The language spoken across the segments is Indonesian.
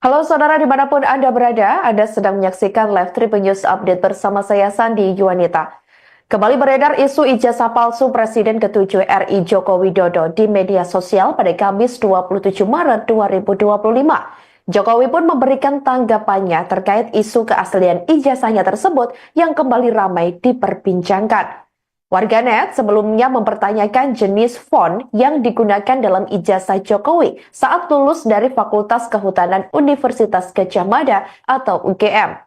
Halo saudara dimanapun Anda berada, Anda sedang menyaksikan live Tribun News Update bersama saya Sandi Yuwanita. Kembali beredar isu ijazah palsu Presiden ke-7 RI Joko Widodo di media sosial pada Kamis 27 Maret 2025. Jokowi pun memberikan tanggapannya terkait isu keaslian ijazahnya tersebut yang kembali ramai diperbincangkan. Warganet sebelumnya mempertanyakan jenis font yang digunakan dalam ijazah Jokowi saat lulus dari Fakultas Kehutanan Universitas Gadjah Mada atau UGM.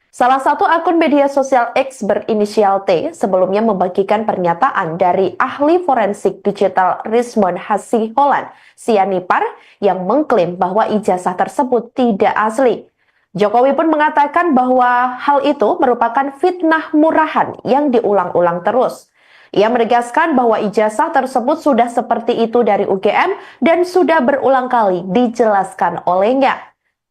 Salah satu akun media sosial X berinisial T sebelumnya membagikan pernyataan dari ahli forensik digital Rismond Hasiholan Sianipar yang mengklaim bahwa ijazah tersebut tidak asli. Jokowi pun mengatakan bahwa hal itu merupakan fitnah murahan yang diulang-ulang terus. Ia menegaskan bahwa ijazah tersebut sudah seperti itu dari UGM dan sudah berulang kali dijelaskan olehnya.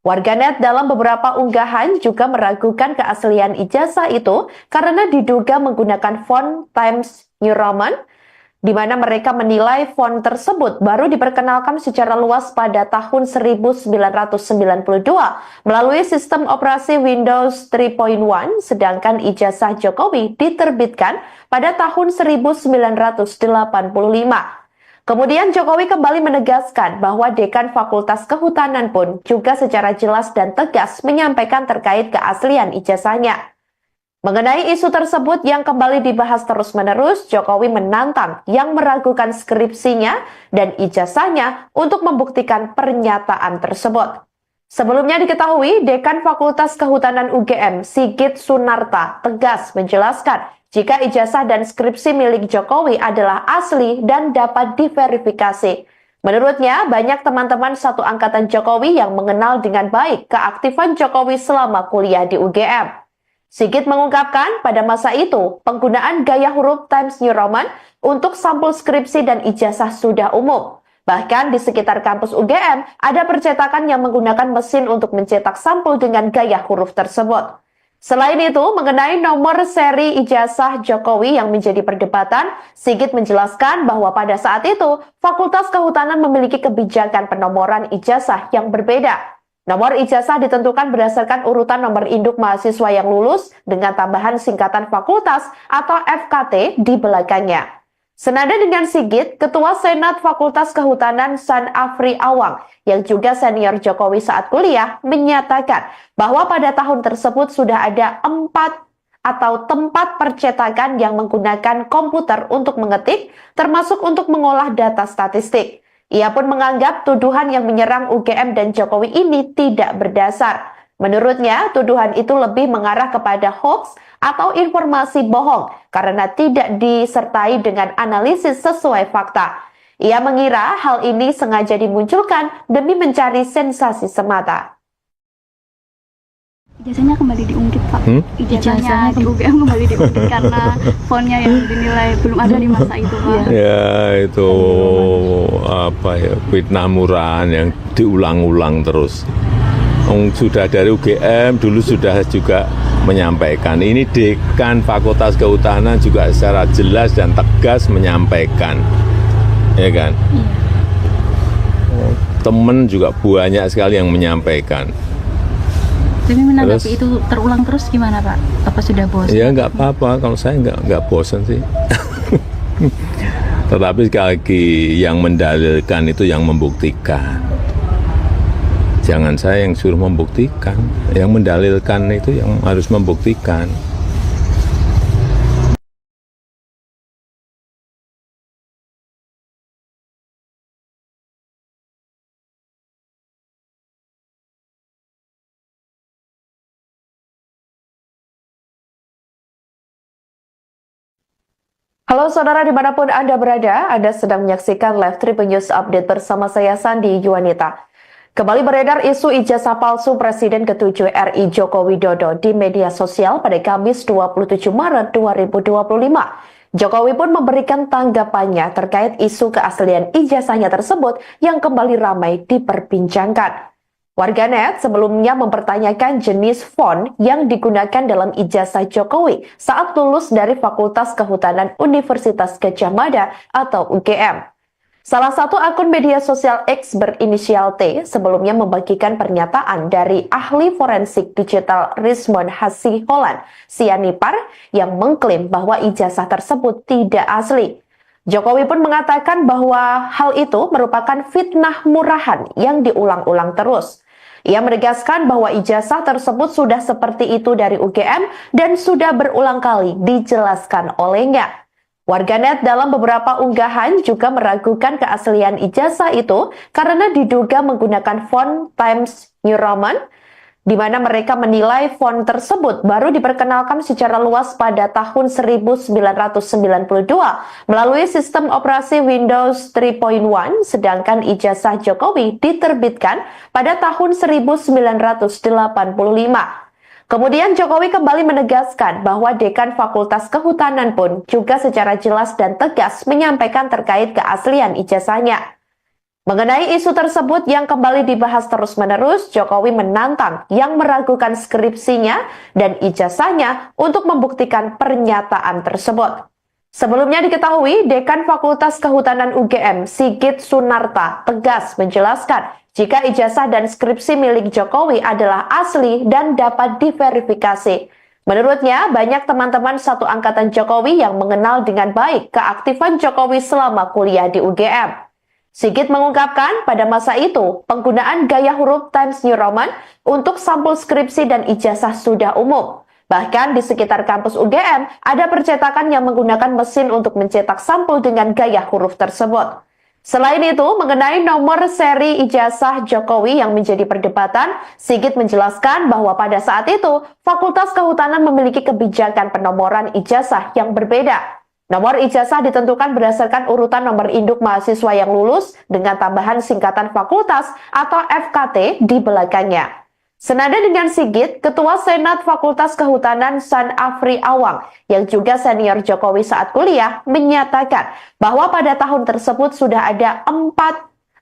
Warganet dalam beberapa unggahan juga meragukan keaslian ijazah itu karena diduga menggunakan font Times New Roman, di mana mereka menilai font tersebut baru diperkenalkan secara luas pada tahun 1992 melalui sistem operasi Windows 3.1, sedangkan ijazah Jokowi diterbitkan pada tahun 1985. Kemudian Jokowi kembali menegaskan bahwa Dekan Fakultas Kehutanan pun juga secara jelas dan tegas menyampaikan terkait keaslian ijazahnya. Mengenai isu tersebut yang kembali dibahas terus-menerus, Jokowi menantang yang meragukan skripsinya dan ijazahnya untuk membuktikan pernyataan tersebut. Sebelumnya diketahui, Dekan Fakultas Kehutanan UGM, Sigit Sunarta, tegas menjelaskan jika ijazah dan skripsi milik Jokowi adalah asli dan dapat diverifikasi. Menurutnya, banyak teman-teman satu angkatan Jokowi yang mengenal dengan baik keaktifan Jokowi selama kuliah di UGM. Sigit mengungkapkan pada masa itu, penggunaan gaya huruf Times New Roman untuk sampul skripsi dan ijazah sudah umum. Bahkan di sekitar kampus UGM, ada percetakan yang menggunakan mesin untuk mencetak sampul dengan gaya huruf tersebut. Selain itu, mengenai nomor seri ijazah Jokowi yang menjadi perdebatan, Sigit menjelaskan bahwa pada saat itu, Fakultas Kehutanan memiliki kebijakan penomoran ijazah yang berbeda. Nomor ijazah ditentukan berdasarkan urutan nomor induk mahasiswa yang lulus dengan tambahan singkatan fakultas atau FKT di belakangnya. Senada dengan Sigit, Ketua Senat Fakultas Kehutanan San Afri Awang yang juga senior Jokowi saat kuliah menyatakan bahwa pada tahun tersebut sudah ada 4 atau tempat percetakan yang menggunakan komputer untuk mengetik, termasuk untuk mengolah data statistik. Ia pun menganggap tuduhan yang menyerang UGM dan Jokowi ini tidak berdasar. Menurutnya, tuduhan itu lebih mengarah kepada hoax atau informasi bohong karena tidak disertai dengan analisis sesuai fakta. Ia mengira hal ini sengaja dimunculkan demi mencari sensasi semata. Ijazahnya kembali diungkit, Pak. Ijazahnya di UGM kembali diungkit karena fontnya yang dinilai belum ada di masa itu, Pak. Ya, itu apa ya, fitnah murahan yang diulang-ulang terus. Sudah dari UGM dulu sudah juga menyampaikan. Ini Dekan Fakultas Kehutanan juga secara jelas dan tegas menyampaikan. Ya kan? Iya. Temen juga banyak sekali yang menyampaikan. Tapi menanggapi itu terulang terus gimana, Pak? Apa sudah bosan? Ya nggak apa-apa, kalau saya nggak bosan sih. Tetapi sekali lagi yang mendalilkan itu yang membuktikan. Jangan saya yang suruh membuktikan, yang mendalilkan itu yang harus membuktikan. Halo saudara dimanapun Anda berada, Anda sedang menyaksikan live Tribun News Update bersama saya Sandi Yuwanita. Kembali beredar isu ijazah palsu Presiden ke-7 RI Joko Widodo di media sosial pada Kamis 27 Maret 2025. Jokowi pun memberikan tanggapannya terkait isu keaslian ijazahnya tersebut yang kembali ramai diperbincangkan. Warganet sebelumnya mempertanyakan jenis font yang digunakan dalam ijazah Jokowi saat lulus dari Fakultas Kehutanan Universitas Gadjah Mada atau UGM. Salah satu akun media sosial X berinisial T sebelumnya membagikan pernyataan dari ahli forensik digital Rismond Hasiholan Sianipar yang mengklaim bahwa ijazah tersebut tidak asli. Jokowi pun mengatakan bahwa hal itu merupakan fitnah murahan yang diulang-ulang terus. Ia menegaskan bahwa ijazah tersebut sudah seperti itu dari UGM dan sudah berulang kali dijelaskan olehnya. Warganet dalam beberapa unggahan juga meragukan keaslian ijazah itu karena diduga menggunakan font Times New Roman, di mana mereka menilai font tersebut baru diperkenalkan secara luas pada tahun 1992 melalui sistem operasi Windows 3.1, sedangkan ijazah Jokowi diterbitkan pada tahun 1985. Kemudian Jokowi kembali menegaskan bahwa Dekan Fakultas Kehutanan pun juga secara jelas dan tegas menyampaikan terkait keaslian ijazahnya. Mengenai isu tersebut yang kembali dibahas terus-menerus, Jokowi menantang yang meragukan skripsinya dan ijazahnya untuk membuktikan pernyataan tersebut. Sebelumnya diketahui, Dekan Fakultas Kehutanan UGM, Sigit Sunarta, tegas menjelaskan jika ijazah dan skripsi milik Jokowi adalah asli dan dapat diverifikasi. Menurutnya, banyak teman-teman satu angkatan Jokowi yang mengenal dengan baik keaktifan Jokowi selama kuliah di UGM. Sigit mengungkapkan pada masa itu, penggunaan gaya huruf Times New Roman untuk sampul skripsi dan ijazah sudah umum. Bahkan di sekitar kampus UGM, ada percetakan yang menggunakan mesin untuk mencetak sampul dengan gaya huruf tersebut. Selain itu, mengenai nomor seri ijazah Jokowi yang menjadi perdebatan, Sigit menjelaskan bahwa pada saat itu, Fakultas Kehutanan memiliki kebijakan penomoran ijazah yang berbeda. Nomor ijazah ditentukan berdasarkan urutan nomor induk mahasiswa yang lulus dengan tambahan singkatan fakultas atau FKT di belakangnya. Senada dengan Sigit, Ketua Senat Fakultas Kehutanan San Afri Awang yang juga senior Jokowi saat kuliah menyatakan bahwa pada tahun tersebut sudah ada 4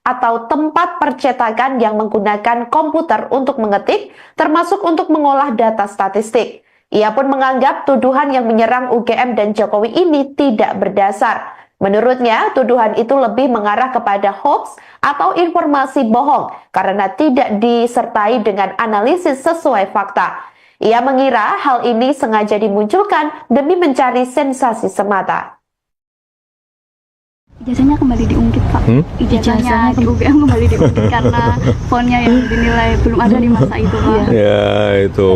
atau tempat percetakan yang menggunakan komputer untuk mengetik, termasuk untuk mengolah data statistik. Ia pun menganggap tuduhan yang menyerang UGM dan Jokowi ini tidak berdasar. Menurutnya, tuduhan itu lebih mengarah kepada hoax atau informasi bohong karena tidak disertai dengan analisis sesuai fakta. Ia mengira hal ini sengaja dimunculkan demi mencari sensasi semata. Ijazahnya kembali diungkit, Pak. Ijazahnya ke UGM kembali diungkit karena fontnya yang dinilai belum ada di masa itu, Pak. Ya, itu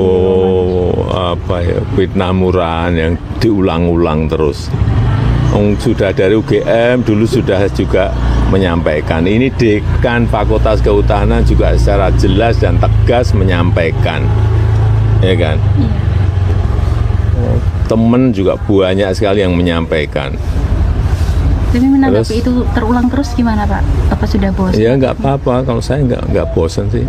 fitnah murahan yang diulang-ulang terus. Sudah dari UGM dulu sudah juga menyampaikan, ini Dekan Fakultas Kehutanan juga secara jelas dan tegas menyampaikan, ya kan? Temen juga banyak sekali yang menyampaikan. Tapi menanggapi itu terulang terus gimana, Pak? Apa sudah bosan? Ya nggak apa-apa, kalau saya nggak bosan sih.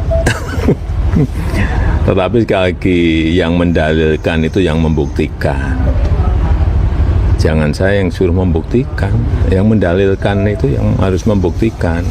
Tetapi sekali lagi yang mendalilkan itu yang membuktikan. Jangan saya yang suruh membuktikan, yang mendalilkan itu yang harus membuktikan.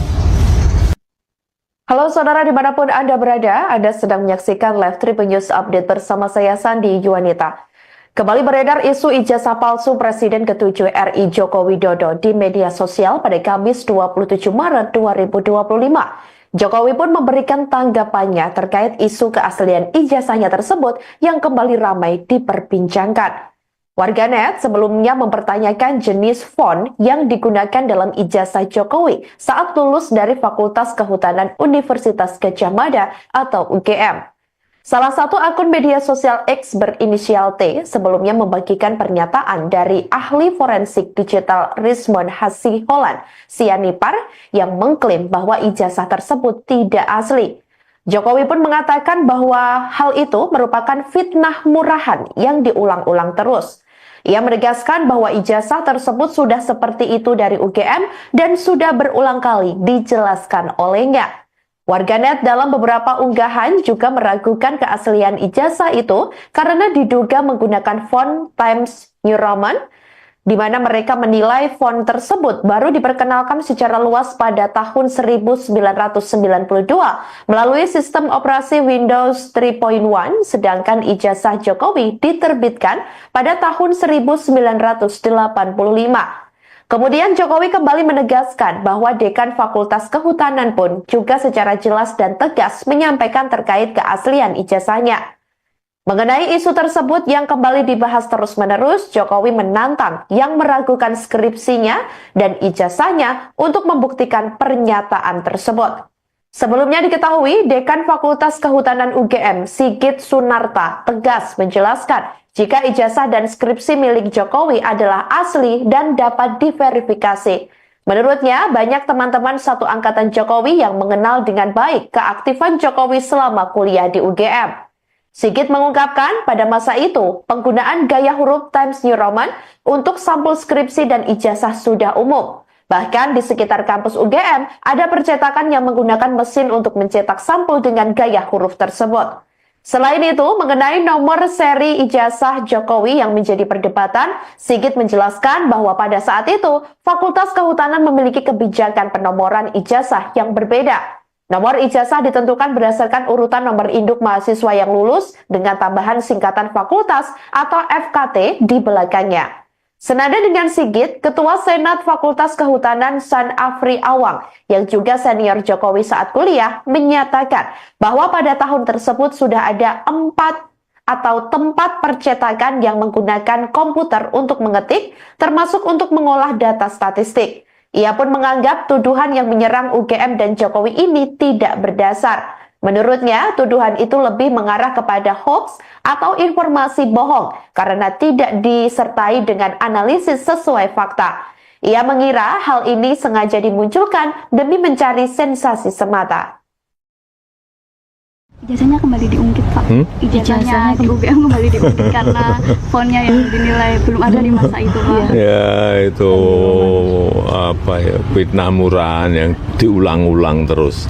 Halo saudara dimanapun Anda berada, Anda sedang menyaksikan Live Tribun News Update bersama saya Sandi Yuwanita. Kembali beredar isu ijazah palsu Presiden ke-7 RI Joko Widodo di media sosial pada Kamis 27 Maret 2025. Jokowi pun memberikan tanggapannya terkait isu keaslian ijazahnya tersebut yang kembali ramai diperbincangkan. Warganet sebelumnya mempertanyakan jenis font yang digunakan dalam ijazah Jokowi saat lulus dari Fakultas Kehutanan Universitas Gadjah Mada atau UGM. Salah satu akun media sosial X berinisial T sebelumnya membagikan pernyataan dari ahli forensik digital Rismond Hasiholan Sianipar yang mengklaim bahwa ijazah tersebut tidak asli. Jokowi pun mengatakan bahwa hal itu merupakan fitnah murahan yang diulang-ulang terus. Ia menegaskan bahwa ijazah tersebut sudah seperti itu dari UGM dan sudah berulang kali dijelaskan olehnya. Warganet dalam beberapa unggahan juga meragukan keaslian ijazah itu karena diduga menggunakan font Times New Roman, di mana mereka menilai font tersebut baru diperkenalkan secara luas pada tahun 1992 melalui sistem operasi Windows 3.1, sedangkan ijazah Jokowi diterbitkan pada tahun 1985. Kemudian Jokowi kembali menegaskan bahwa Dekan Fakultas Kehutanan pun juga secara jelas dan tegas menyampaikan terkait keaslian ijazahnya. Mengenai isu tersebut yang kembali dibahas terus-menerus, Jokowi menantang yang meragukan skripsinya dan ijazahnya untuk membuktikan pernyataan tersebut. Sebelumnya diketahui, Dekan Fakultas Kehutanan UGM, Sigit Sunarta, tegas menjelaskan jika ijazah dan skripsi milik Jokowi adalah asli dan dapat diverifikasi. Menurutnya, banyak teman-teman satu angkatan Jokowi yang mengenal dengan baik keaktifan Jokowi selama kuliah di UGM. Sigit mengungkapkan pada masa itu, penggunaan gaya huruf Times New Roman untuk sampul skripsi dan ijazah sudah umum. Bahkan di sekitar kampus UGM, ada percetakan yang menggunakan mesin untuk mencetak sampul dengan gaya huruf tersebut. Selain itu, mengenai nomor seri ijazah Jokowi yang menjadi perdebatan, Sigit menjelaskan bahwa pada saat itu, Fakultas Kehutanan memiliki kebijakan penomoran ijazah yang berbeda. Nomor ijazah ditentukan berdasarkan urutan nomor induk mahasiswa yang lulus dengan tambahan singkatan fakultas atau FKT di belakangnya. Senada dengan Sigit, Ketua Senat Fakultas Kehutanan San Afri Awang, yang juga senior Jokowi saat kuliah, menyatakan bahwa pada tahun tersebut sudah ada 4 atau tempat percetakan yang menggunakan komputer untuk mengetik, termasuk untuk mengolah data statistik. Ia pun menganggap tuduhan yang menyerang UGM dan Jokowi ini tidak berdasar. Menurutnya, tuduhan itu lebih mengarah kepada hoax atau informasi bohong karena tidak disertai dengan analisis sesuai fakta. Ia mengira hal ini sengaja dimunculkan demi mencari sensasi semata. Ijazahnya kembali diungkit, Pak. Ijazahnya di UGM kembali diungkit karena fontnya yang dinilai belum ada di masa itu, Pak. Ya itu fitnah murahan yang diulang-ulang terus.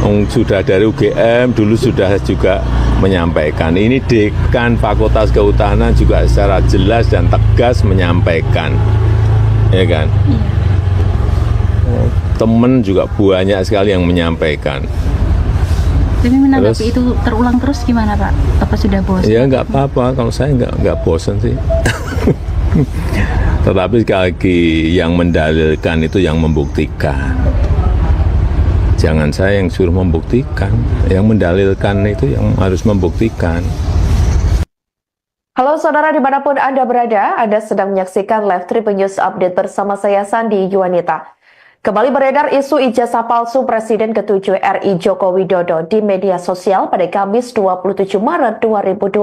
Sudah dari UGM dulu sudah juga menyampaikan, ini Dekan Fakultas Kehutanan juga secara jelas dan tegas menyampaikan, ya kan? Temen juga banyak sekali yang menyampaikan. Tapi menanggapi itu terulang terus gimana Pak? Apa sudah bosan? Ya nggak apa-apa, kalau saya nggak bosan sih. Tetapi sekali lagi yang mendalilkan itu yang membuktikan. Jangan saya yang suruh membuktikan, yang mendalilkan itu yang harus membuktikan. Halo saudara dimanapun Anda berada, Anda sedang menyaksikan Live Tribun News Update bersama saya Sandi Yuwanita. Kembali beredar isu ijazah palsu Presiden ke-7 RI Joko Widodo di media sosial pada Kamis 27 Maret 2025.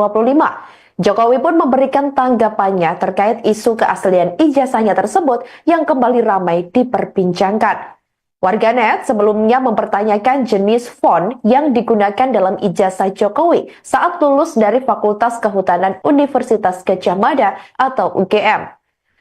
Jokowi pun memberikan tanggapannya terkait isu keaslian ijazahnya tersebut yang kembali ramai diperbincangkan. Warganet sebelumnya mempertanyakan jenis font yang digunakan dalam ijazah Jokowi saat lulus dari Fakultas Kehutanan Universitas Gadjah Mada atau UGM.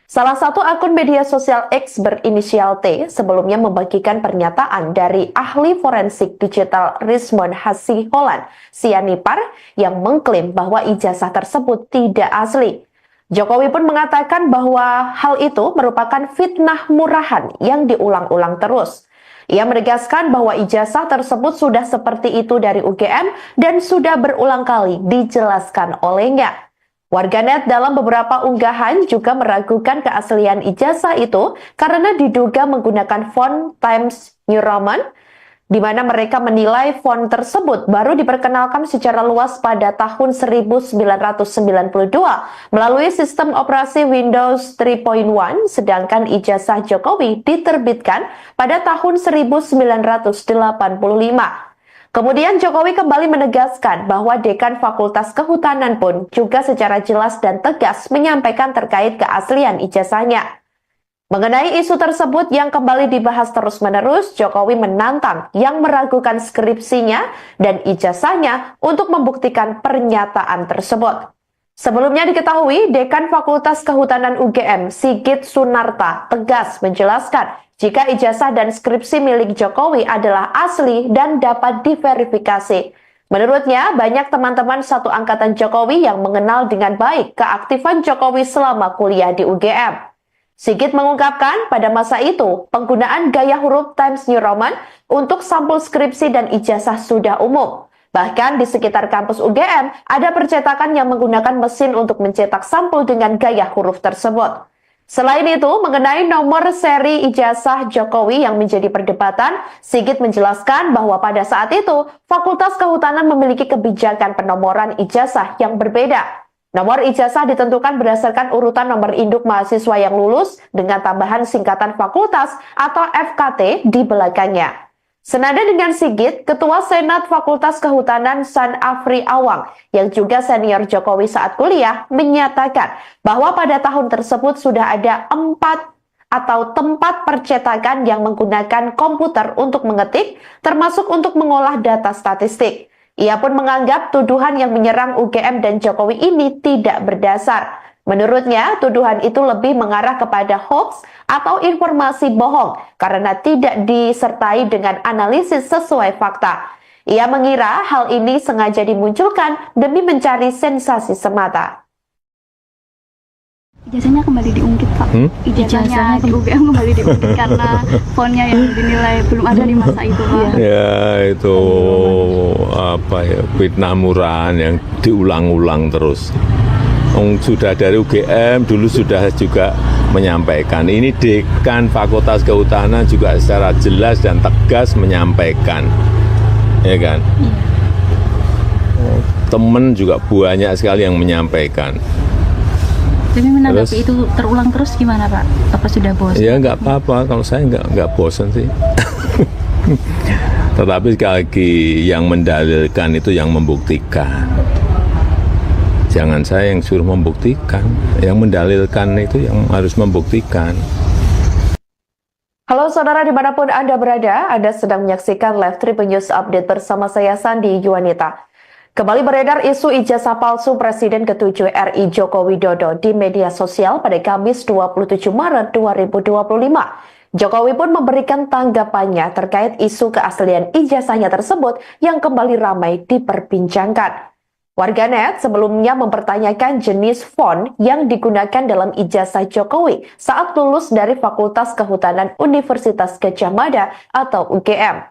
Salah satu akun media sosial X berinisial T sebelumnya membagikan pernyataan dari ahli forensik digital Rismond Hasiholan Sianipar yang mengklaim bahwa ijazah tersebut tidak asli. Jokowi pun mengatakan bahwa hal itu merupakan fitnah murahan yang diulang-ulang terus. Ia menegaskan bahwa ijazah tersebut sudah seperti itu dari UGM dan sudah berulang kali dijelaskan olehnya. Warganet dalam beberapa unggahan juga meragukan keaslian ijazah itu karena diduga menggunakan font Times New Roman, di mana mereka menilai font tersebut baru diperkenalkan secara luas pada tahun 1992 melalui sistem operasi Windows 3.1, sedangkan ijazah Jokowi diterbitkan pada tahun 1985. Kemudian Jokowi kembali menegaskan bahwa Dekan Fakultas Kehutanan pun juga secara jelas dan tegas menyampaikan terkait keaslian ijazahnya. Mengenai isu tersebut yang kembali dibahas terus-menerus, Jokowi menantang yang meragukan skripsinya dan ijazahnya untuk membuktikan pernyataan tersebut. Sebelumnya diketahui, Dekan Fakultas Kehutanan UGM, Sigit Sunarta, tegas menjelaskan jika ijazah dan skripsi milik Jokowi adalah asli dan dapat diverifikasi. Menurutnya, banyak teman-teman satu angkatan Jokowi yang mengenal dengan baik keaktifan Jokowi selama kuliah di UGM. Sigit mengungkapkan pada masa itu, penggunaan gaya huruf Times New Roman untuk sampul skripsi dan ijazah sudah umum. Bahkan di sekitar kampus UGM, ada percetakan yang menggunakan mesin untuk mencetak sampul dengan gaya huruf tersebut. Selain itu, mengenai nomor seri ijazah Jokowi yang menjadi perdebatan, Sigit menjelaskan bahwa pada saat itu, Fakultas Kehutanan memiliki kebijakan penomoran ijazah yang berbeda. Nomor ijazah ditentukan berdasarkan urutan nomor induk mahasiswa yang lulus dengan tambahan singkatan fakultas atau FKT di belakangnya. Senada dengan Sigit, Ketua Senat Fakultas Kehutanan San Afri Awang yang juga senior Jokowi saat kuliah menyatakan bahwa pada tahun tersebut sudah ada 4 atau tempat percetakan yang menggunakan komputer untuk mengetik, termasuk untuk mengolah data statistik. Ia pun menganggap tuduhan yang menyerang UGM dan Jokowi ini tidak berdasar. Menurutnya, tuduhan itu lebih mengarah kepada hoax atau informasi bohong karena tidak disertai dengan analisis sesuai fakta. Ia mengira hal ini sengaja dimunculkan demi mencari sensasi semata. Ijazahnya kembali diungkit, Pak. Ijazahnya di UGM kembali diungkit karena fonnya yang dinilai belum ada di masa itu, Pak. Ya itu fitnah murahan yang diulang-ulang terus. Sudah dari UGM dulu sudah juga menyampaikan, ini dekan Fakultas Kehutanan juga secara jelas dan tegas menyampaikan, ya kan? Temen juga banyak sekali yang menyampaikan. Tapi menanggapi itu terulang terus gimana Pak? Apa sudah bosan? Ya nggak apa-apa, kalau saya nggak bosan sih. Tetapi sekali lagi yang mendalilkan itu yang membuktikan. Jangan saya yang suruh membuktikan, yang mendalilkan itu yang harus membuktikan. Halo saudara dimanapun Anda berada, Anda sedang menyaksikan Live Tribun News Update bersama saya Sandi Yuwanita. Kembali beredar isu ijazah palsu Presiden ke-7 RI Joko Widodo di media sosial pada Kamis 27 Maret 2025. Jokowi pun memberikan tanggapannya terkait isu keaslian ijazahnya tersebut yang kembali ramai diperbincangkan. Warganet sebelumnya mempertanyakan jenis font yang digunakan dalam ijazah Jokowi saat lulus dari Fakultas Kehutanan Universitas Gadjah Mada atau UGM.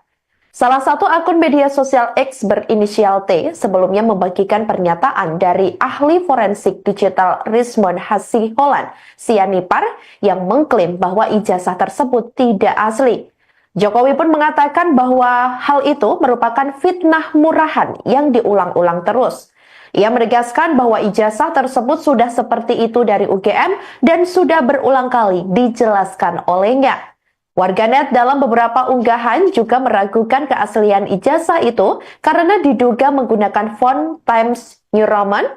Salah satu akun media sosial X berinisial T sebelumnya membagikan pernyataan dari ahli forensik digital Rismond Hasiholan Sianipar yang mengklaim bahwa ijazah tersebut tidak asli. Jokowi pun mengatakan bahwa hal itu merupakan fitnah murahan yang diulang-ulang terus. Ia menegaskan bahwa ijazah tersebut sudah seperti itu dari UGM dan sudah berulang kali dijelaskan olehnya. Warganet dalam beberapa unggahan juga meragukan keaslian ijazah itu karena diduga menggunakan font Times New Roman,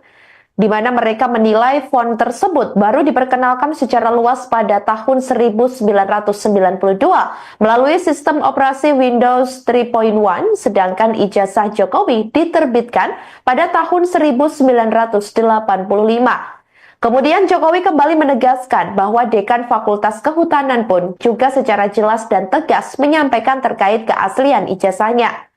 di mana mereka menilai font tersebut baru diperkenalkan secara luas pada tahun 1992 melalui sistem operasi Windows 3.1, sedangkan ijazah Jokowi diterbitkan pada tahun 1985. Kemudian Jokowi kembali menegaskan bahwa Dekan Fakultas Kehutanan pun juga secara jelas dan tegas menyampaikan terkait keaslian ijazahnya.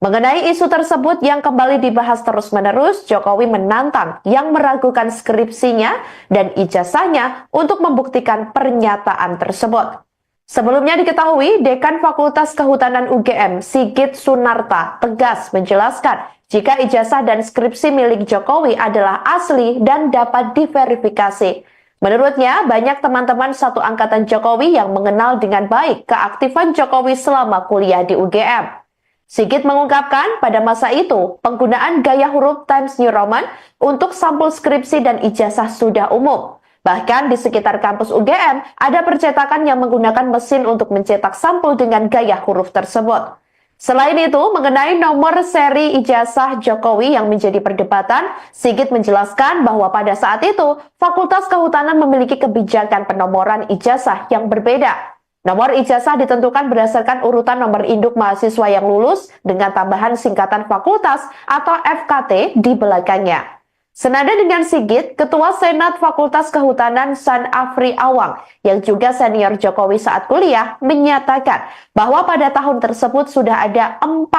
Mengenai isu tersebut yang kembali dibahas terus-menerus, Jokowi menantang yang meragukan skripsinya dan ijazahnya untuk membuktikan pernyataan tersebut. Sebelumnya diketahui, Dekan Fakultas Kehutanan UGM, Sigit Sunarta, tegas menjelaskan jika ijazah dan skripsi milik Jokowi adalah asli dan dapat diverifikasi. Menurutnya, banyak teman-teman satu angkatan Jokowi yang mengenal dengan baik keaktifan Jokowi selama kuliah di UGM. Sigit mengungkapkan pada masa itu, penggunaan gaya huruf Times New Roman untuk sampul skripsi dan ijazah sudah umum. Bahkan di sekitar kampus UGM, ada percetakan yang menggunakan mesin untuk mencetak sampul dengan gaya huruf tersebut. Selain itu, mengenai nomor seri ijazah Jokowi yang menjadi perdebatan, Sigit menjelaskan bahwa pada saat itu, Fakultas Kehutanan memiliki kebijakan penomoran ijazah yang berbeda. Nomor ijazah ditentukan berdasarkan urutan nomor induk mahasiswa yang lulus dengan tambahan singkatan fakultas atau FKT di belakangnya. Senada dengan Sigit, Ketua Senat Fakultas Kehutanan San Afri Awang yang juga senior Jokowi saat kuliah menyatakan bahwa pada tahun tersebut sudah ada 4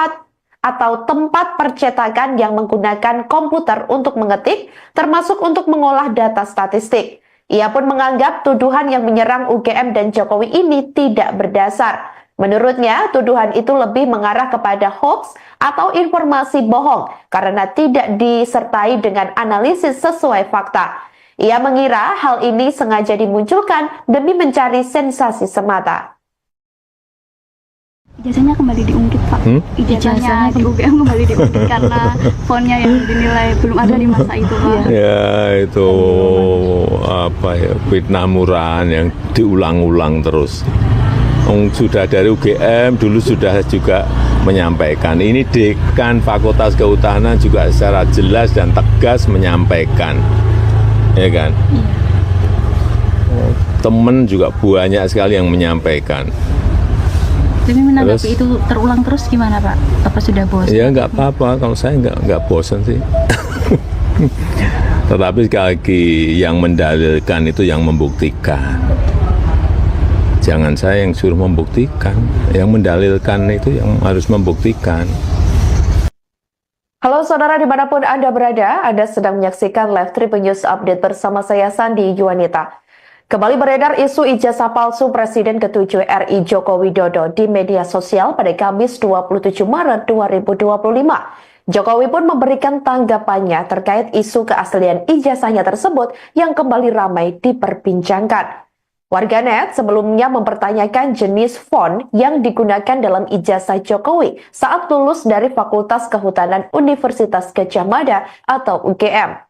atau tempat percetakan yang menggunakan komputer untuk mengetik, termasuk untuk mengolah data statistik. Ia pun menganggap tuduhan yang menyerang UGM dan Jokowi ini tidak berdasar. Menurutnya, tuduhan itu lebih mengarah kepada hoax atau informasi bohong karena tidak disertai dengan analisis sesuai fakta. Ia mengira hal ini sengaja dimunculkan demi mencari sensasi semata. Ijazahnya kembali diungkit, Pak. Ijazahnya ke UGM kembali diungkit karena fonnya yang dinilai belum ada di masa itu, Pak. Ya itu apa ya, fitnah murahan yang diulang-ulang terus. Sudah dari UGM dulu sudah juga menyampaikan. Ini Dekan Fakultas Kehutanan juga secara jelas dan tegas menyampaikan, ya kan? Temen juga banyak sekali yang menyampaikan. Tapi menanggapi itu terulang terus gimana Pak? Apa sudah bosan? Ya nggak apa-apa, kalau saya nggak bosan sih. Tetapi sekali lagi yang mendalilkan itu yang membuktikan. Jangan saya yang suruh membuktikan, yang mendalilkan itu yang harus membuktikan. Halo saudara dimanapun Anda berada, Anda sedang menyaksikan Live Tribun News Update bersama saya Sandi Yuwanita. Kembali beredar isu ijazah palsu Presiden ke-7 RI Joko Widodo di media sosial pada Kamis 27 Maret 2025. Jokowi pun memberikan tanggapannya terkait isu keaslian ijazahnya tersebut yang kembali ramai diperbincangkan. Warganet sebelumnya mempertanyakan jenis font yang digunakan dalam ijazah Jokowi saat lulus dari Fakultas Kehutanan Universitas Gadjah Mada atau UGM.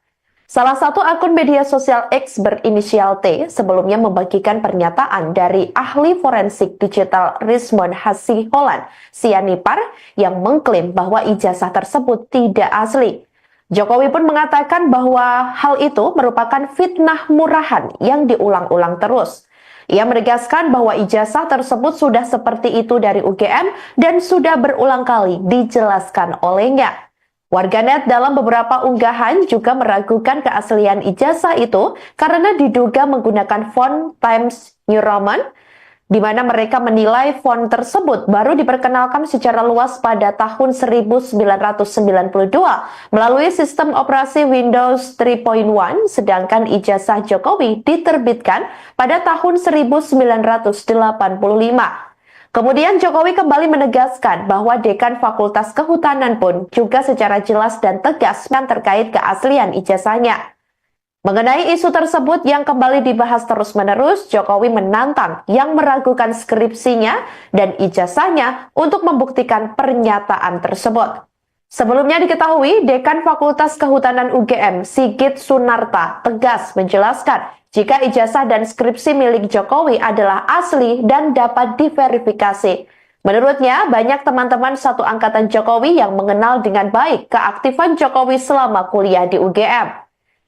Salah satu akun media sosial X berinisial T sebelumnya membagikan pernyataan dari ahli forensik digital Rismond Hasiholan Sianipar yang mengklaim bahwa ijazah tersebut tidak asli. Jokowi pun mengatakan bahwa hal itu merupakan fitnah murahan yang diulang-ulang terus. Ia menegaskan bahwa ijazah tersebut sudah seperti itu dari UGM dan sudah berulang kali dijelaskan olehnya. Warganet dalam beberapa unggahan juga meragukan keaslian ijazah itu karena diduga menggunakan font Times New Roman, di mana mereka menilai font tersebut baru diperkenalkan secara luas pada tahun 1992 melalui sistem operasi Windows 3.1, sedangkan ijazah Jokowi diterbitkan pada tahun 1985. Kemudian Jokowi kembali menegaskan bahwa Dekan Fakultas Kehutanan pun juga secara jelas dan tegas terkait keaslian ijazahnya. Mengenai isu tersebut yang kembali dibahas terus-menerus, Jokowi menantang yang meragukan skripsinya dan ijazahnya untuk membuktikan pernyataan tersebut. Sebelumnya diketahui, Dekan Fakultas Kehutanan UGM, Sigit Sunarta, tegas menjelaskan jika ijazah dan skripsi milik Jokowi adalah asli dan dapat diverifikasi. Menurutnya, banyak teman-teman satu angkatan Jokowi yang mengenal dengan baik keaktifan Jokowi selama kuliah di UGM.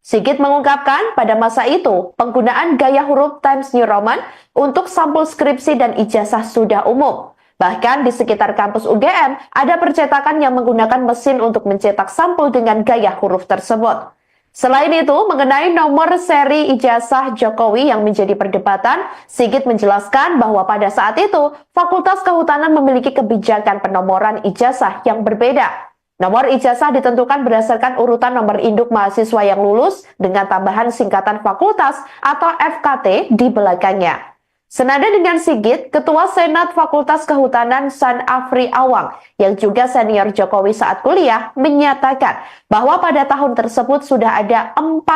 Sigit mengungkapkan pada masa itu, penggunaan gaya huruf Times New Roman untuk sampul skripsi dan ijazah sudah umum. Bahkan di sekitar kampus UGM, ada percetakan yang menggunakan mesin untuk mencetak sampul dengan gaya huruf tersebut. Selain itu, mengenai nomor seri ijazah Jokowi yang menjadi perdebatan, Sigit menjelaskan bahwa pada saat itu, Fakultas Kehutanan memiliki kebijakan penomoran ijazah yang berbeda. Nomor ijazah ditentukan berdasarkan urutan nomor induk mahasiswa yang lulus dengan tambahan singkatan fakultas atau FKT di belakangnya. Senada dengan Sigit, Ketua Senat Fakultas Kehutanan San Afri Awang yang juga senior Jokowi saat kuliah menyatakan bahwa pada tahun tersebut sudah ada 4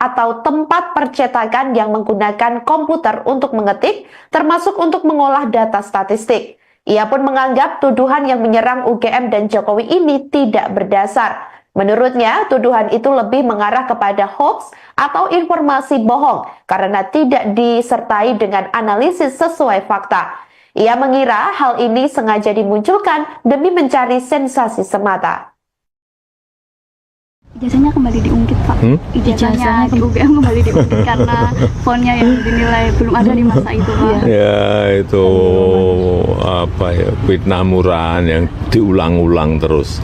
atau tempat percetakan yang menggunakan komputer untuk mengetik, termasuk untuk mengolah data statistik. Ia pun menganggap tuduhan yang menyerang UGM dan Jokowi ini tidak berdasar. Menurutnya, tuduhan itu lebih mengarah kepada hoax atau informasi bohong karena tidak disertai dengan analisis sesuai fakta. Ia mengira hal ini sengaja dimunculkan demi mencari sensasi semata. Ijazahnya kembali diungkit, Pak. Ijazahnya ke UGM kembali diungkit karena fonnya yang dinilai belum ada di masa itu, Pak. Ya itu apa ya, fitnah murahan yang diulang-ulang terus.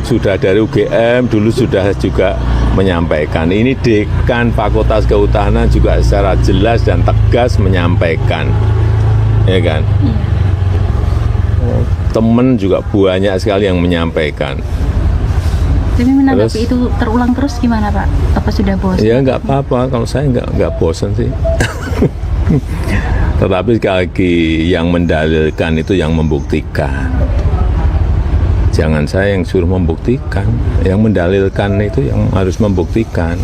Sudah dari UGM dulu sudah juga menyampaikan. Ini Dekan Fakultas Kehutanan juga secara jelas dan tegas menyampaikan, ya kan? Temen juga banyak sekali yang menyampaikan. Tapi menanggapi itu terulang terus gimana Pak? Apa sudah bosan? Ya nggak apa-apa, kalau saya nggak bosan sih. Tetapi sekali lagi yang mendalilkan itu yang membuktikan. Jangan saya yang suruh membuktikan, yang mendalilkan itu yang harus membuktikan.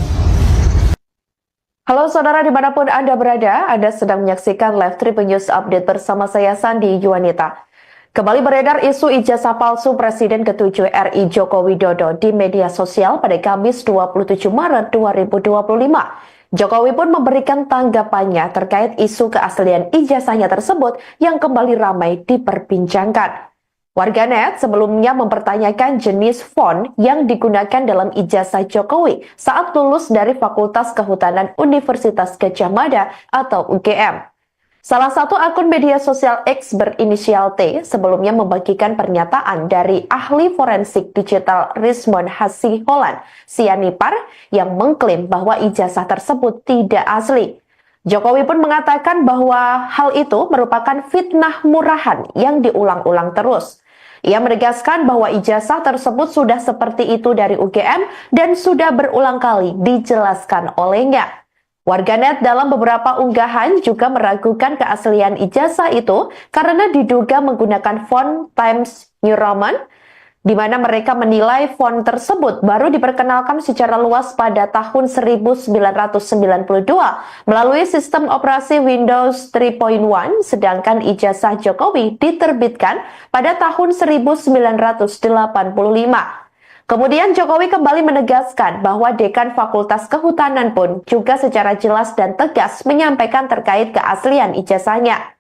Halo saudara dimanapun Anda berada, Anda sedang menyaksikan live Tribun News Update bersama saya Sandi Yuwanita. Kembali beredar isu ijazah palsu Presiden ke-7 RI Joko Widodo di media sosial pada Kamis 27 Maret 2025. Jokowi pun memberikan tanggapannya terkait isu keaslian ijazahnya tersebut yang kembali ramai diperbincangkan. Warganet sebelumnya mempertanyakan jenis font yang digunakan dalam ijazah Jokowi saat lulus dari Fakultas Kehutanan Universitas Gadjah Mada atau UGM. Salah satu akun media sosial X berinisial T sebelumnya membagikan pernyataan dari ahli forensik digital Rismond Hasiholan Sianipar yang mengklaim bahwa ijazah tersebut tidak asli. Jokowi pun mengatakan bahwa hal itu merupakan fitnah murahan yang diulang-ulang terus. Ia menegaskan bahwa ijazah tersebut sudah seperti itu dari UGM dan sudah berulang kali dijelaskan olehnya. Warganet dalam beberapa unggahan juga meragukan keaslian ijazah itu karena diduga menggunakan font Times New Roman, di mana mereka menilai font tersebut baru diperkenalkan secara luas pada tahun 1992 melalui sistem operasi Windows 3.1, sedangkan ijazah Jokowi diterbitkan pada tahun 1985. Kemudian Jokowi kembali menegaskan bahwa Dekan Fakultas Kehutanan pun juga secara jelas dan tegas menyampaikan terkait keaslian ijazahnya.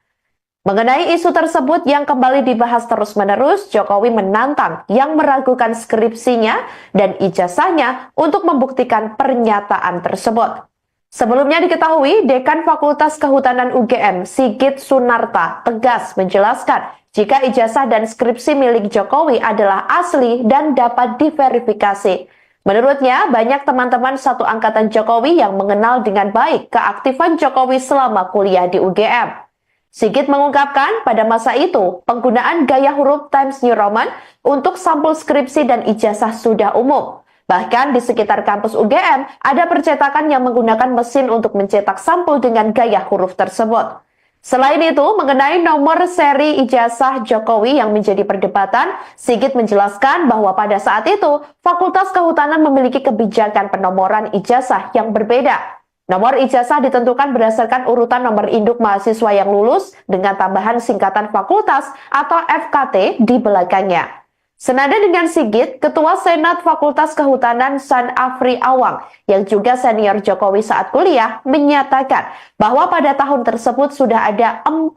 Mengenai isu tersebut yang kembali dibahas terus-menerus, Jokowi menantang yang meragukan skripsinya dan ijazahnya untuk membuktikan pernyataan tersebut. Sebelumnya diketahui, Dekan Fakultas Kehutanan UGM, Sigit Sunarta, tegas menjelaskan jika ijazah dan skripsi milik Jokowi adalah asli dan dapat diverifikasi. Menurutnya, banyak teman-teman satu angkatan Jokowi yang mengenal dengan baik keaktifan Jokowi selama kuliah di UGM. Sigit mengungkapkan pada masa itu, penggunaan gaya huruf Times New Roman untuk sampul skripsi dan ijazah sudah umum. Bahkan di sekitar kampus UGM, ada percetakan yang menggunakan mesin untuk mencetak sampul dengan gaya huruf tersebut. Selain itu, mengenai nomor seri ijazah Jokowi yang menjadi perdebatan, Sigit menjelaskan bahwa pada saat itu, Fakultas Kehutanan memiliki kebijakan penomoran ijazah yang berbeda. Nomor ijazah ditentukan berdasarkan urutan nomor induk mahasiswa yang lulus dengan tambahan singkatan fakultas atau FKT di belakangnya. Senada dengan Sigit, Ketua Senat Fakultas Kehutanan San Afri Awang yang juga senior Jokowi saat kuliah menyatakan bahwa pada tahun tersebut sudah ada 4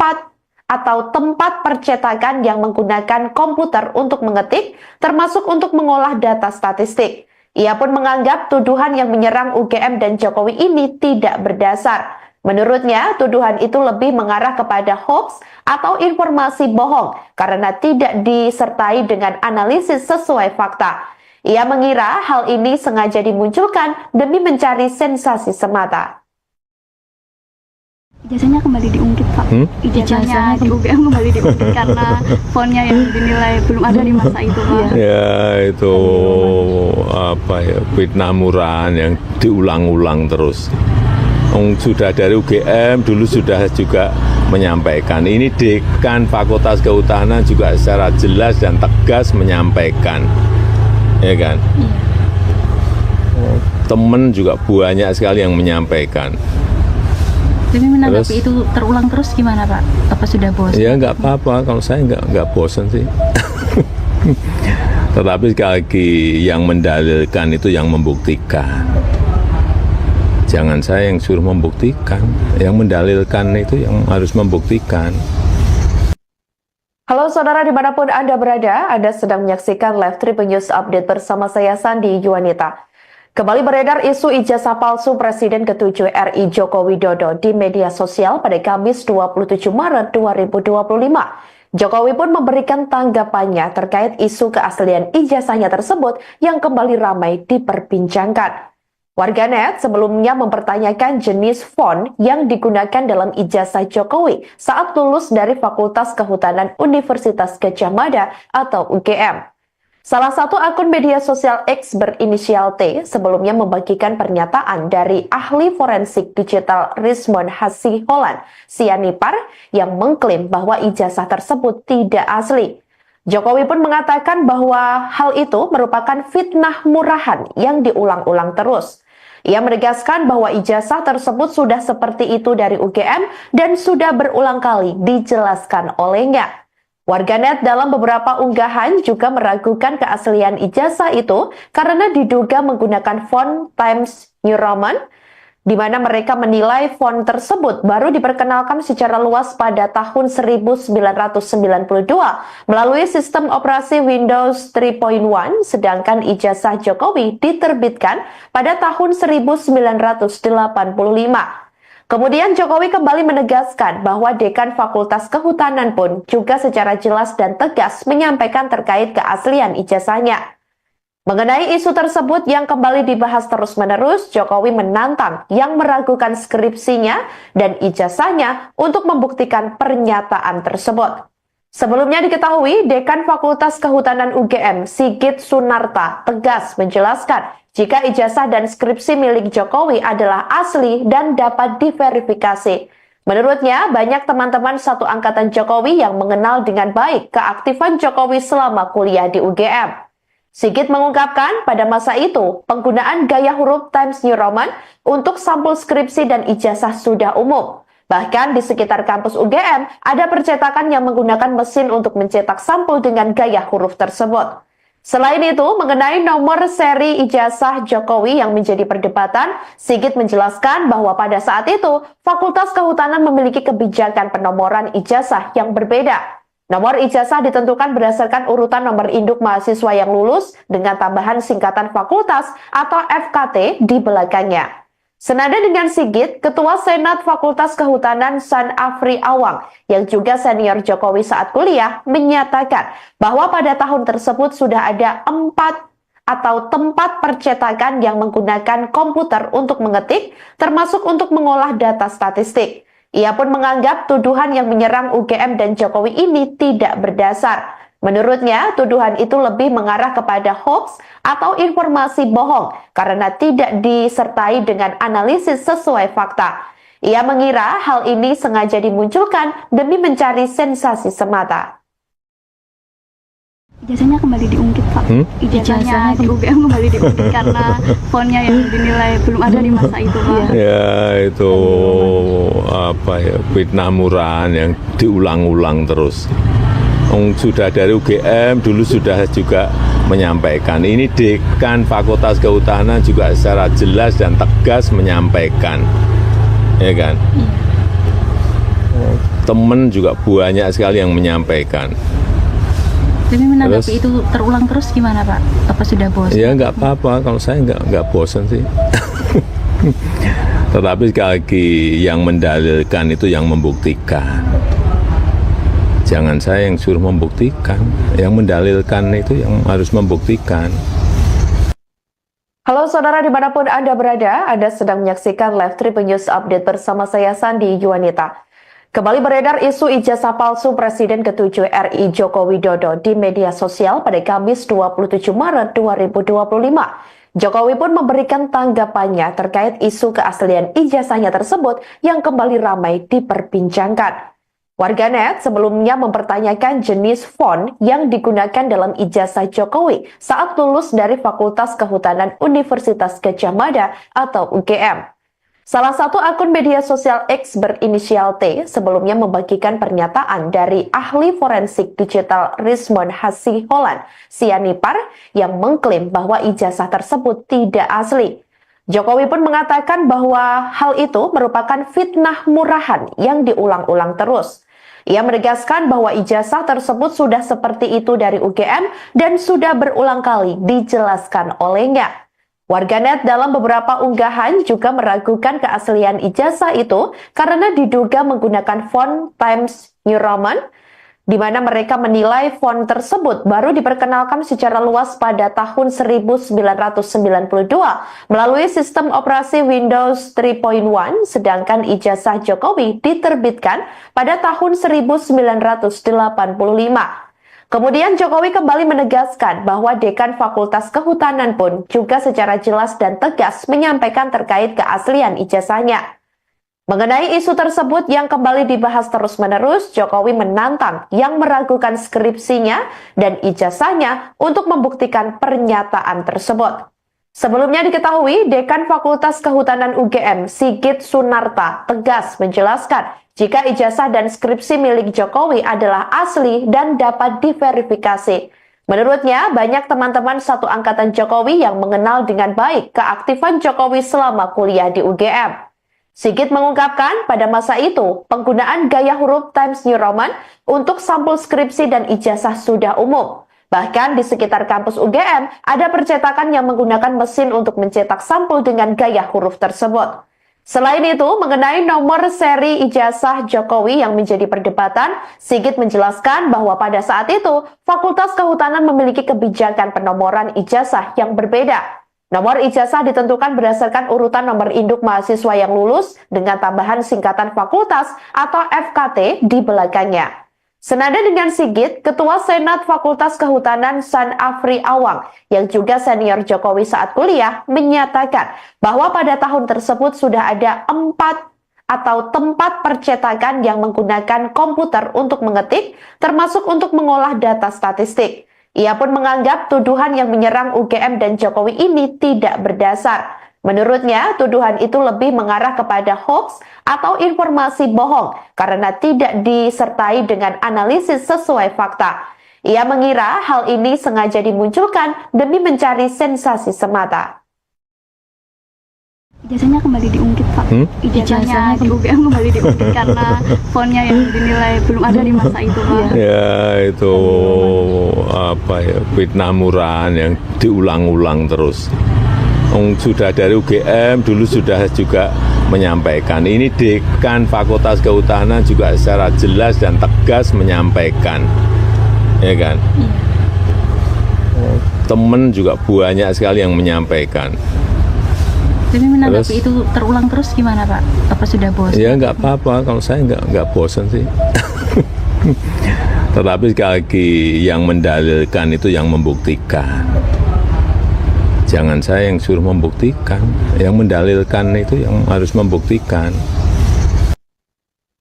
atau tempat percetakan yang menggunakan komputer untuk mengetik, termasuk untuk mengolah data statistik. Ia pun menganggap tuduhan yang menyerang UGM dan Jokowi ini tidak berdasar. Menurutnya, tuduhan itu lebih mengarah kepada hoax atau informasi bohong karena tidak disertai dengan analisis sesuai fakta. Ia mengira hal ini sengaja dimunculkan demi mencari sensasi semata. Ijazahnya kembali diungkit, Pak. Ijazahnya di UGM kembali diungkit karena fontnya yang dinilai belum ada di masa itu, Pak. Ya itu apa ya, fitnah murahan yang diulang-ulang terus. Sudah dari UGM dulu sudah juga menyampaikan. Ini Dekan Fakultas Kehutanan juga secara jelas dan tegas menyampaikan, ya kan? Temen juga banyak sekali yang menyampaikan. Tapi menanggapi itu terulang terus gimana Pak? Apa sudah bosan? Ya nggak apa-apa, kalau saya nggak bosan sih. Tetapi sekali lagi yang mendalilkan itu yang membuktikan. Jangan saya yang suruh membuktikan, yang mendalilkan itu yang harus membuktikan. Halo saudara dimanapun Anda berada, Anda sedang menyaksikan live Tribun News Update bersama saya Sandi Yuwanita. Kembali beredar isu ijazah palsu Presiden ke-7 RI Joko Widodo di media sosial pada Kamis 27 Maret 2025. Jokowi pun memberikan tanggapannya terkait isu keaslian ijazahnya tersebut yang kembali ramai diperbincangkan. Warganet sebelumnya mempertanyakan jenis font yang digunakan dalam ijazah Jokowi saat lulus dari Fakultas Kehutanan Universitas Gadjah Mada atau UGM. Salah satu akun media sosial X berinisial T sebelumnya membagikan pernyataan dari ahli forensik digital Rismond Hasiholan Sianipar yang mengklaim bahwa ijazah tersebut tidak asli. Jokowi pun mengatakan bahwa hal itu merupakan fitnah murahan yang diulang-ulang terus. Ia menegaskan bahwa ijazah tersebut sudah seperti itu dari UGM dan sudah berulang kali dijelaskan olehnya. Warganet dalam beberapa unggahan juga meragukan keaslian ijazah itu karena diduga menggunakan font Times New Roman, di mana mereka menilai font tersebut baru diperkenalkan secara luas pada tahun 1992 melalui sistem operasi Windows 3.1, sedangkan ijazah Jokowi diterbitkan pada tahun 1985. Kemudian Jokowi kembali menegaskan bahwa Dekan Fakultas Kehutanan pun juga secara jelas dan tegas menyampaikan terkait keaslian ijazahnya. Mengenai isu tersebut yang kembali dibahas terus-menerus, Jokowi menantang yang meragukan skripsinya dan ijazahnya untuk membuktikan pernyataan tersebut. Sebelumnya diketahui, Dekan Fakultas Kehutanan UGM, Sigit Sunarta, tegas menjelaskan jika ijazah dan skripsi milik Jokowi adalah asli dan dapat diverifikasi. Menurutnya, banyak teman-teman satu angkatan Jokowi yang mengenal dengan baik keaktifan Jokowi selama kuliah di UGM. Sigit mengungkapkan pada masa itu, penggunaan gaya huruf Times New Roman untuk sampul skripsi dan ijazah sudah umum. Bahkan di sekitar kampus UGM, ada percetakan yang menggunakan mesin untuk mencetak sampul dengan gaya huruf tersebut. Selain itu, mengenai nomor seri ijazah Jokowi yang menjadi perdebatan, Sigit menjelaskan bahwa pada saat itu, Fakultas Kehutanan memiliki kebijakan penomoran ijazah yang berbeda. Nomor ijazah ditentukan berdasarkan urutan nomor induk mahasiswa yang lulus dengan tambahan singkatan fakultas atau FKT di belakangnya. Senada dengan Sigit, Ketua Senat Fakultas Kehutanan San Afri Awang yang juga senior Jokowi saat kuliah menyatakan bahwa pada tahun tersebut sudah ada 4 atau tempat percetakan yang menggunakan komputer untuk mengetik, termasuk untuk mengolah data statistik. Ia pun menganggap tuduhan yang menyerang UGM dan Jokowi ini tidak berdasar. Menurutnya, tuduhan itu lebih mengarah kepada hoax atau informasi bohong karena tidak disertai dengan analisis sesuai fakta. Ia mengira hal ini sengaja dimunculkan demi mencari sensasi semata. Ijazahnya kembali diungkit, Pak. Ijazahnya di UGM kembali diungkit karena fontnya yang dinilai belum ada di masa itu, Pak. Ya itu apa ya, fitnah murahan yang diulang-ulang terus. Sudah dari UGM dulu sudah juga menyampaikan. Ini Dekan Fakultas Kehutanan juga secara jelas dan tegas menyampaikan, ya kan? Temen juga banyak sekali yang menyampaikan. Tapi menanggapi itu terulang terus gimana Pak? Apa sudah bosan? Ya nggak apa-apa, kalau saya nggak bosan sih. Tetapi sekali lagi yang mendalilkan itu yang membuktikan. Jangan saya yang suruh membuktikan, yang mendalilkan itu yang harus membuktikan. Halo saudara dimanapun Anda berada, Anda sedang menyaksikan Live Tribun News Update bersama saya Sandi Yuwanita. Kembali beredar isu ijazah palsu Presiden ke-7 RI Joko Widodo di media sosial pada Kamis 27 Maret 2025. Jokowi pun memberikan tanggapannya terkait isu keaslian ijazahnya tersebut yang kembali ramai diperbincangkan. Warganet sebelumnya mempertanyakan jenis font yang digunakan dalam ijazah Jokowi saat lulus dari Fakultas Kehutanan Universitas Gadjah Mada atau UGM. Salah satu akun media sosial X berinisial T sebelumnya membagikan pernyataan dari ahli forensik digital Rismond Hasiholan Sianipar yang mengklaim bahwa ijazah tersebut tidak asli. Jokowi pun mengatakan bahwa hal itu merupakan fitnah murahan yang diulang-ulang terus. Ia menegaskan bahwa ijazah tersebut sudah seperti itu dari UGM dan sudah berulang kali dijelaskan olehnya. Warganet dalam beberapa unggahan juga meragukan keaslian ijazah itu karena diduga menggunakan font Times New Roman, di mana mereka menilai font tersebut baru diperkenalkan secara luas pada tahun 1992 melalui sistem operasi Windows 3.1, sedangkan ijazah Jokowi diterbitkan pada tahun 1985. Kemudian Jokowi kembali menegaskan bahwa Dekan Fakultas Kehutanan pun juga secara jelas dan tegas menyampaikan terkait keaslian ijazahnya. Mengenai isu tersebut yang kembali dibahas terus-menerus, Jokowi menantang yang meragukan skripsinya dan ijazahnya untuk membuktikan pernyataan tersebut. Sebelumnya diketahui, Dekan Fakultas Kehutanan UGM, Sigit Sunarta, tegas menjelaskan jika ijazah dan skripsi milik Jokowi adalah asli dan dapat diverifikasi. Menurutnya, banyak teman-teman satu angkatan Jokowi yang mengenal dengan baik keaktifan Jokowi selama kuliah di UGM. Sigit mengungkapkan pada masa itu, penggunaan gaya huruf Times New Roman untuk sampul skripsi dan ijazah sudah umum. Bahkan di sekitar kampus UGM, ada percetakan yang menggunakan mesin untuk mencetak sampul dengan gaya huruf tersebut. Selain itu, mengenai nomor seri ijazah Jokowi yang menjadi perdebatan, Sigit menjelaskan bahwa pada saat itu, Fakultas Kehutanan memiliki kebijakan penomoran ijazah yang berbeda. Nomor ijazah ditentukan berdasarkan urutan nomor induk mahasiswa yang lulus dengan tambahan singkatan fakultas atau FKT di belakangnya. Senada dengan Sigit, Ketua Senat Fakultas Kehutanan San Afri Awang yang juga senior Jokowi saat kuliah menyatakan bahwa pada tahun tersebut sudah ada 4 atau tempat percetakan yang menggunakan komputer untuk mengetik, termasuk untuk mengolah data statistik. Ia pun menganggap tuduhan yang menyerang UGM dan Jokowi ini tidak berdasar. Menurutnya, tuduhan itu lebih mengarah kepada hoax atau informasi bohong karena tidak disertai dengan analisis sesuai fakta. Ia mengira hal ini sengaja dimunculkan demi mencari sensasi semata. Ijazahnya kembali diungkit, Pak. Ijazahnya di UGM kembali diungkit karena fontnya yang dinilai belum ada di masa itu, Pak. Ya itu fitnah murahan yang diulang-ulang terus. Sudah dari UGM dulu sudah juga menyampaikan, ini Dekan Fakultas Kehutanan juga secara jelas dan tegas menyampaikan, ya kan? Temen juga banyak sekali yang menyampaikan. Tapi menanggapi itu terulang terus gimana Pak? Apa sudah bosan? Ya nggak apa-apa, kalau saya nggak bosan sih. Tetapi sekali lagi yang mendalilkan itu yang membuktikan. Jangan saya yang suruh membuktikan, yang mendalilkan itu yang harus membuktikan.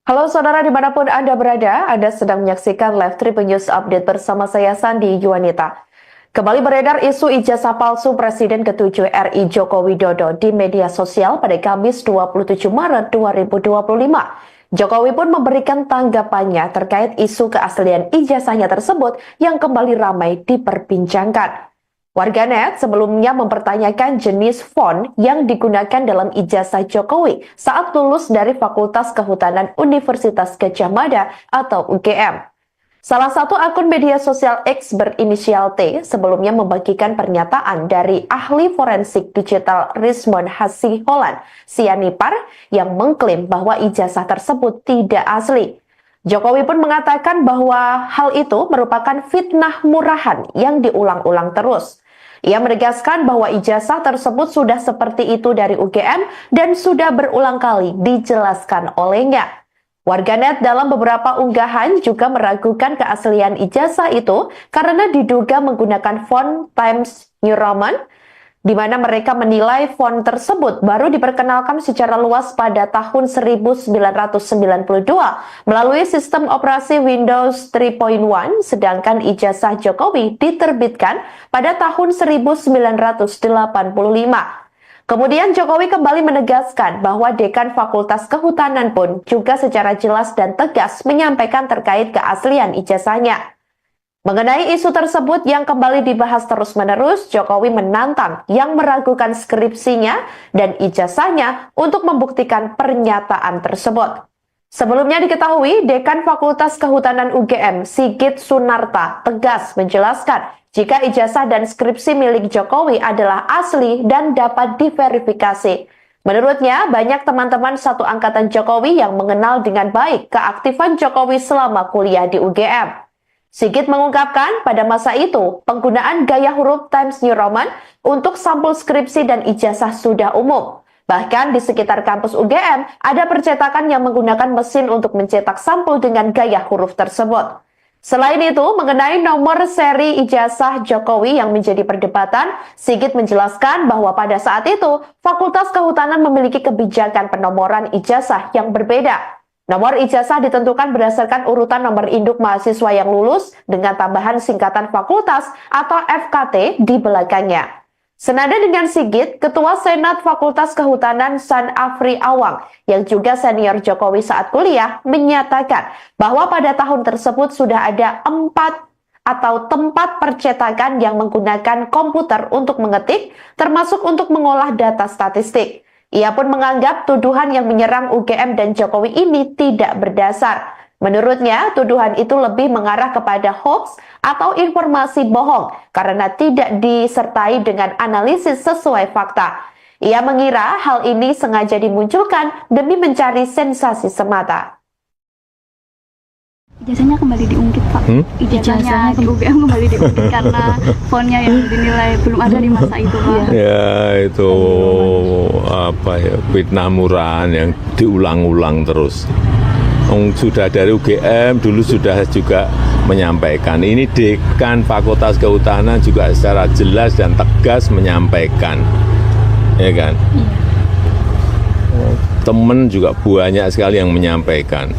Halo saudara dimanapun Anda berada, Anda sedang menyaksikan Live Tribun News Update bersama saya Sandi Yuwanita. Kembali beredar isu ijazah palsu Presiden ke-7 RI Joko Widodo di media sosial pada Kamis 27 Maret 2025. Jokowi pun memberikan tanggapannya terkait isu keaslian ijazahnya tersebut yang kembali ramai diperbincangkan. Warganet sebelumnya mempertanyakan jenis font yang digunakan dalam ijazah Jokowi saat lulus dari Fakultas Kehutanan Universitas Gadjah Mada atau UGM. Salah satu akun media sosial X berinisial T sebelumnya membagikan pernyataan dari ahli forensik digital Rismond Hasiholan Sianipar yang mengklaim bahwa ijazah tersebut tidak asli. Jokowi pun mengatakan bahwa hal itu merupakan fitnah murahan yang diulang-ulang terus. Ia menegaskan bahwa ijazah tersebut sudah seperti itu dari UGM dan sudah berulang kali dijelaskan olehnya. Warganet dalam beberapa unggahan juga meragukan keaslian ijazah itu karena diduga menggunakan font Times New Roman, di mana mereka menilai font tersebut baru diperkenalkan secara luas pada tahun 1992 melalui sistem operasi Windows 3.1, sedangkan ijazah Jokowi diterbitkan pada tahun 1985. Kemudian Jokowi kembali menegaskan bahwa Dekan Fakultas Kehutanan pun juga secara jelas dan tegas menyampaikan terkait keaslian ijazahnya. Mengenai isu tersebut yang kembali dibahas terus-menerus, Jokowi menantang yang meragukan skripsinya dan ijazahnya untuk membuktikan pernyataan tersebut. Sebelumnya diketahui, Dekan Fakultas Kehutanan UGM, Sigit Sunarta, tegas menjelaskan jika ijazah dan skripsi milik Jokowi adalah asli dan dapat diverifikasi. Menurutnya, banyak teman-teman satu angkatan Jokowi yang mengenal dengan baik keaktifan Jokowi selama kuliah di UGM. Sigit mengungkapkan pada masa itu, penggunaan gaya huruf Times New Roman untuk sampul skripsi dan ijazah sudah umum. Bahkan di sekitar kampus UGM, ada percetakan yang menggunakan mesin untuk mencetak sampul dengan gaya huruf tersebut. Selain itu, mengenai nomor seri ijazah Jokowi yang menjadi perdebatan, Sigit menjelaskan bahwa pada saat itu, Fakultas Kehutanan memiliki kebijakan penomoran ijazah yang berbeda. Nomor ijazah ditentukan berdasarkan urutan nomor induk mahasiswa yang lulus dengan tambahan singkatan fakultas atau FKT di belakangnya. Senada dengan Sigit, Ketua Senat Fakultas Kehutanan San Afri Awang yang juga senior Jokowi saat kuliah menyatakan bahwa pada tahun tersebut sudah ada 4 atau tempat percetakan yang menggunakan komputer untuk mengetik, termasuk untuk mengolah data statistik. Ia pun menganggap tuduhan yang menyerang UGM dan Jokowi ini tidak berdasar. Menurutnya, tuduhan itu lebih mengarah kepada hoax atau informasi bohong karena tidak disertai dengan analisis sesuai fakta. Ia mengira hal ini sengaja dimunculkan demi mencari sensasi semata. Ijazahnya kembali diungkit, Pak. Ijazahnya di UGM kembali diungkit karena fonnya yang dinilai belum ada di masa itu, Pak. Ya itu apa ya, fitnah murahan yang diulang-ulang terus. Sudah dari UGM dulu sudah juga menyampaikan, ini dekan Fakultas Kehutanan juga secara jelas dan tegas menyampaikan, ya kan? Temen juga banyak sekali yang menyampaikan.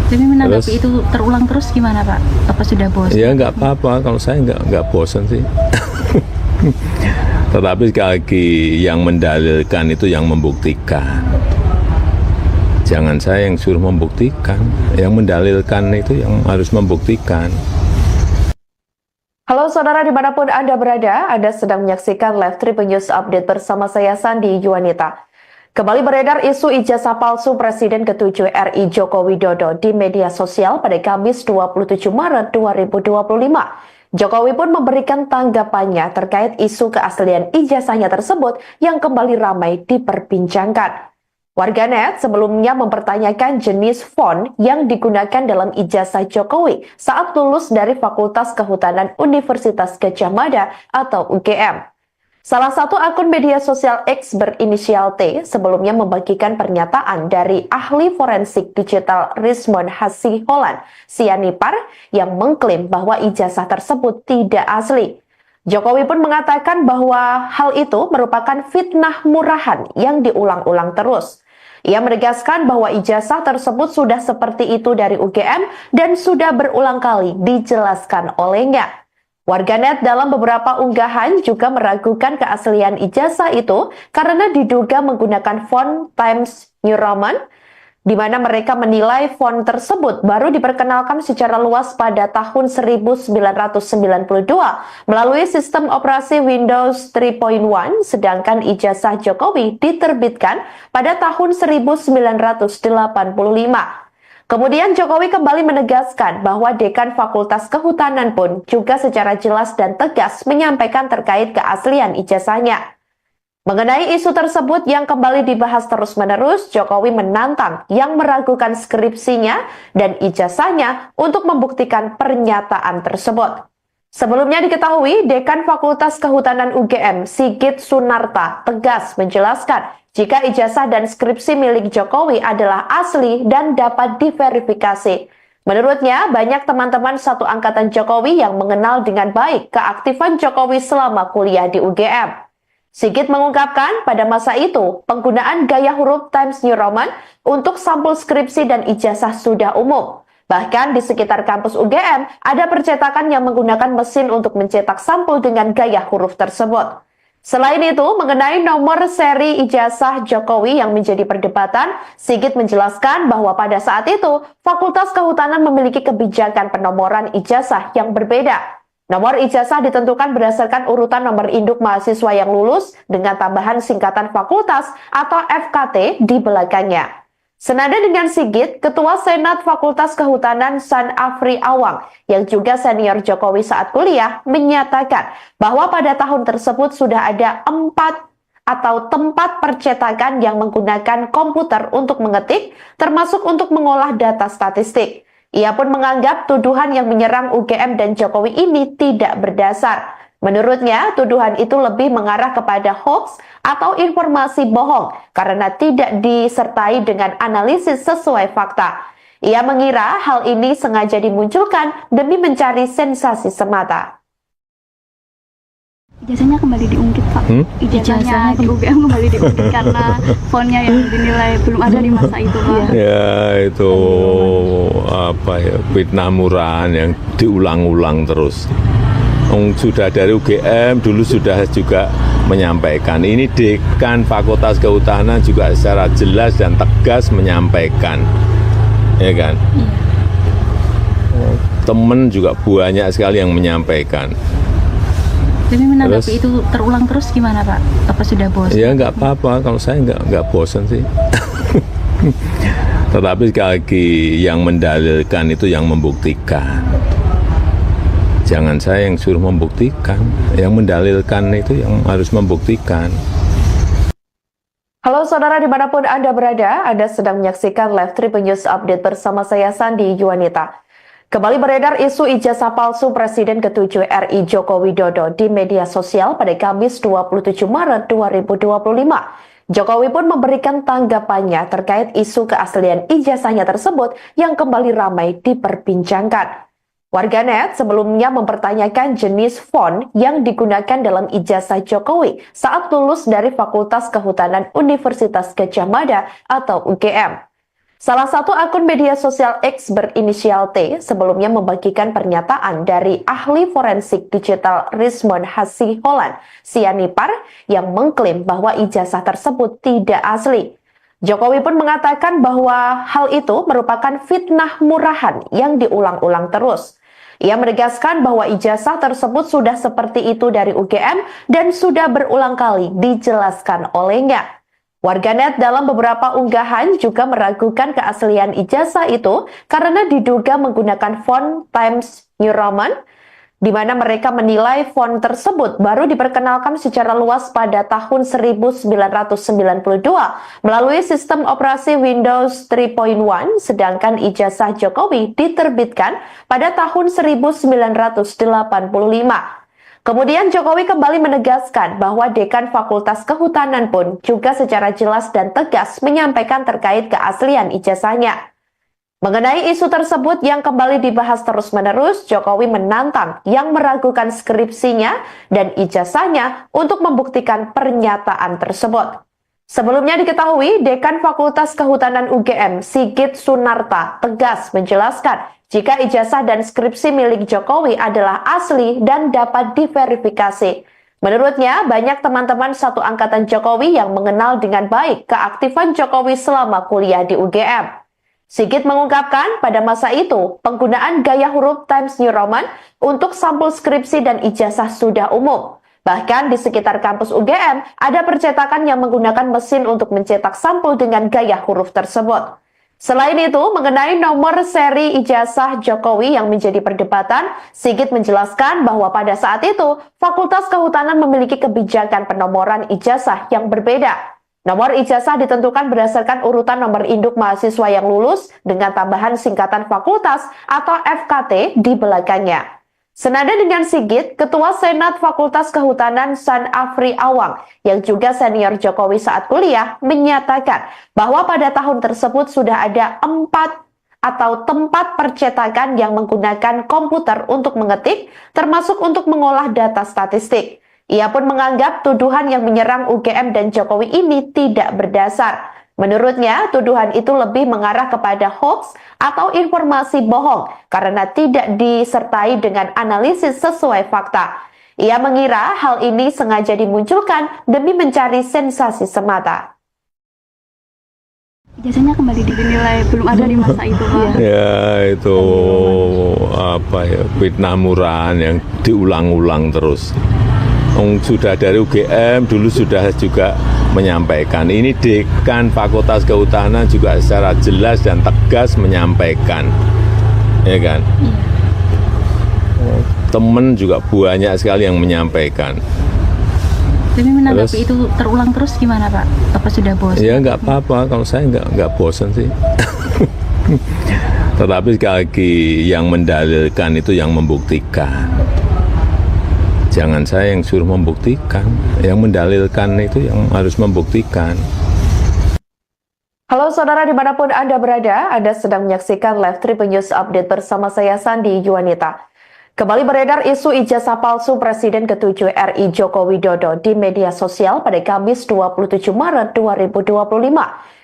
Tapi menanggapi itu terulang terus gimana Pak? Apa sudah bosan? Ya nggak apa-apa, kalau saya nggak bosan sih. Tetapi sekali lagi yang mendalilkan itu yang membuktikan. Jangan saya yang suruh membuktikan, yang mendalilkan itu yang harus membuktikan. Halo saudara dimanapun Anda berada, Anda sedang menyaksikan Live Tribun News Update bersama saya Sandi Yuwanita. Kembali beredar isu ijazah palsu Presiden ke-7 RI Joko Widodo di media sosial pada Kamis 27 Maret 2025. Jokowi pun memberikan tanggapannya terkait isu keaslian ijazahnya tersebut yang kembali ramai diperbincangkan. Warganet sebelumnya mempertanyakan jenis font yang digunakan dalam ijazah Jokowi saat lulus dari Fakultas Kehutanan Universitas Gadjah Mada atau UGM. Salah satu akun media sosial X berinisial T sebelumnya membagikan pernyataan dari ahli forensik digital Rismond Hasiholan Sianipar yang mengklaim bahwa ijazah tersebut tidak asli. Jokowi pun mengatakan bahwa hal itu merupakan fitnah murahan yang diulang-ulang terus. Ia menegaskan bahwa ijazah tersebut sudah seperti itu dari UGM dan sudah berulang kali dijelaskan olehnya. Warganet dalam beberapa unggahan juga meragukan keaslian ijazah itu karena diduga menggunakan font Times New Roman, di mana mereka menilai font tersebut baru diperkenalkan secara luas pada tahun 1992 melalui sistem operasi Windows 3.1, sedangkan ijazah Jokowi diterbitkan pada tahun 1985. Kemudian Jokowi kembali menegaskan bahwa Dekan Fakultas Kehutanan pun juga secara jelas dan tegas menyampaikan terkait keaslian ijazahnya. Mengenai isu tersebut yang kembali dibahas terus-menerus, Jokowi menantang yang meragukan skripsinya dan ijazahnya untuk membuktikan pernyataan tersebut. Sebelumnya diketahui, Dekan Fakultas Kehutanan UGM, Sigit Sunarta, tegas menjelaskan jika ijazah dan skripsi milik Jokowi adalah asli dan dapat diverifikasi. Menurutnya, banyak teman-teman satu angkatan Jokowi yang mengenal dengan baik keaktifan Jokowi selama kuliah di UGM. Sigit mengungkapkan pada masa itu, penggunaan gaya huruf Times New Roman untuk sampul skripsi dan ijazah sudah umum. Bahkan di sekitar kampus UGM, ada percetakan yang menggunakan mesin untuk mencetak sampul dengan gaya huruf tersebut. Selain itu, mengenai nomor seri ijazah Jokowi yang menjadi perdebatan, Sigit menjelaskan bahwa pada saat itu, Fakultas Kehutanan memiliki kebijakan penomoran ijazah yang berbeda. Nomor ijazah ditentukan berdasarkan urutan nomor induk mahasiswa yang lulus dengan tambahan singkatan fakultas atau FKT di belakangnya. Senada dengan Sigit, Ketua Senat Fakultas Kehutanan San Afri Awang yang juga senior Jokowi saat kuliah menyatakan bahwa pada tahun tersebut sudah ada 4 atau tempat percetakan yang menggunakan komputer untuk mengetik, termasuk untuk mengolah data statistik. Ia pun menganggap tuduhan yang menyerang UGM dan Jokowi ini tidak berdasar. Menurutnya, tuduhan itu lebih mengarah kepada hoax atau informasi bohong karena tidak disertai dengan analisis sesuai fakta. Ia mengira hal ini sengaja dimunculkan demi mencari sensasi semata. Ijazahnya kembali diungkit, Pak. Ijazahnya di UGM kembali diungkit karena fonnya yang dinilai belum ada di masa itu, Pak. Ya itu apa ya, fitnah murahan yang diulang-ulang terus. Sudah dari UGM dulu sudah juga menyampaikan. Ini Dekan Fakultas Kehutanan juga secara jelas dan tegas menyampaikan, ya kan? Temen juga banyak sekali yang menyampaikan. Tapi menanggapi itu terulang terus gimana Pak? Apa sudah bosan? Ya nggak apa-apa, kalau saya nggak bosan sih. Tetapi sekali lagi yang mendalilkan itu yang membuktikan. Jangan saya yang suruh membuktikan, yang mendalilkan itu yang harus membuktikan. Halo saudara dimanapun Anda berada, Anda sedang menyaksikan Live Tribun News Update bersama saya Sandi Yuwanita. Kembali beredar isu ijazah palsu Presiden ke-7 RI Joko Widodo di media sosial pada Kamis 27 Maret 2025. Jokowi pun memberikan tanggapannya terkait isu keaslian ijazahnya tersebut yang kembali ramai diperbincangkan. Warganet sebelumnya mempertanyakan jenis font yang digunakan dalam ijazah Jokowi saat lulus dari Fakultas Kehutanan Universitas Gadjah Mada atau UGM. Salah satu akun media sosial X berinisial T sebelumnya membagikan pernyataan dari ahli forensik digital Rismond Hasiholan Sianipar yang mengklaim bahwa ijazah tersebut tidak asli. Jokowi pun mengatakan bahwa hal itu merupakan fitnah murahan yang diulang-ulang terus. Ia menegaskan bahwa ijazah tersebut sudah seperti itu dari UGM dan sudah berulang kali dijelaskan olehnya. Warganet dalam beberapa unggahan juga meragukan keaslian ijazah itu karena diduga menggunakan font Times New Roman, di mana mereka menilai font tersebut baru diperkenalkan secara luas pada tahun 1992 melalui sistem operasi Windows 3.1, sedangkan ijazah Jokowi diterbitkan pada tahun 1985. Kemudian Jokowi kembali menegaskan bahwa Dekan Fakultas Kehutanan pun juga secara jelas dan tegas menyampaikan terkait keaslian ijazahnya. Mengenai isu tersebut yang kembali dibahas terus-menerus, Jokowi menantang yang meragukan skripsinya dan ijazahnya untuk membuktikan pernyataan tersebut. Sebelumnya diketahui, Dekan Fakultas Kehutanan UGM, Sigit Sunarta, tegas menjelaskan jika ijazah dan skripsi milik Jokowi adalah asli dan dapat diverifikasi. Menurutnya, banyak teman-teman satu angkatan Jokowi yang mengenal dengan baik keaktifan Jokowi selama kuliah di UGM. Sigit mengungkapkan pada masa itu, penggunaan gaya huruf Times New Roman untuk sampul skripsi dan ijazah sudah umum. Bahkan di sekitar kampus UGM, ada percetakan yang menggunakan mesin untuk mencetak sampul dengan gaya huruf tersebut. Selain itu, mengenai nomor seri ijazah Jokowi yang menjadi perdebatan, Sigit menjelaskan bahwa pada saat itu, Fakultas Kehutanan memiliki kebijakan penomoran ijazah yang berbeda. Nomor ijazah ditentukan berdasarkan urutan nomor induk mahasiswa yang lulus dengan tambahan singkatan fakultas atau FKT di belakangnya. Senada dengan Sigit, Ketua Senat Fakultas Kehutanan San Afri Awang yang juga senior Jokowi saat kuliah menyatakan bahwa pada tahun tersebut sudah ada 4 atau tempat percetakan yang menggunakan komputer untuk mengetik, termasuk untuk mengolah data statistik. Ia pun menganggap tuduhan yang menyerang UGM dan Jokowi ini tidak berdasar. Menurutnya, tuduhan itu lebih mengarah kepada hoax atau informasi bohong karena tidak disertai dengan analisis sesuai fakta. Ia mengira hal ini sengaja dimunculkan demi mencari sensasi semata. Ijazahnya kembali dinilai belum ada di masa itu, Pak. Ya itu fitnah murahan yang diulang-ulang terus. Sudah dari UGM dulu sudah juga menyampaikan. Ini Dekan Fakultas Kehutanan juga secara jelas dan tegas menyampaikan, ya kan? Temen juga banyak sekali yang menyampaikan. Tapi menanggapi itu terulang terus gimana Pak? Apa sudah bosan? Ya nggak apa-apa, kalau saya nggak bosan sih. Tetapi sekali lagi yang mendalilkan itu yang membuktikan. Jangan saya yang suruh membuktikan, yang mendalilkan itu yang harus membuktikan. Halo saudara dimanapun Anda berada, Anda sedang menyaksikan Live Tribun News Update bersama saya Sandi Yuwanita. Kembali beredar isu ijazah palsu Presiden ke-7 RI Joko Widodo di media sosial pada Kamis 27 Maret 2025.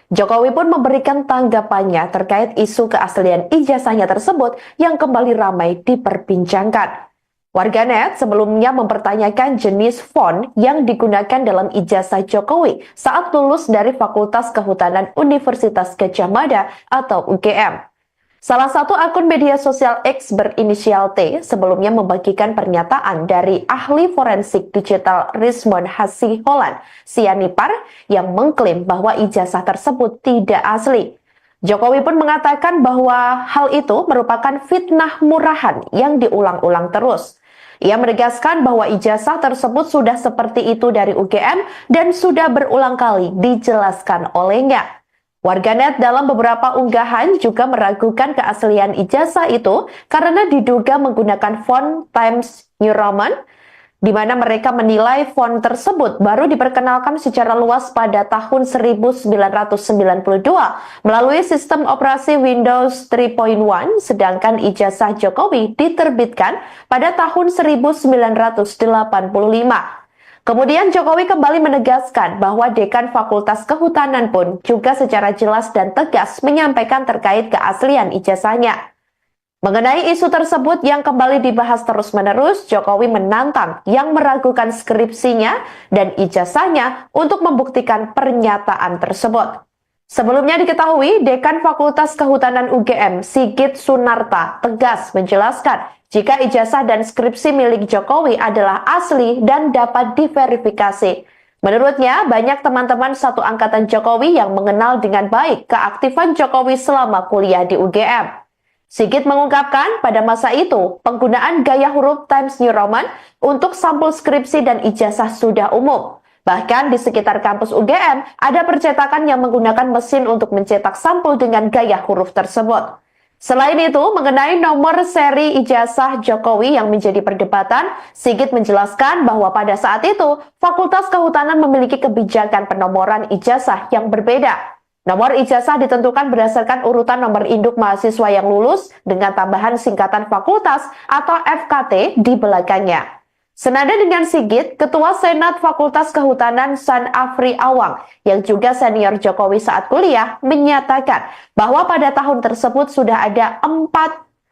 Jokowi pun memberikan tanggapannya terkait isu keaslian ijazahnya tersebut yang kembali ramai diperbincangkan. Warganet sebelumnya mempertanyakan jenis font yang digunakan dalam ijazah Jokowi saat lulus dari Fakultas Kehutanan Universitas Gadjah Mada atau UGM. Salah satu akun media sosial X berinisial T sebelumnya membagikan pernyataan dari ahli forensik digital Rismond Hasiholan Sianipar yang mengklaim bahwa ijazah tersebut tidak asli. Jokowi pun mengatakan bahwa hal itu merupakan fitnah murahan yang diulang-ulang terus. Ia menegaskan bahwa ijazah tersebut sudah seperti itu dari UGM dan sudah berulang kali dijelaskan olehnya. Warganet dalam beberapa unggahan juga meragukan keaslian ijazah itu karena diduga menggunakan font Times New Roman, di mana mereka menilai font tersebut baru diperkenalkan secara luas pada tahun 1992 melalui sistem operasi Windows 3.1, sedangkan ijazah Jokowi diterbitkan pada tahun 1985. Kemudian Jokowi kembali menegaskan bahwa Dekan Fakultas Kehutanan pun juga secara jelas dan tegas menyampaikan terkait keaslian ijazahnya. Mengenai isu tersebut yang kembali dibahas terus-menerus, Jokowi menantang yang meragukan skripsinya dan ijazahnya untuk membuktikan pernyataan tersebut. Sebelumnya diketahui, Dekan Fakultas Kehutanan UGM, Sigit Sunarta, tegas menjelaskan jika ijazah dan skripsi milik Jokowi adalah asli dan dapat diverifikasi. Menurutnya, banyak teman-teman satu angkatan Jokowi yang mengenal dengan baik keaktifan Jokowi selama kuliah di UGM. Sigit mengungkapkan pada masa itu, penggunaan gaya huruf Times New Roman untuk sampul skripsi dan ijazah sudah umum. Bahkan di sekitar kampus UGM, ada percetakan yang menggunakan mesin untuk mencetak sampul dengan gaya huruf tersebut. Selain itu, mengenai nomor seri ijazah Jokowi yang menjadi perdebatan, Sigit menjelaskan bahwa pada saat itu, Fakultas Kehutanan memiliki kebijakan penomoran ijazah yang berbeda. Nomor ijazah ditentukan berdasarkan urutan nomor induk mahasiswa yang lulus dengan tambahan singkatan fakultas atau FKT di belakangnya. Senada dengan Sigit, Ketua Senat Fakultas Kehutanan San Afri Awang yang juga senior Jokowi saat kuliah menyatakan bahwa pada tahun tersebut sudah ada 4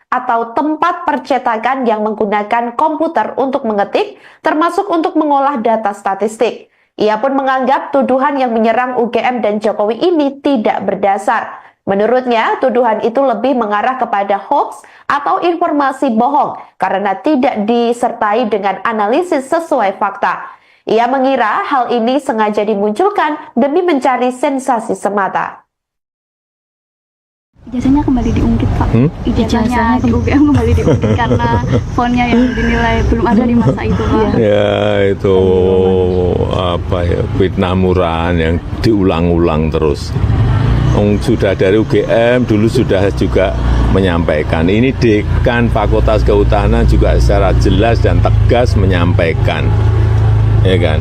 atau tempat percetakan yang menggunakan komputer untuk mengetik, termasuk untuk mengolah data statistik. Ia pun menganggap tuduhan yang menyerang UGM dan Jokowi ini tidak berdasar. Menurutnya, tuduhan itu lebih mengarah kepada hoax atau informasi bohong karena tidak disertai dengan analisis sesuai fakta. Ia mengira hal ini sengaja dimunculkan demi mencari sensasi semata. Ijazahnya kembali diungkit, Pak. Ijazahnya di UGM kembali diungkit karena fontnya yang dinilai belum ada di masa itu, Pak. Ya, itu apa ya, fitnah murahan yang diulang-ulang terus. Sudah dari UGM dulu sudah juga menyampaikan. Ini Dekan Fakultas Kehutanan juga secara jelas dan tegas menyampaikan. Ya kan?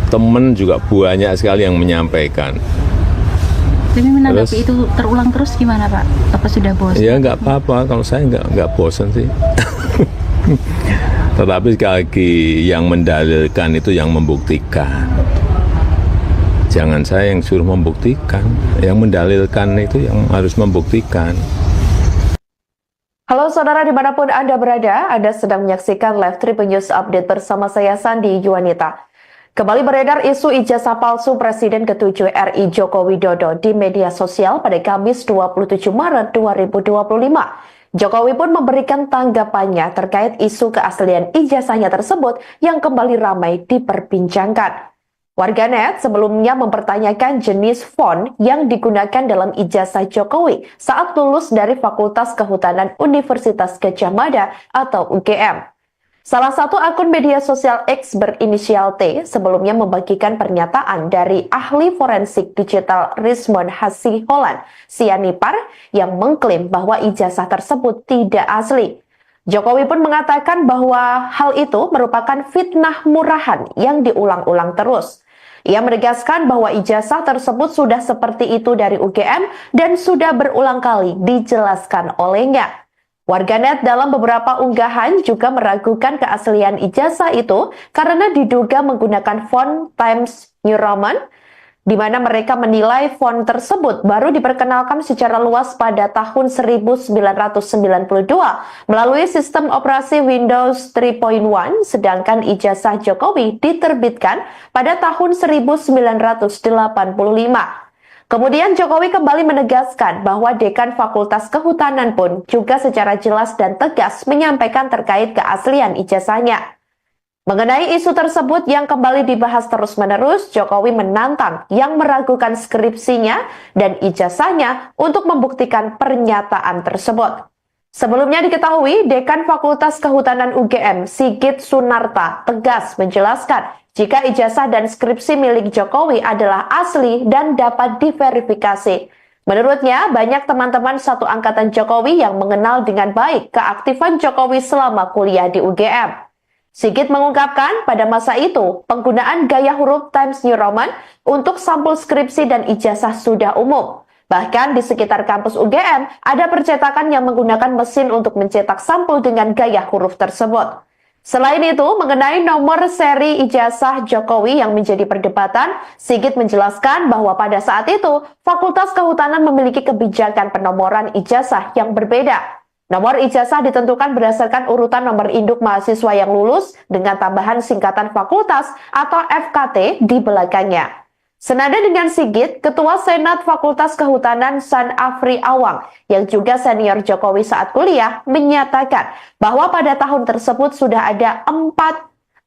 Temen juga banyak sekali yang menyampaikan. Tapi menanggapi itu terulang terus gimana Pak? Apa sudah bosan? Ya nggak apa-apa, kalau saya nggak bosan sih. Tetapi sekali lagi yang mendalilkan itu yang membuktikan. Jangan saya yang suruh membuktikan, yang mendalilkan itu yang harus membuktikan. Halo saudara dimanapun Anda berada, Anda sedang menyaksikan Live Tribun News Update bersama saya Sandi Yuwanita. Kembali beredar isu ijazah palsu Presiden ke-7 RI Joko Widodo di media sosial pada Kamis 27 Maret 2025. Jokowi pun memberikan tanggapannya terkait isu keaslian ijazahnya tersebut yang kembali ramai diperbincangkan. Warganet sebelumnya mempertanyakan jenis font yang digunakan dalam ijazah Jokowi saat lulus dari Fakultas Kehutanan Universitas Gadjah Mada atau UGM. Salah satu akun media sosial X berinisial T sebelumnya membagikan pernyataan dari ahli forensik digital Rismond Hasiholan Sianipar yang mengklaim bahwa ijazah tersebut tidak asli. Jokowi pun mengatakan bahwa hal itu merupakan fitnah murahan yang diulang-ulang terus. Ia menegaskan bahwa ijazah tersebut sudah seperti itu dari UGM dan sudah berulang kali dijelaskan olehnya. Warganet dalam beberapa unggahan juga meragukan keaslian ijazah itu karena diduga menggunakan font Times New Roman, di mana mereka menilai font tersebut baru diperkenalkan secara luas pada tahun 1992 melalui sistem operasi Windows 3.1, sedangkan ijazah Jokowi diterbitkan pada tahun 1985. Kemudian Jokowi kembali menegaskan bahwa Dekan Fakultas Kehutanan pun juga secara jelas dan tegas menyampaikan terkait keaslian ijazahnya. Mengenai isu tersebut yang kembali dibahas terus-menerus, Jokowi menantang yang meragukan skripsinya dan ijazahnya untuk membuktikan pernyataan tersebut. Sebelumnya diketahui, Dekan Fakultas Kehutanan UGM, Sigit Sunarta, tegas menjelaskan jika ijazah dan skripsi milik Jokowi adalah asli dan dapat diverifikasi. Menurutnya, banyak teman-teman satu angkatan Jokowi yang mengenal dengan baik keaktifan Jokowi selama kuliah di UGM. Sigit mengungkapkan pada masa itu, penggunaan gaya huruf Times New Roman untuk sampul skripsi dan ijazah sudah umum. Bahkan di sekitar kampus UGM, ada percetakan yang menggunakan mesin untuk mencetak sampul dengan gaya huruf tersebut. Selain itu, mengenai nomor seri ijazah Jokowi yang menjadi perdebatan, Sigit menjelaskan bahwa pada saat itu, Fakultas Kehutanan memiliki kebijakan penomoran ijazah yang berbeda. Nomor ijazah ditentukan berdasarkan urutan nomor induk mahasiswa yang lulus dengan tambahan singkatan fakultas atau FKT di belakangnya. Senada dengan Sigit, Ketua Senat Fakultas Kehutanan San Afri Awang yang juga senior Jokowi saat kuliah menyatakan bahwa pada tahun tersebut sudah ada 4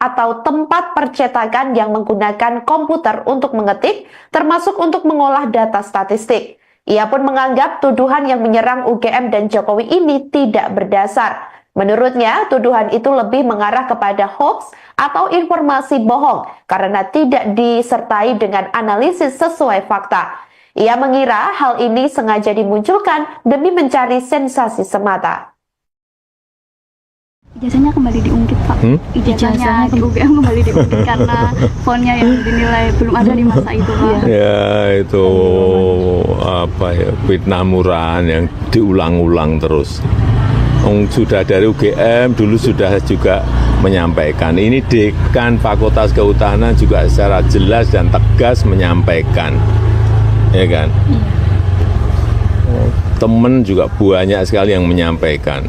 atau tempat percetakan yang menggunakan komputer untuk mengetik, termasuk untuk mengolah data statistik. Ia pun menganggap tuduhan yang menyerang UGM dan Jokowi ini tidak berdasar. Menurutnya, tuduhan itu lebih mengarah kepada hoax atau informasi bohong karena tidak disertai dengan analisis sesuai fakta. Ia mengira hal ini sengaja dimunculkan demi mencari sensasi semata. Ijazahnya kembali diungkit, Pak. Ijazahnya di UGM kembali diungkit karena fontnya yang dinilai belum ada di masa itu, Pak. Ya, itu fitnah murahan yang diulang-ulang terus. Sudah dari UGM dulu sudah juga menyampaikan. Ini Dekan Fakultas Kehutanan juga secara jelas dan tegas menyampaikan. Ya kan? Temen juga banyak sekali yang menyampaikan.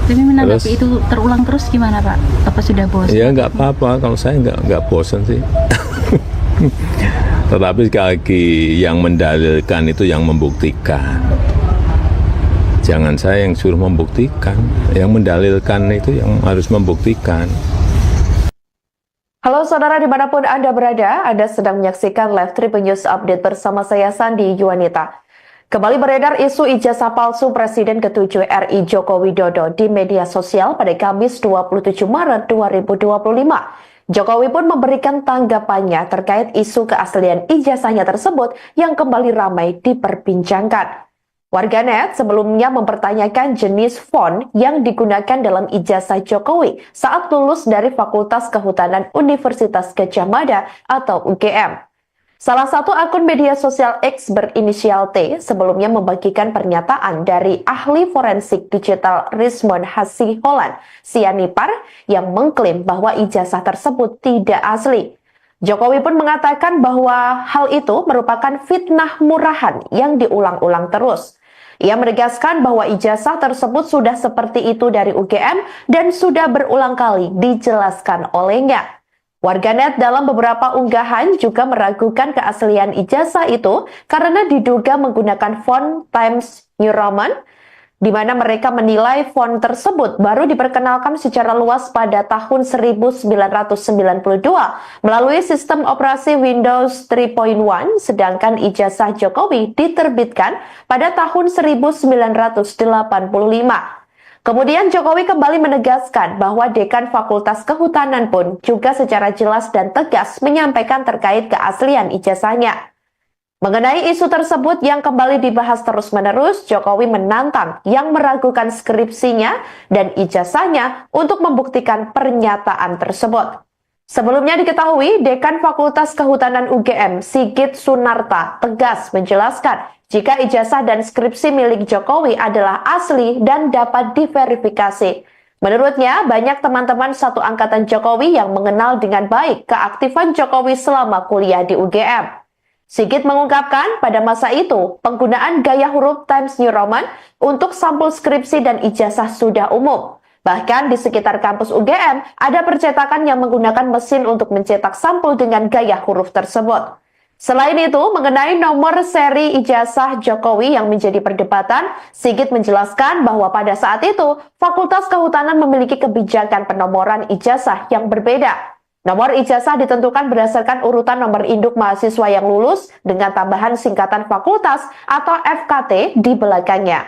Tapi menanggapi itu terulang terus gimana Pak? Apa sudah bosan? Ya nggak apa-apa, kalau saya nggak bosan sih. Tetapi sekali lagi yang mendalilkan itu yang membuktikan. Jangan saya yang suruh membuktikan, yang mendalilkan itu yang harus membuktikan. Halo saudara dimanapun Anda berada, Anda sedang menyaksikan Live Tribun News Update bersama saya Sandi Yuwanita. Kembali beredar isu ijazah palsu Presiden ke-7 RI Joko Widodo di media sosial pada Kamis 27 Maret 2025. Jokowi pun memberikan tanggapannya terkait isu keaslian ijazahnya tersebut yang kembali ramai diperbincangkan. Warganet sebelumnya mempertanyakan jenis font yang digunakan dalam ijazah Jokowi saat lulus dari Fakultas Kehutanan Universitas Gadjah Mada atau UGM. Salah satu akun media sosial X berinisial T sebelumnya membagikan pernyataan dari ahli forensik digital Rismond Hasiholan Sianipar yang mengklaim bahwa ijazah tersebut tidak asli. Jokowi pun mengatakan bahwa hal itu merupakan fitnah murahan yang diulang-ulang terus. Ia menegaskan bahwa ijazah tersebut sudah seperti itu dari UGM dan sudah berulang kali dijelaskan olehnya. Warganet dalam beberapa unggahan juga meragukan keaslian ijazah itu karena diduga menggunakan font Times New Roman, di mana mereka menilai font tersebut baru diperkenalkan secara luas pada tahun 1992 melalui sistem operasi Windows 3.1, sedangkan ijazah Jokowi diterbitkan pada tahun 1985. Kemudian Jokowi kembali menegaskan bahwa Dekan Fakultas Kehutanan pun juga secara jelas dan tegas menyampaikan terkait keaslian ijazahnya. Mengenai isu tersebut yang kembali dibahas terus-menerus, Jokowi menantang yang meragukan skripsinya dan ijazahnya untuk membuktikan pernyataan tersebut. Sebelumnya diketahui, Dekan Fakultas Kehutanan UGM, Sigit Sunarta, tegas menjelaskan jika ijazah dan skripsi milik Jokowi adalah asli dan dapat diverifikasi. Menurutnya, banyak teman-teman satu angkatan Jokowi yang mengenal dengan baik keaktifan Jokowi selama kuliah di UGM. Sigit mengungkapkan pada masa itu, penggunaan gaya huruf Times New Roman untuk sampul skripsi dan ijazah sudah umum. Bahkan di sekitar kampus UGM, ada percetakan yang menggunakan mesin untuk mencetak sampul dengan gaya huruf tersebut. Selain itu, mengenai nomor seri ijazah Jokowi yang menjadi perdebatan, Sigit menjelaskan bahwa pada saat itu, Fakultas Kehutanan memiliki kebijakan penomoran ijazah yang berbeda. Nomor ijazah ditentukan berdasarkan urutan nomor induk mahasiswa yang lulus dengan tambahan singkatan fakultas atau FKT di belakangnya.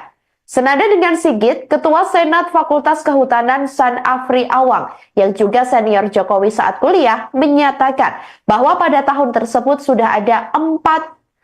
Senada dengan Sigit, Ketua Senat Fakultas Kehutanan San Afri Awang yang juga senior Jokowi saat kuliah menyatakan bahwa pada tahun tersebut sudah ada 4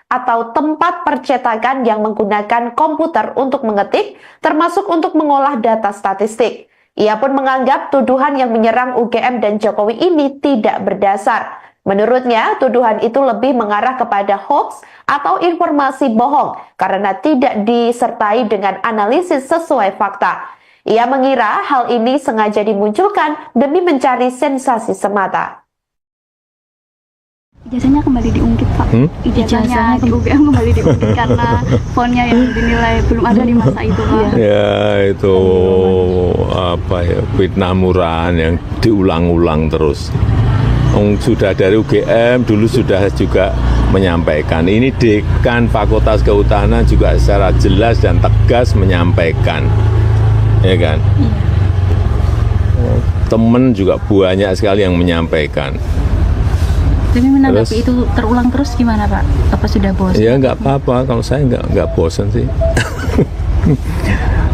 atau tempat percetakan yang menggunakan komputer untuk mengetik, termasuk untuk mengolah data statistik. Ia pun menganggap tuduhan yang menyerang UGM dan Jokowi ini tidak berdasar. Menurutnya, tuduhan itu lebih mengarah kepada hoax atau informasi bohong karena tidak disertai dengan analisis sesuai fakta. Ia mengira hal ini sengaja dimunculkan demi mencari sensasi semata. Ijazahnya kembali diungkit, Pak. Ijazahnya ke UGM kembali diungkit karena fontnya yang dinilai belum ada di masa itu, Pak. Ya itu fitnah murahan yang diulang-ulang terus. Sudah dari UGM dulu sudah juga menyampaikan. Ini dekan Fakultas Kehutanan juga secara jelas dan tegas menyampaikan, ya kan? Temen juga banyak sekali yang menyampaikan. Tapi menanggapi itu terulang terus gimana Pak? Apa sudah bosan? Ya nggak apa-apa, kalau saya nggak bosan sih.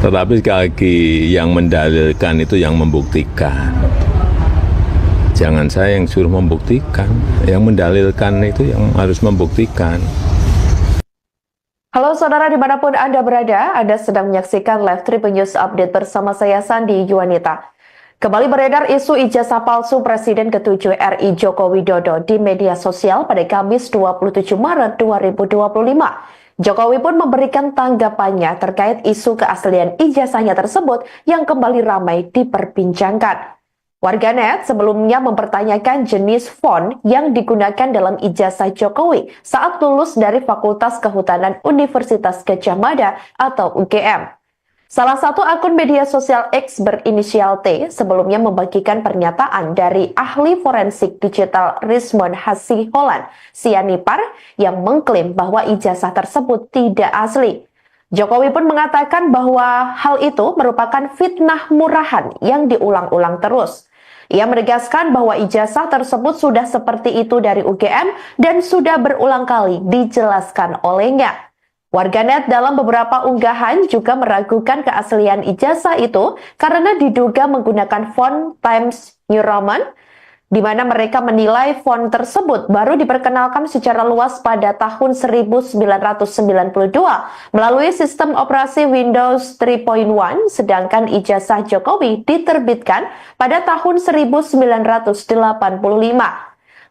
Tetapi sekali lagi yang mendalilkan itu yang membuktikan. Jangan saya yang suruh membuktikan, yang mendalilkan itu yang harus membuktikan. Halo saudara dimanapun Anda berada, Anda sedang menyaksikan Live Tribun News Update bersama saya Sandi Yuwanita. Kembali beredar isu ijazah palsu Presiden ke-7 RI Joko Widodo di media sosial pada Kamis 27 Maret 2025. Jokowi pun memberikan tanggapannya terkait isu keaslian ijazahnya tersebut yang kembali ramai diperbincangkan. Warganet sebelumnya mempertanyakan jenis font yang digunakan dalam ijazah Jokowi saat lulus dari Fakultas Kehutanan Universitas Gadjah Mada atau UGM. Salah satu akun media sosial X berinisial T sebelumnya membagikan pernyataan dari ahli forensik digital Rismond Hasiholan Sianipar yang mengklaim bahwa ijazah tersebut tidak asli. Jokowi pun mengatakan bahwa hal itu merupakan fitnah murahan yang diulang-ulang terus. Ia menegaskan bahwa ijazah tersebut sudah seperti itu dari UGM dan sudah berulang kali dijelaskan olehnya. Warganet dalam beberapa unggahan juga meragukan keaslian ijazah itu karena diduga menggunakan font Times New Roman, di mana mereka menilai font tersebut baru diperkenalkan secara luas pada tahun 1992 melalui sistem operasi Windows 3.1, sedangkan ijazah Jokowi diterbitkan pada tahun 1985.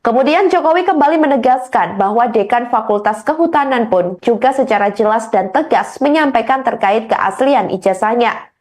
Kemudian Jokowi kembali menegaskan bahwa Dekan Fakultas Kehutanan pun juga secara jelas dan tegas menyampaikan terkait keaslian ijazahnya.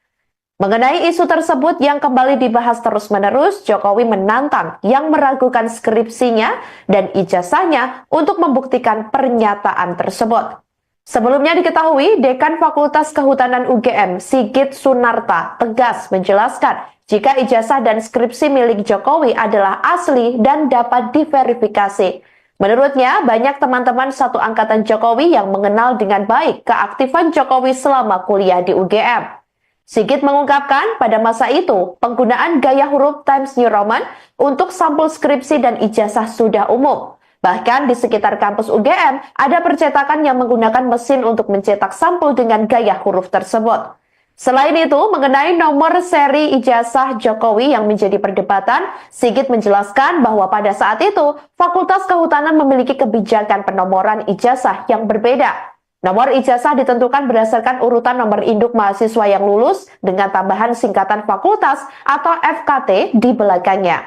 Mengenai isu tersebut yang kembali dibahas terus-menerus, Jokowi menantang yang meragukan skripsinya dan ijazahnya untuk membuktikan pernyataan tersebut. Sebelumnya diketahui, Dekan Fakultas Kehutanan UGM, Sigit Sunarta, tegas menjelaskan jika ijazah dan skripsi milik Jokowi adalah asli dan dapat diverifikasi. Menurutnya, banyak teman-teman satu angkatan Jokowi yang mengenal dengan baik keaktifan Jokowi selama kuliah di UGM. Sigit mengungkapkan pada masa itu, penggunaan gaya huruf Times New Roman untuk sampul skripsi dan ijazah sudah umum. Bahkan di sekitar kampus UGM, ada percetakan yang menggunakan mesin untuk mencetak sampul dengan gaya huruf tersebut. Selain itu, mengenai nomor seri ijazah Jokowi yang menjadi perdebatan, Sigit menjelaskan bahwa pada saat itu, Fakultas Kehutanan memiliki kebijakan penomoran ijazah yang berbeda. Nomor ijazah ditentukan berdasarkan urutan nomor induk mahasiswa yang lulus dengan tambahan singkatan fakultas atau FKT di belakangnya.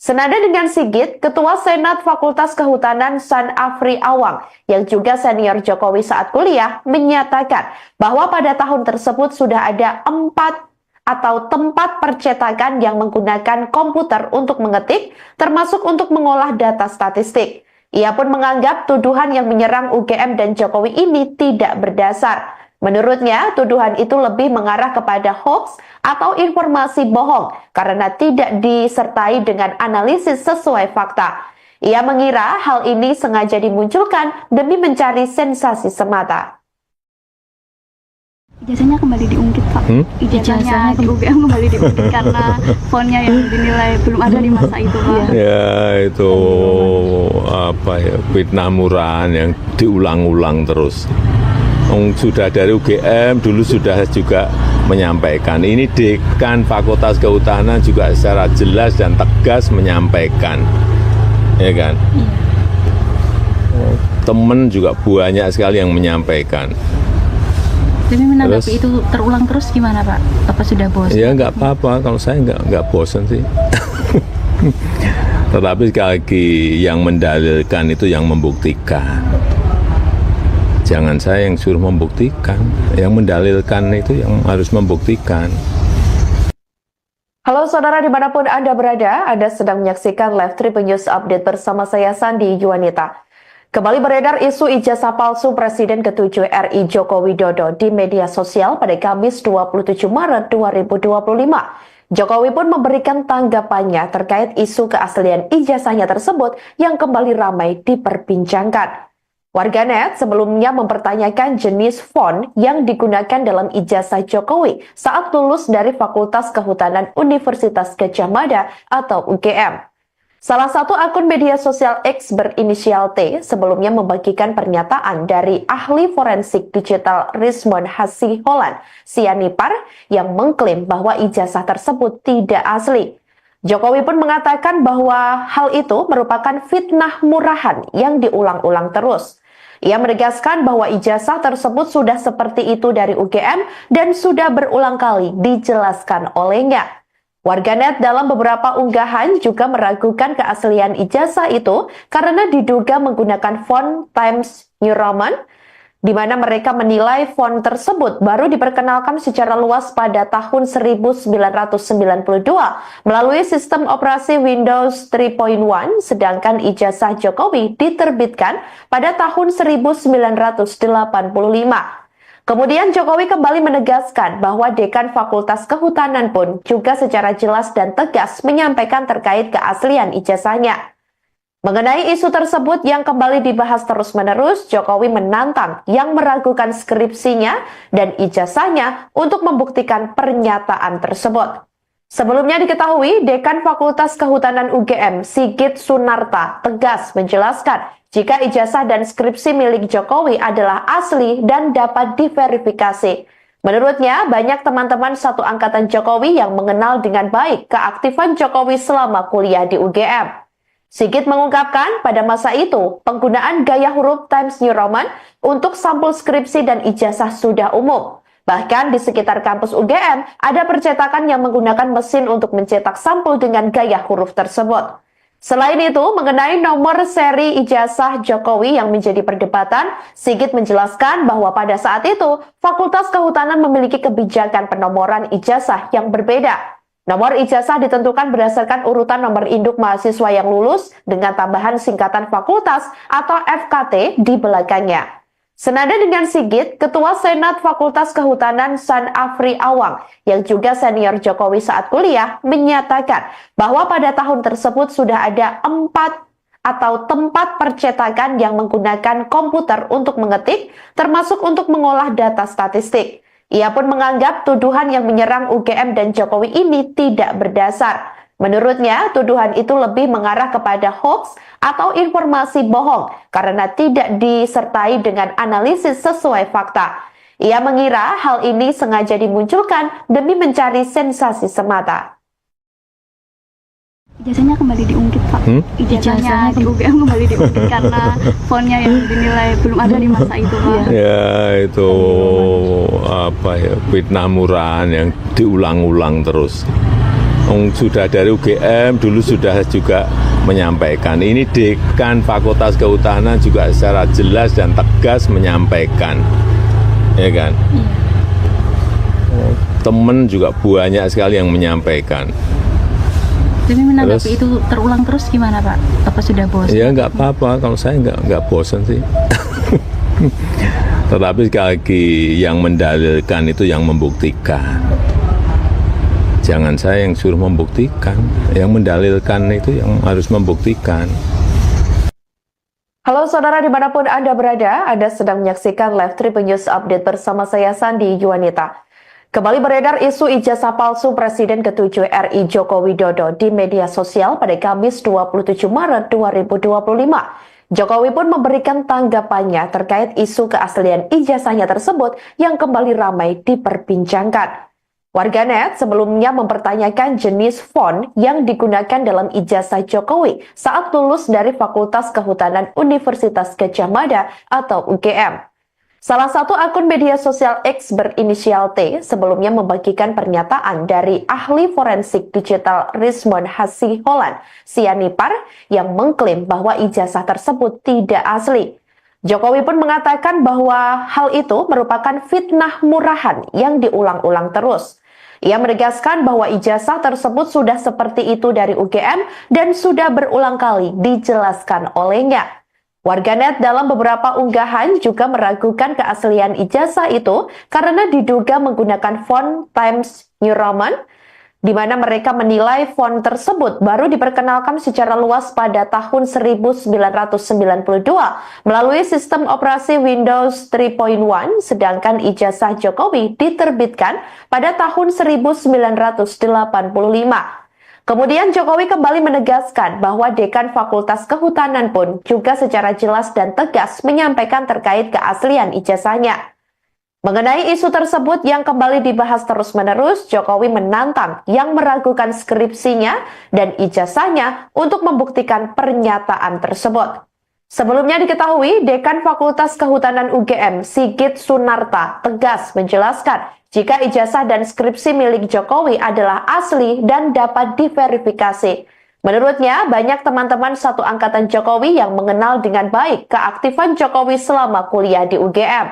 Senada dengan Sigit, Ketua Senat Fakultas Kehutanan San Afri Awang yang juga senior Jokowi saat kuliah menyatakan bahwa pada tahun tersebut sudah ada 4 atau tempat percetakan yang menggunakan komputer untuk mengetik, termasuk untuk mengolah data statistik. Ia pun menganggap tuduhan yang menyerang UGM dan Jokowi ini tidak berdasar. Menurutnya, tuduhan itu lebih mengarah kepada hoax atau informasi bohong karena tidak disertai dengan analisis sesuai fakta. Ia mengira hal ini sengaja dimunculkan demi mencari sensasi semata. Ijazahnya kembali diungkit, Pak. Ijazahnya di UGM kembali diungkit karena fontnya yang dinilai belum ada di masa itu, Pak. Ya itu apa ya, fitnah murahan yang diulang-ulang terus. Sudah dari UGM dulu sudah juga menyampaikan, ini dekan Fakultas Kehutanan juga secara jelas dan tegas menyampaikan, ya kan? Temen juga banyak sekali yang menyampaikan. Tapi menanggapi itu terulang terus gimana Pak? Apa sudah bosan? Ya nggak apa-apa, kalau saya nggak bosan sih. Tetapi sekali lagi yang mendalilkan itu yang membuktikan. Jangan saya yang suruh membuktikan, yang mendalilkan itu yang harus membuktikan. Halo saudara dimanapun Anda berada, Anda sedang menyaksikan Live Tribun News Update bersama saya Sandi Yuwanita. Kembali beredar isu ijazah palsu Presiden ke-7 RI Joko Widodo di media sosial pada Kamis 27 Maret 2025. Jokowi pun memberikan tanggapannya terkait isu keaslian ijazahnya tersebut yang kembali ramai diperbincangkan. Warganet sebelumnya mempertanyakan jenis font yang digunakan dalam ijazah Jokowi saat lulus dari Fakultas Kehutanan Universitas Gadjah Mada atau UGM. Salah satu akun media sosial X berinisial T sebelumnya membagikan pernyataan dari ahli forensik digital Rismond Hasiholan Sianipar yang mengklaim bahwa ijazah tersebut tidak asli. Jokowi pun mengatakan bahwa hal itu merupakan fitnah murahan yang diulang-ulang terus. Ia menegaskan bahwa ijazah tersebut sudah seperti itu dari UGM dan sudah berulang kali dijelaskan olehnya. Warganet dalam beberapa unggahan juga meragukan keaslian ijazah itu karena diduga menggunakan font Times New Roman, di mana mereka menilai font tersebut baru diperkenalkan secara luas pada tahun 1992 melalui sistem operasi Windows 3.1, sedangkan ijazah Jokowi diterbitkan pada tahun 1985. Kemudian Jokowi kembali menegaskan bahwa Dekan Fakultas Kehutanan pun juga secara jelas dan tegas menyampaikan terkait keaslian ijazahnya. Mengenai isu tersebut yang kembali dibahas terus-menerus, Jokowi menantang yang meragukan skripsinya dan ijazahnya untuk membuktikan pernyataan tersebut. Sebelumnya diketahui, Dekan Fakultas Kehutanan UGM, Sigit Sunarta, tegas menjelaskan jika ijazah dan skripsi milik Jokowi adalah asli dan dapat diverifikasi. Menurutnya, banyak teman-teman satu angkatan Jokowi yang mengenal dengan baik keaktifan Jokowi selama kuliah di UGM. Sigit mengungkapkan pada masa itu, penggunaan gaya huruf Times New Roman untuk sampul skripsi dan ijazah sudah umum. Bahkan di sekitar kampus UGM, ada percetakan yang menggunakan mesin untuk mencetak sampul dengan gaya huruf tersebut. Selain itu, mengenai nomor seri ijazah Jokowi yang menjadi perdebatan, Sigit menjelaskan bahwa pada saat itu, Fakultas Kehutanan memiliki kebijakan penomoran ijazah yang berbeda. Nomor ijazah ditentukan berdasarkan urutan nomor induk mahasiswa yang lulus dengan tambahan singkatan fakultas atau FKT di belakangnya. Senada dengan Sigit, Ketua Senat Fakultas Kehutanan San Afri Awang yang juga senior Jokowi saat kuliah menyatakan bahwa pada tahun tersebut sudah ada 4 atau tempat percetakan yang menggunakan komputer untuk mengetik, termasuk untuk mengolah data statistik. Ia pun menganggap tuduhan yang menyerang UGM dan Jokowi ini tidak berdasar. Menurutnya, tuduhan itu lebih mengarah kepada hoax atau informasi bohong karena tidak disertai dengan analisis sesuai fakta. Ia mengira hal ini sengaja dimunculkan demi mencari sensasi semata. Ijazahnya kembali diungkit, Pak. Ijazahnya di UGM kembali diungkit karena fontnya yang dinilai belum ada di masa itu, Pak. Ya itu apa ya, fitnah murahan yang diulang-ulang terus. Sudah dari UGM dulu sudah juga menyampaikan, ini dekan Fakultas Kehutanan juga secara jelas dan tegas menyampaikan, ya kan? teman juga banyak sekali yang menyampaikan. Tapi menanggapi itu terulang terus gimana Pak? Apa sudah bosan? Ya nggak apa-apa, kalau saya nggak bosan sih. Tetapi sekali lagi yang mendalilkan itu yang membuktikan. Jangan saya yang suruh membuktikan, yang mendalilkan itu yang harus membuktikan. Halo saudara dimanapun Anda berada, Anda sedang menyaksikan live Tribun News Update bersama saya Sandi Yuwanita. Kembali beredar isu ijazah palsu Presiden ke-7 RI Joko Widodo di media sosial pada Kamis 27 Maret 2025. Jokowi pun memberikan tanggapannya terkait isu keaslian ijazahnya tersebut yang kembali ramai diperbincangkan. Warganet sebelumnya mempertanyakan jenis font yang digunakan dalam ijazah Jokowi saat lulus dari Fakultas Kehutanan Universitas Gadjah Mada atau UGM. Salah satu akun media sosial X berinisial T sebelumnya membagikan pernyataan dari ahli forensik digital Rismond Hasiholan Sianipar yang mengklaim bahwa ijazah tersebut tidak asli. Jokowi pun mengatakan bahwa hal itu merupakan fitnah murahan yang diulang-ulang terus. Ia menegaskan bahwa ijazah tersebut sudah seperti itu dari UGM dan sudah berulang kali dijelaskan olehnya. Warganet dalam beberapa unggahan juga meragukan keaslian ijazah itu karena diduga menggunakan font Times New Roman, di mana mereka menilai font tersebut baru diperkenalkan secara luas pada tahun 1992 melalui sistem operasi Windows 3.1, sedangkan ijazah Jokowi diterbitkan pada tahun 1985. Kemudian Jokowi kembali menegaskan bahwa Dekan Fakultas Kehutanan pun juga secara jelas dan tegas menyampaikan terkait keaslian ijazahnya. Mengenai isu tersebut yang kembali dibahas terus-menerus, Jokowi menantang yang meragukan skripsinya dan ijazahnya untuk membuktikan pernyataan tersebut. Sebelumnya diketahui, Dekan Fakultas Kehutanan UGM, Sigit Sunarta, tegas menjelaskan jika ijazah dan skripsi milik Jokowi adalah asli dan dapat diverifikasi. Menurutnya, banyak teman-teman satu angkatan Jokowi yang mengenal dengan baik keaktifan Jokowi selama kuliah di UGM.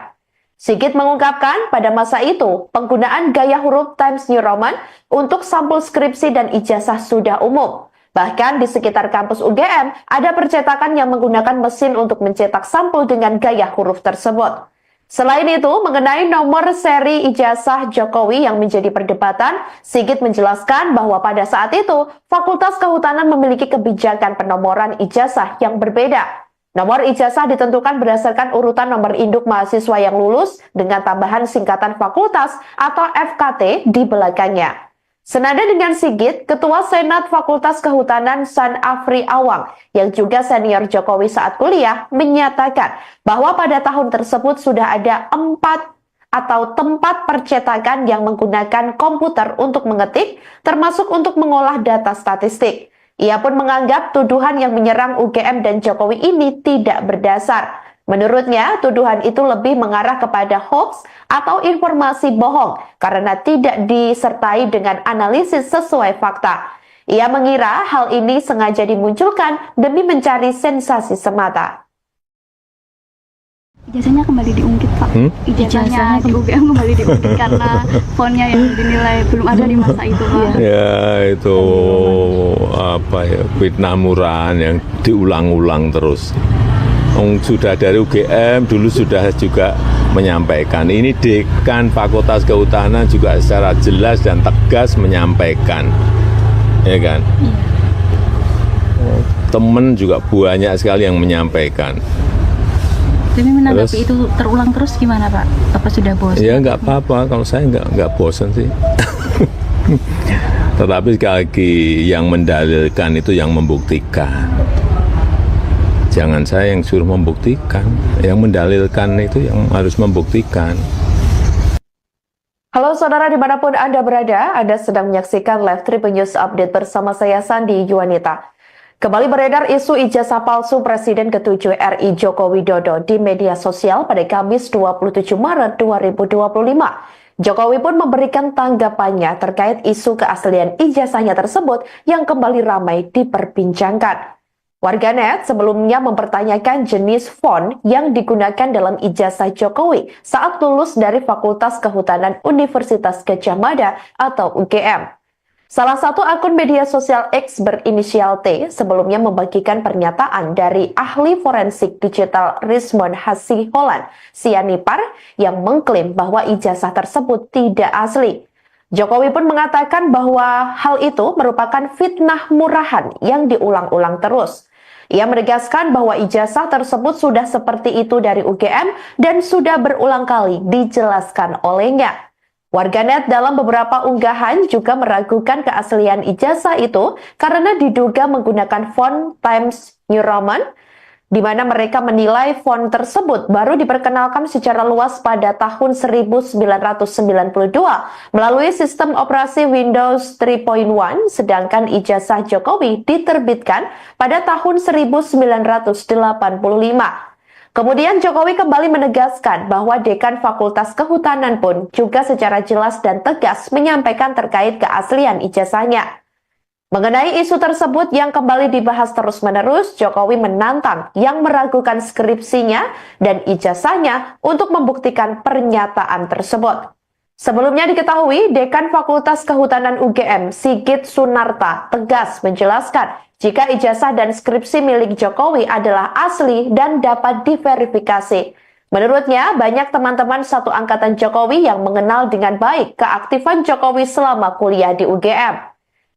Sigit mengungkapkan pada masa itu, penggunaan gaya huruf Times New Roman untuk sampul skripsi dan ijazah sudah umum. Bahkan di sekitar kampus UGM, ada percetakan yang menggunakan mesin untuk mencetak sampul dengan gaya huruf tersebut. Selain itu, mengenai nomor seri ijazah Jokowi yang menjadi perdebatan, Sigit menjelaskan bahwa pada saat itu, Fakultas Kehutanan memiliki kebijakan penomoran ijazah yang berbeda. Nomor ijazah ditentukan berdasarkan urutan nomor induk mahasiswa yang lulus dengan tambahan singkatan fakultas atau FKT di belakangnya. Senada dengan Sigit, Ketua Senat Fakultas Kehutanan San Afri Awang yang juga senior Jokowi saat kuliah menyatakan bahwa pada tahun tersebut sudah ada 4 atau tempat percetakan yang menggunakan komputer untuk mengetik, termasuk untuk mengolah data statistik. Ia pun menganggap tuduhan yang menyerang UGM dan Jokowi ini tidak berdasar. Menurutnya, tuduhan itu lebih mengarah kepada hoax atau informasi bohong karena tidak disertai dengan analisis sesuai fakta. Ia mengira hal ini sengaja dimunculkan demi mencari sensasi semata. Ijazahnya kembali diungkit Pak. Ijazahnya di UGM kembali diungkit karena fontnya yang dinilai belum ada di masa itu Pak. Ya itu apa ya, fitnah murahan yang diulang-ulang terus. Sudah dari UGM dulu sudah juga menyampaikan. Ini Dekan Fakultas Kehutanan juga secara jelas dan tegas menyampaikan, ya kan? Teman juga banyak sekali yang menyampaikan. Tapi menanggapi itu terulang terus gimana Pak? Apa sudah bosan? Ya nggak apa-apa, kalau saya nggak bosan sih. Tetapi sekali lagi yang mendalilkan itu yang membuktikan. Jangan saya yang suruh membuktikan, yang mendalilkan itu yang harus membuktikan. Halo saudara dimanapun Anda berada, Anda sedang menyaksikan live Tribun News Update bersama saya Sandi Yuwanita. Kembali beredar isu ijazah palsu Presiden ke-7 RI Joko Widodo di media sosial pada Kamis 27 Maret 2025. Jokowi pun memberikan tanggapannya terkait isu keaslian ijazahnya tersebut yang kembali ramai diperbincangkan. Warganet sebelumnya mempertanyakan jenis font yang digunakan dalam ijazah Jokowi saat lulus dari Fakultas Kehutanan Universitas Gadjah Mada atau UGM. Salah satu akun media sosial X berinisial T sebelumnya membagikan pernyataan dari ahli forensik digital Rismond Hasiholan Sianipar yang mengklaim bahwa ijazah tersebut tidak asli. Jokowi pun mengatakan bahwa hal itu merupakan fitnah murahan yang diulang-ulang terus. Ia menegaskan bahwa ijazah tersebut sudah seperti itu dari UGM dan sudah berulang kali dijelaskan olehnya. Warganet dalam beberapa unggahan juga meragukan keaslian ijazah itu karena diduga menggunakan font Times New Roman, di mana mereka menilai font tersebut baru diperkenalkan secara luas pada tahun 1992 melalui sistem operasi Windows 3.1, sedangkan ijazah Jokowi diterbitkan pada tahun 1985. Kemudian Jokowi kembali menegaskan bahwa Dekan Fakultas Kehutanan pun juga secara jelas dan tegas menyampaikan terkait keaslian ijazahnya. Mengenai isu tersebut yang kembali dibahas terus-menerus, Jokowi menantang yang meragukan skripsinya dan ijazahnya untuk membuktikan pernyataan tersebut. Sebelumnya diketahui, Dekan Fakultas Kehutanan UGM, Sigit Sunarta, tegas menjelaskan jika ijazah dan skripsi milik Jokowi adalah asli dan dapat diverifikasi. Menurutnya, banyak teman-teman satu angkatan Jokowi yang mengenal dengan baik keaktifan Jokowi selama kuliah di UGM.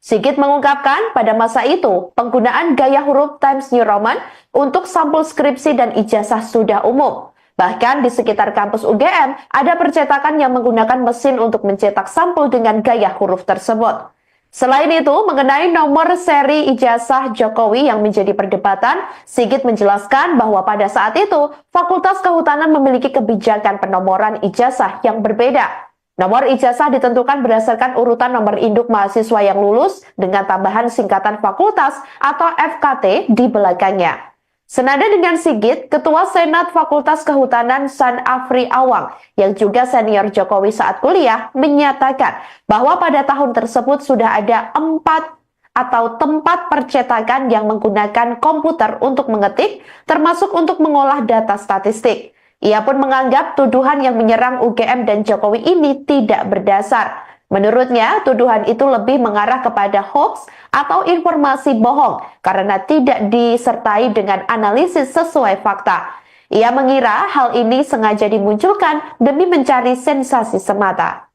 Sigit mengungkapkan pada masa itu, penggunaan gaya huruf Times New Roman untuk sampul skripsi dan ijazah sudah umum. Bahkan di sekitar kampus UGM, ada percetakan yang menggunakan mesin untuk mencetak sampul dengan gaya huruf tersebut. Selain itu, mengenai nomor seri ijazah Jokowi yang menjadi perdebatan, Sigit menjelaskan bahwa pada saat itu, Fakultas Kehutanan memiliki kebijakan penomoran ijazah yang berbeda. Nomor ijazah ditentukan berdasarkan urutan nomor induk mahasiswa yang lulus dengan tambahan singkatan fakultas atau FKT di belakangnya. Senada dengan Sigit, Ketua Senat Fakultas Kehutanan San Afri Awang yang juga senior Jokowi saat kuliah menyatakan bahwa pada tahun tersebut sudah ada 4 atau tempat percetakan yang menggunakan komputer untuk mengetik, termasuk untuk mengolah data statistik. Ia pun menganggap tuduhan yang menyerang UGM dan Jokowi ini tidak berdasar. Menurutnya, tuduhan itu lebih mengarah kepada hoax atau informasi bohong karena tidak disertai dengan analisis sesuai fakta. Ia mengira hal ini sengaja dimunculkan demi mencari sensasi semata.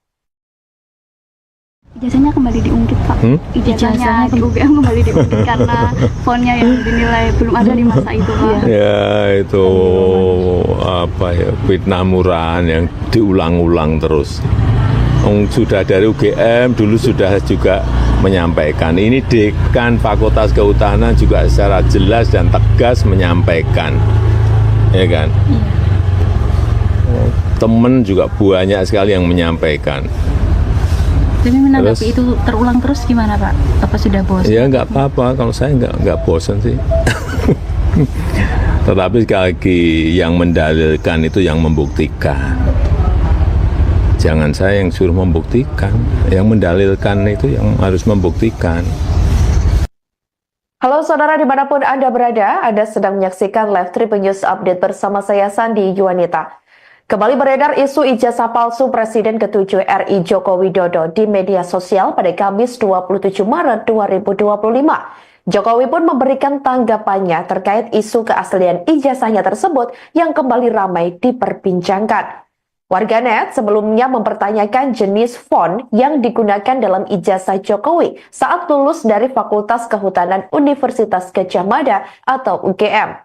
Ijazahnya kembali diungkit, Pak. Ijazahnya di UGM kembali diungkit karena fontnya yang dinilai belum ada di masa itu, Pak. Ya, itu fitnah murahan yang diulang-ulang terus. Sudah dari UGM dulu sudah juga menyampaikan. Ini Dekan Fakultas Kehutanan juga secara jelas dan tegas menyampaikan. Ya kan? Temen juga banyak sekali yang menyampaikan. Tapi menanggapi itu terulang terus gimana Pak? Apa sudah bosan? Ya nggak apa-apa, kalau saya nggak bosan sih. Tetapi sekali lagi yang mendalilkan itu yang membuktikan. Jangan saya yang suruh membuktikan, yang mendalilkan itu yang harus membuktikan. Halo saudara dimanapun Anda berada, Anda sedang menyaksikan Live Tribun News Update bersama saya Sandi Yuwanita. Kembali beredar isu ijazah palsu Presiden ke-7 RI Joko Widodo di media sosial pada Kamis 27 Maret 2025. Jokowi pun memberikan tanggapannya terkait isu keaslian ijazahnya tersebut yang kembali ramai diperbincangkan. Warganet sebelumnya mempertanyakan jenis font yang digunakan dalam ijazah Jokowi saat lulus dari Fakultas Kehutanan Universitas Gadjah Mada atau UGM.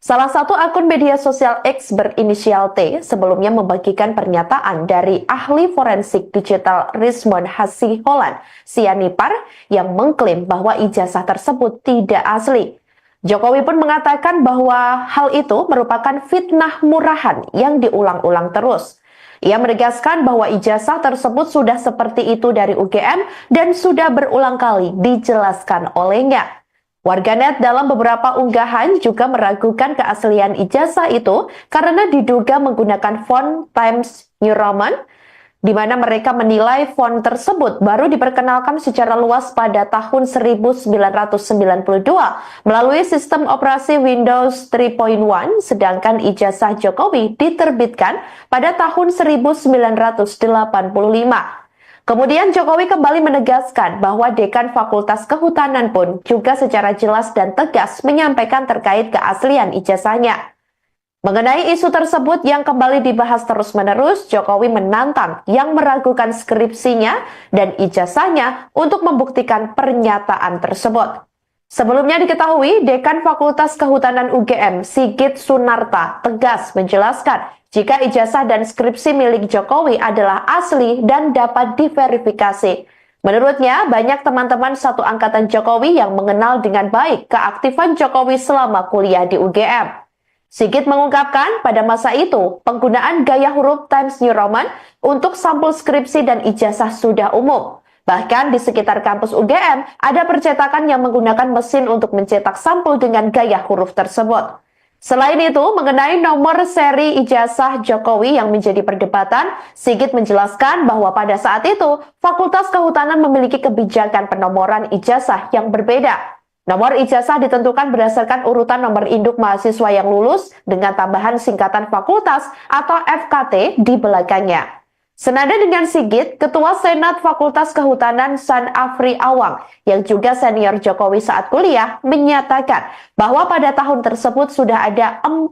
Salah satu akun media sosial X berinisial T sebelumnya membagikan pernyataan dari ahli forensik digital Rismond Hasiholan Sianipar yang mengklaim bahwa ijazah tersebut tidak asli. Jokowi pun mengatakan bahwa hal itu merupakan fitnah murahan yang diulang-ulang terus. Ia menegaskan bahwa ijazah tersebut sudah seperti itu dari UGM dan sudah berulang kali dijelaskan olehnya. Warganet dalam beberapa unggahan juga meragukan keaslian ijazah itu karena diduga menggunakan font Times New Roman, di mana mereka menilai font tersebut baru diperkenalkan secara luas pada tahun 1992 melalui sistem operasi Windows 3.1, sedangkan ijazah Jokowi diterbitkan pada tahun 1985. Kemudian Jokowi kembali menegaskan bahwa Dekan Fakultas Kehutanan pun juga secara jelas dan tegas menyampaikan terkait keaslian ijazahnya. Mengenai isu tersebut yang kembali dibahas terus-menerus, Jokowi menantang yang meragukan skripsinya dan ijazahnya untuk membuktikan pernyataan tersebut. Sebelumnya diketahui, Dekan Fakultas Kehutanan UGM, Sigit Sunarta, tegas menjelaskan jika ijazah dan skripsi milik Jokowi adalah asli dan dapat diverifikasi. Menurutnya, banyak teman-teman satu angkatan Jokowi yang mengenal dengan baik keaktifan Jokowi selama kuliah di UGM. Sigit mengungkapkan pada masa itu, penggunaan gaya huruf Times New Roman untuk sampul skripsi dan ijazah sudah umum. Bahkan di sekitar kampus UGM, ada percetakan yang menggunakan mesin untuk mencetak sampul dengan gaya huruf tersebut. Selain itu, mengenai nomor seri ijazah Jokowi yang menjadi perdebatan, Sigit menjelaskan bahwa pada saat itu, Fakultas Kehutanan memiliki kebijakan penomoran ijazah yang berbeda. Nomor ijazah ditentukan berdasarkan urutan nomor induk mahasiswa yang lulus dengan tambahan singkatan fakultas atau FKT di belakangnya. Senada dengan Sigit, Ketua Senat Fakultas Kehutanan San Afri Awang yang juga senior Jokowi saat kuliah menyatakan bahwa pada tahun tersebut sudah ada 4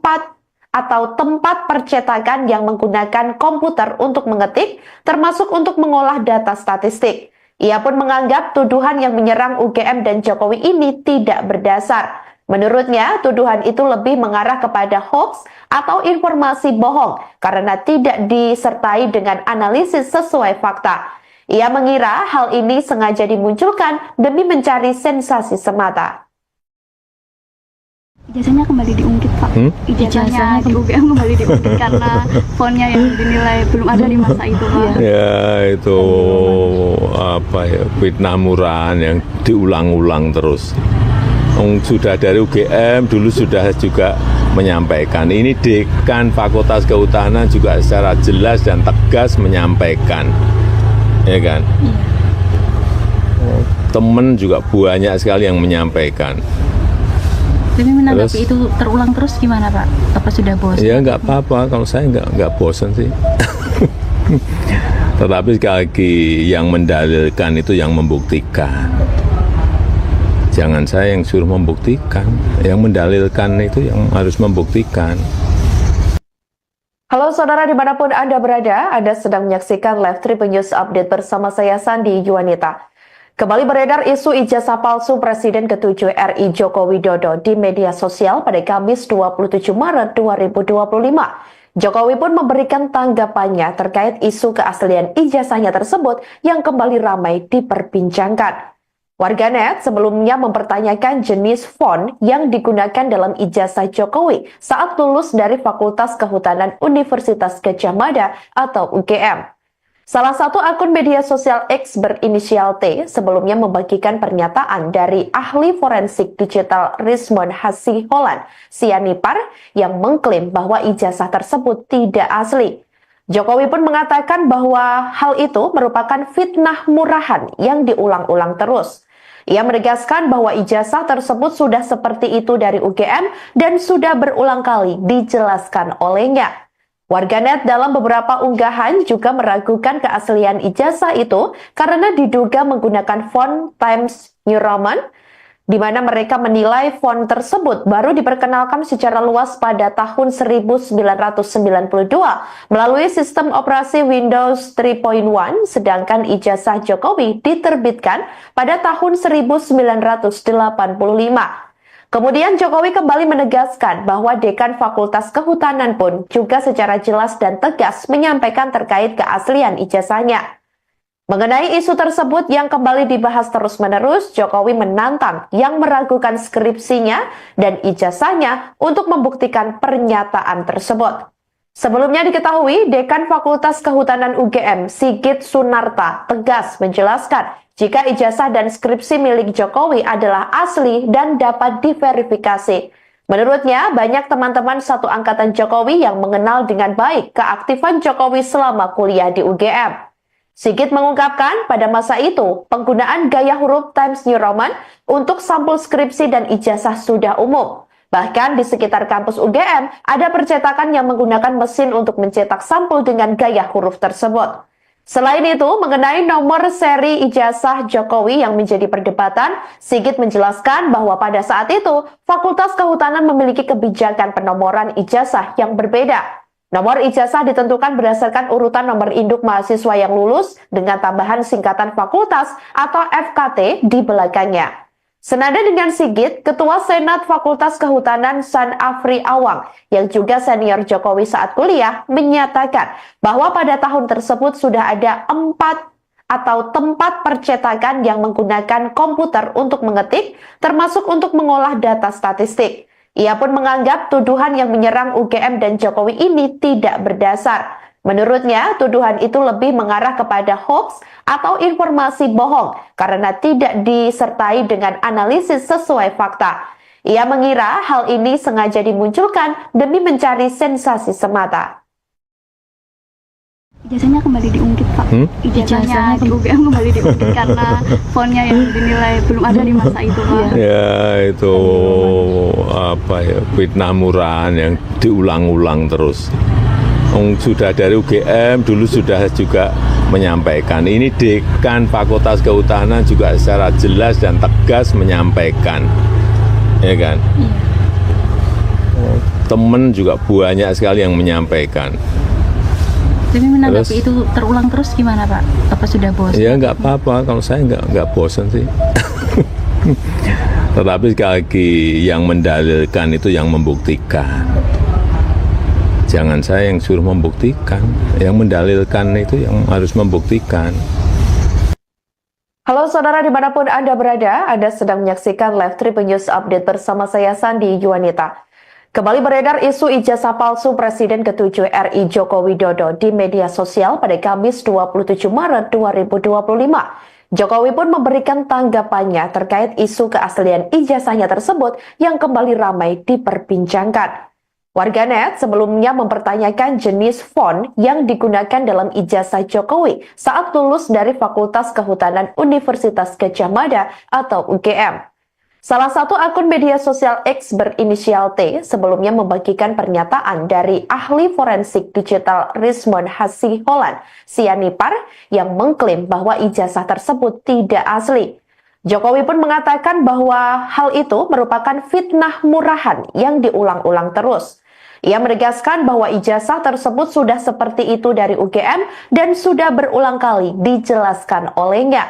atau tempat percetakan yang menggunakan komputer untuk mengetik, termasuk untuk mengolah data statistik. Ia pun menganggap tuduhan yang menyerang UGM dan Jokowi ini tidak berdasar. Menurutnya, tuduhan itu lebih mengarah kepada hoax atau informasi bohong karena tidak disertai dengan analisis sesuai fakta. Ia mengira hal ini sengaja dimunculkan demi mencari sensasi semata. Ijazahnya kembali diungkit, Pak. Ijazahnya di UGM kembali diungkit karena fontnya yang dinilai belum ada di masa itu, Pak. Ya itu fitnah murahan yang diulang-ulang terus. Sudah dari UGM dulu sudah juga menyampaikan. Ini Dekan Fakultas Kehutanan juga secara jelas dan tegas menyampaikan, ya kan? Temen juga banyak sekali yang menyampaikan. Tapi menanggapi itu terulang terus gimana Pak? Apa sudah bosan? Ya nggak apa-apa, kalau saya nggak bosan sih. Tetapi sekali lagi yang mendalilkan itu yang membuktikan. Jangan saya yang suruh membuktikan, yang mendalilkan itu yang harus membuktikan. Halo saudara dimanapun Anda berada, Anda sedang menyaksikan Live Tribun News Update bersama saya Sandi Yuwanita. Kembali beredar isu ijazah palsu Presiden ke-7 RI Joko Widodo di media sosial pada Kamis 27 Maret 2025. Jokowi pun memberikan tanggapannya terkait isu keaslian ijazahnya tersebut yang kembali ramai diperbincangkan. Warganet sebelumnya mempertanyakan jenis font yang digunakan dalam ijazah Jokowi saat lulus dari Fakultas Kehutanan Universitas Gadjah Mada atau UGM. Salah satu akun media sosial X berinisial T sebelumnya membagikan pernyataan dari ahli forensik digital Rismond Hasiholan Sianipar yang mengklaim bahwa ijazah tersebut tidak asli. Jokowi pun mengatakan bahwa hal itu merupakan fitnah murahan yang diulang-ulang terus. Ia menegaskan bahwa ijazah tersebut sudah seperti itu dari UGM dan sudah berulang kali dijelaskan olehnya. Warganet dalam beberapa unggahan juga meragukan keaslian ijazah itu karena diduga menggunakan font Times New Roman, di mana mereka menilai font tersebut baru diperkenalkan secara luas pada tahun 1992 melalui sistem operasi Windows 3.1, sedangkan ijazah Jokowi diterbitkan pada tahun 1985. Kemudian Jokowi kembali menegaskan bahwa Dekan Fakultas Kehutanan pun juga secara jelas dan tegas menyampaikan terkait keaslian ijazahnya. Mengenai isu tersebut yang kembali dibahas terus-menerus, Jokowi menantang yang meragukan skripsinya dan ijazahnya untuk membuktikan pernyataan tersebut. Sebelumnya diketahui, Dekan Fakultas Kehutanan UGM, Sigit Sunarta, tegas menjelaskan jika ijazah dan skripsi milik Jokowi adalah asli dan dapat diverifikasi. Menurutnya, banyak teman-teman satu angkatan Jokowi yang mengenal dengan baik keaktifan Jokowi selama kuliah di UGM. Sigit mengungkapkan pada masa itu, penggunaan gaya huruf Times New Roman untuk sampul skripsi dan ijazah sudah umum. Bahkan di sekitar kampus UGM, ada percetakan yang menggunakan mesin untuk mencetak sampul dengan gaya huruf tersebut. Selain itu, mengenai nomor seri ijazah Jokowi yang menjadi perdebatan, Sigit menjelaskan bahwa pada saat itu, Fakultas Kehutanan memiliki kebijakan penomoran ijazah yang berbeda. Nomor ijazah ditentukan berdasarkan urutan nomor induk mahasiswa yang lulus dengan tambahan singkatan fakultas atau FKT di belakangnya. Senada dengan Sigit, Ketua Senat Fakultas Kehutanan San Afri Awang yang juga senior Jokowi saat kuliah menyatakan bahwa pada tahun tersebut sudah ada 4 atau tempat percetakan yang menggunakan komputer untuk mengetik, termasuk untuk mengolah data statistik. Ia pun menganggap tuduhan yang menyerang UGM dan Jokowi ini tidak berdasar. Menurutnya, tuduhan itu lebih mengarah kepada hoax atau informasi bohong karena tidak disertai dengan analisis sesuai fakta. Ia mengira hal ini sengaja dimunculkan demi mencari sensasi semata. Ijazahnya kembali diungkit, Pak. Ijazahnya di UGM kembali diungkit karena fontnya yang dinilai belum ada di masa itu, Pak. Ya itu fitnah murahan yang diulang-ulang terus. Sudah dari UGM dulu sudah juga menyampaikan. Ini dekan Fakultas Kehutanan juga secara jelas dan tegas menyampaikan, ya kan? Temen juga banyak sekali yang menyampaikan. Tapi menanggapi itu terulang terus gimana Pak? Apa sudah bosan? Ya nggak apa-apa, kalau saya nggak bosan sih. Tetapi sekali lagi yang mendalilkan itu yang membuktikan. Jangan saya yang suruh membuktikan, yang mendalilkan itu yang harus membuktikan. Halo saudara dimanapun Anda berada, Anda sedang menyaksikan Live Tribun News Update bersama saya Sandi Yuwanita. Kembali beredar isu ijazah palsu Presiden ke-7 RI Joko Widodo di media sosial pada Kamis 27 Maret 2025. Jokowi pun memberikan tanggapannya terkait isu keaslian ijazahnya tersebut yang kembali ramai diperbincangkan. Warganet sebelumnya mempertanyakan jenis font yang digunakan dalam ijazah Jokowi saat lulus dari Fakultas Kehutanan Universitas Gadjah Mada atau UGM. Salah satu akun media sosial X berinisial T sebelumnya membagikan pernyataan dari ahli forensik digital Rismond Hasiholan Sianipar yang mengklaim bahwa ijazah tersebut tidak asli. Jokowi pun mengatakan bahwa hal itu merupakan fitnah murahan yang diulang-ulang terus. Ia menegaskan bahwa ijazah tersebut sudah seperti itu dari UGM dan sudah berulang kali dijelaskan olehnya.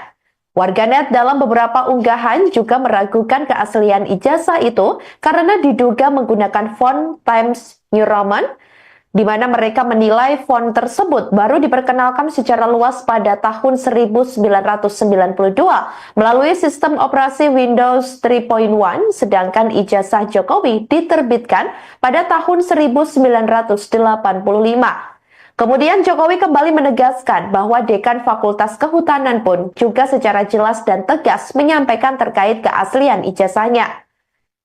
Warganet dalam beberapa unggahan juga meragukan keaslian ijazah itu karena diduga menggunakan font Times New Roman, di mana mereka menilai font tersebut baru diperkenalkan secara luas pada tahun 1992 melalui sistem operasi Windows 3.1, sedangkan ijazah Jokowi diterbitkan pada tahun 1985. Kemudian Jokowi kembali menegaskan bahwa Dekan Fakultas Kehutanan pun juga secara jelas dan tegas menyampaikan terkait keaslian ijazahnya.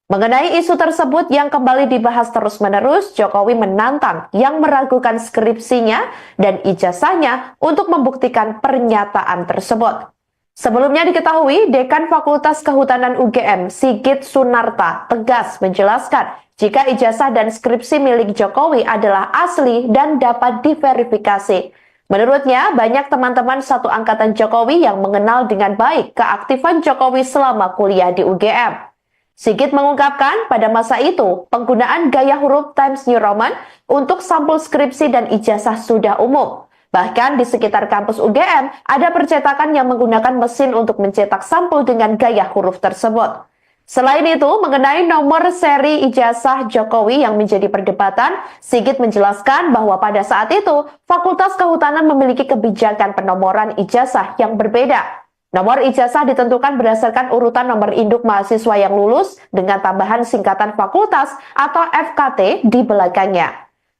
Mengenai isu tersebut yang kembali dibahas terus-menerus, Jokowi menantang yang meragukan skripsinya dan ijazahnya untuk membuktikan pernyataan tersebut. Sebelumnya diketahui, Dekan Fakultas Kehutanan UGM, Sigit Sunarta, tegas menjelaskan jika ijazah dan skripsi milik Jokowi adalah asli dan dapat diverifikasi. Menurutnya, banyak teman-teman satu angkatan Jokowi yang mengenal dengan baik keaktifan Jokowi selama kuliah di UGM. Sigit mengungkapkan pada masa itu, penggunaan gaya huruf Times New Roman untuk sampul skripsi dan ijazah sudah umum. Bahkan di sekitar kampus UGM, ada percetakan yang menggunakan mesin untuk mencetak sampul dengan gaya huruf tersebut. Selain itu, mengenai nomor seri ijazah Jokowi yang menjadi perdebatan, Sigit menjelaskan bahwa pada saat itu, Fakultas Kehutanan memiliki kebijakan penomoran ijazah yang berbeda. Nomor ijazah ditentukan berdasarkan urutan nomor induk mahasiswa yang lulus dengan tambahan singkatan fakultas atau FKT di belakangnya.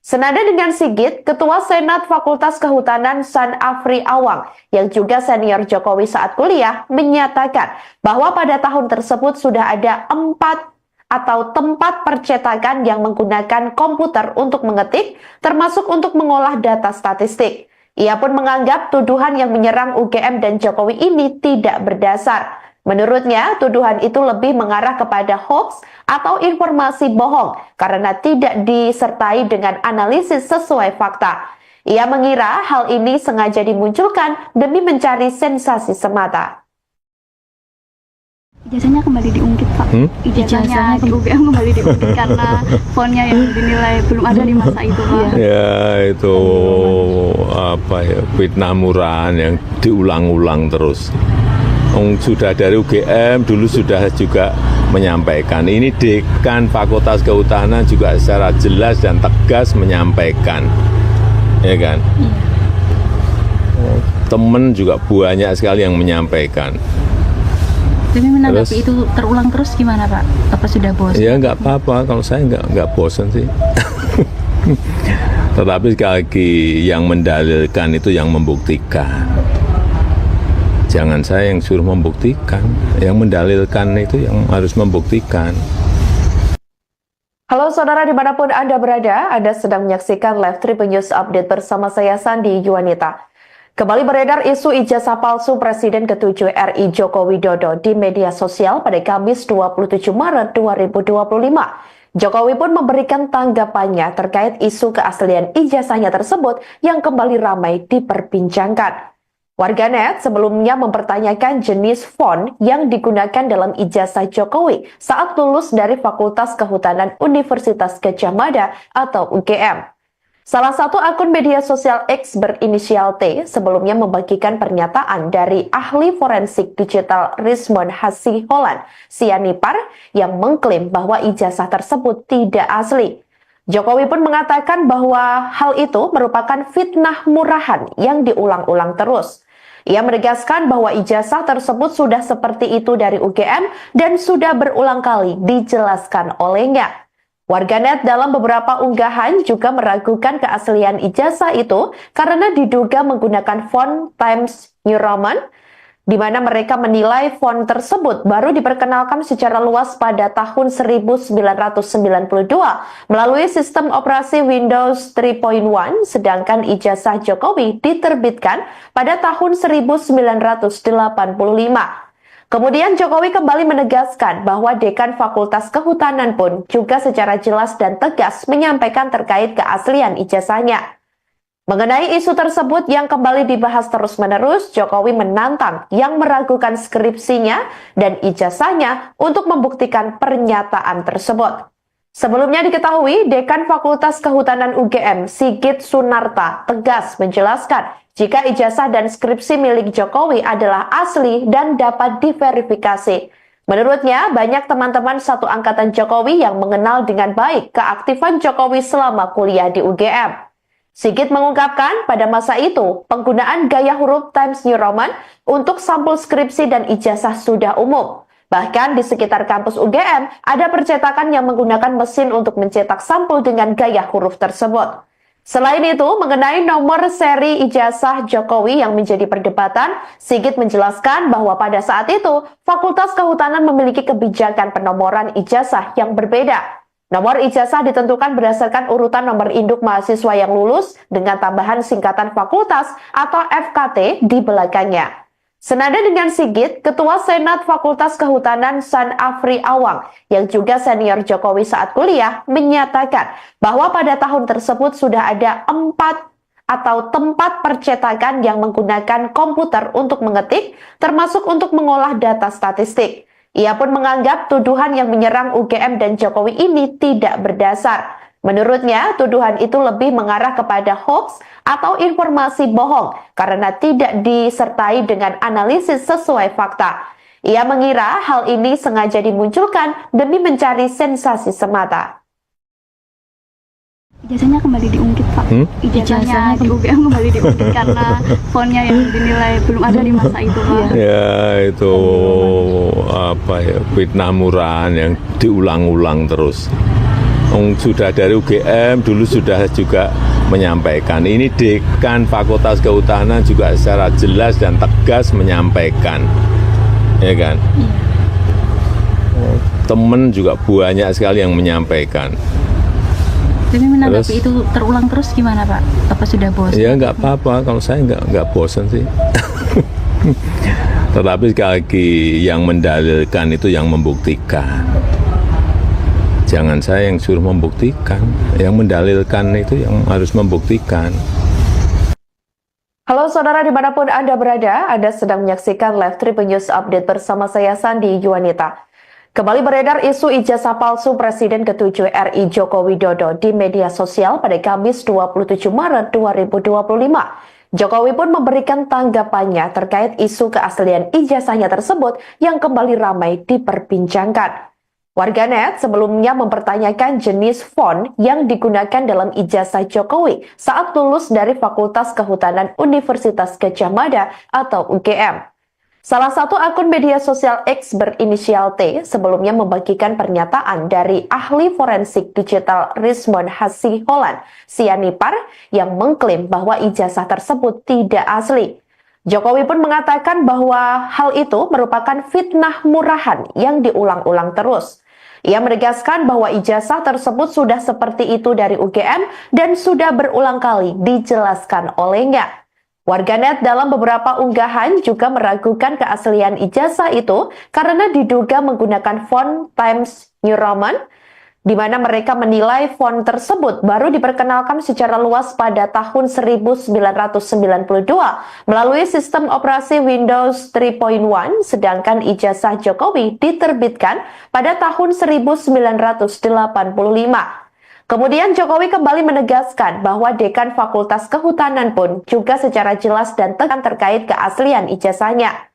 Senada dengan Sigit, Ketua Senat Fakultas Kehutanan San Afri Awang yang juga senior Jokowi saat kuliah menyatakan bahwa pada tahun tersebut sudah ada 4 atau tempat percetakan yang menggunakan komputer untuk mengetik, termasuk untuk mengolah data statistik. Ia pun menganggap tuduhan yang menyerang UGM dan Jokowi ini tidak berdasar. Menurutnya, tuduhan itu lebih mengarah kepada hoax atau informasi bohong karena tidak disertai dengan analisis sesuai fakta. Ia mengira hal ini sengaja dimunculkan demi mencari sensasi semata. Ijazahnya kembali diungkit, Pak. Ijazahnya di UGM kembali diungkit karena fontnya yang dinilai belum ada di masa itu, Pak. Ya itu apa ya, fitnah murahan yang diulang-ulang terus. Sudah dari UGM dulu sudah juga menyampaikan. Ini dekan Fakultas Kehutanan juga secara jelas dan tegas menyampaikan, ya kan? Temen juga banyak sekali yang menyampaikan. Tapi menanggapi itu terulang terus gimana Pak? Apa sudah bosan? Ya nggak apa-apa, kalau saya nggak bosan sih. Tetapi sekali lagi yang mendalilkan itu yang membuktikan. Jangan saya yang suruh membuktikan, yang mendalilkan itu yang harus membuktikan. Halo saudara dimanapun Anda berada, Anda sedang menyaksikan Live Tribun News Update bersama saya Sandi Yuwanita. Kembali beredar isu ijazah palsu Presiden ke-7 RI Joko Widodo di media sosial pada Kamis 27 Maret 2025. Jokowi pun memberikan tanggapannya terkait isu keaslian ijazahnya tersebut yang kembali ramai diperbincangkan. Warganet sebelumnya mempertanyakan jenis font yang digunakan dalam ijazah Jokowi saat lulus dari Fakultas Kehutanan Universitas Gadjah Mada atau UGM. Salah satu akun media sosial X berinisial T sebelumnya membagikan pernyataan dari ahli forensik digital Rismond Hasiholan Sianipar yang mengklaim bahwa ijazah tersebut tidak asli. Jokowi pun mengatakan bahwa hal itu merupakan fitnah murahan yang diulang-ulang terus. Ia menegaskan bahwa ijazah tersebut sudah seperti itu dari UGM dan sudah berulang kali dijelaskan olehnya. Warganet dalam beberapa unggahan juga meragukan keaslian ijazah itu karena diduga menggunakan font Times New Roman, di mana mereka menilai font tersebut baru diperkenalkan secara luas pada tahun 1992 melalui sistem operasi Windows 3.1, sedangkan ijazah Jokowi diterbitkan pada tahun 1985. Kemudian Jokowi kembali menegaskan bahwa Dekan Fakultas Kehutanan pun juga secara jelas dan tegas menyampaikan terkait keaslian ijazahnya. Mengenai isu tersebut yang kembali dibahas terus-menerus, Jokowi menantang yang meragukan skripsinya dan ijazahnya untuk membuktikan pernyataan tersebut. Sebelumnya diketahui, Dekan Fakultas Kehutanan UGM, Sigit Sunarta, tegas menjelaskan jika ijazah dan skripsi milik Jokowi adalah asli dan dapat diverifikasi. Menurutnya, banyak teman-teman satu angkatan Jokowi yang mengenal dengan baik keaktifan Jokowi selama kuliah di UGM. Sigit mengungkapkan pada masa itu, penggunaan gaya huruf Times New Roman untuk sampul skripsi dan ijazah sudah umum. Bahkan di sekitar kampus UGM, ada percetakan yang menggunakan mesin untuk mencetak sampul dengan gaya huruf tersebut. Selain itu, mengenai nomor seri ijazah Jokowi yang menjadi perdebatan, Sigit menjelaskan bahwa pada saat itu, Fakultas Kehutanan memiliki kebijakan penomoran ijazah yang berbeda. Nomor ijazah ditentukan berdasarkan urutan nomor induk mahasiswa yang lulus dengan tambahan singkatan fakultas atau FKT di belakangnya. Senada dengan Sigit, Ketua Senat Fakultas Kehutanan San Afri Awang yang juga senior Jokowi saat kuliah menyatakan bahwa pada tahun tersebut sudah ada 4 atau tempat percetakan yang menggunakan komputer untuk mengetik, termasuk untuk mengolah data statistik. Ia pun menganggap tuduhan yang menyerang UGM dan Jokowi ini tidak berdasar. Menurutnya, tuduhan itu lebih mengarah kepada hoax atau informasi bohong karena tidak disertai dengan analisis sesuai fakta. Ia mengira hal ini sengaja dimunculkan demi mencari sensasi semata. Ijazahnya kembali diungkit, Pak. Ijazahnya di UGM kembali diungkit karena fontnya yang dinilai belum ada di masa itu, Pak. Ya itu apa ya, fitnah murahan yang diulang-ulang terus. Sudah dari UGM dulu sudah juga menyampaikan. Ini dekan Fakultas Kehutanan juga secara jelas dan tegas menyampaikan, ya kan? teman juga banyak sekali yang menyampaikan. Tapi menanggapi itu terulang terus gimana Pak? Apa sudah bosan? Ya nggak apa-apa, kalau saya nggak bosan sih. Tetapi sekali lagi yang mendalilkan itu yang membuktikan. Jangan saya yang suruh membuktikan, yang mendalilkan itu yang harus membuktikan. Halo saudara dimanapun Anda berada, Anda sedang menyaksikan Live Tribun News Update bersama saya Sandi Yuwanita. Kembali beredar isu ijazah palsu Presiden ke-7 RI Joko Widodo di media sosial pada Kamis 27 Maret 2025. Jokowi pun memberikan tanggapannya terkait isu keaslian ijazahnya tersebut yang kembali ramai diperbincangkan. Warganet sebelumnya mempertanyakan jenis font yang digunakan dalam ijazah Jokowi saat lulus dari Fakultas Kehutanan Universitas Gadjah Mada atau UGM. Salah satu akun media sosial X berinisial T sebelumnya membagikan pernyataan dari ahli forensik digital Rismond Hasiholan Sianipar yang mengklaim bahwa ijazah tersebut tidak asli. Jokowi pun mengatakan bahwa hal itu merupakan fitnah murahan yang diulang-ulang terus. Ia menegaskan bahwa ijazah tersebut sudah seperti itu dari UGM dan sudah berulang kali dijelaskan olehnya. Warganet dalam beberapa unggahan juga meragukan keaslian ijazah itu karena diduga menggunakan font Times New Roman, di mana mereka menilai font tersebut baru diperkenalkan secara luas pada tahun 1992 melalui sistem operasi Windows 3.1, sedangkan ijazah Jokowi diterbitkan pada tahun 1985. Kemudian Jokowi kembali menegaskan bahwa Dekan Fakultas Kehutanan pun juga secara jelas dan tegas terkait keaslian ijazahnya.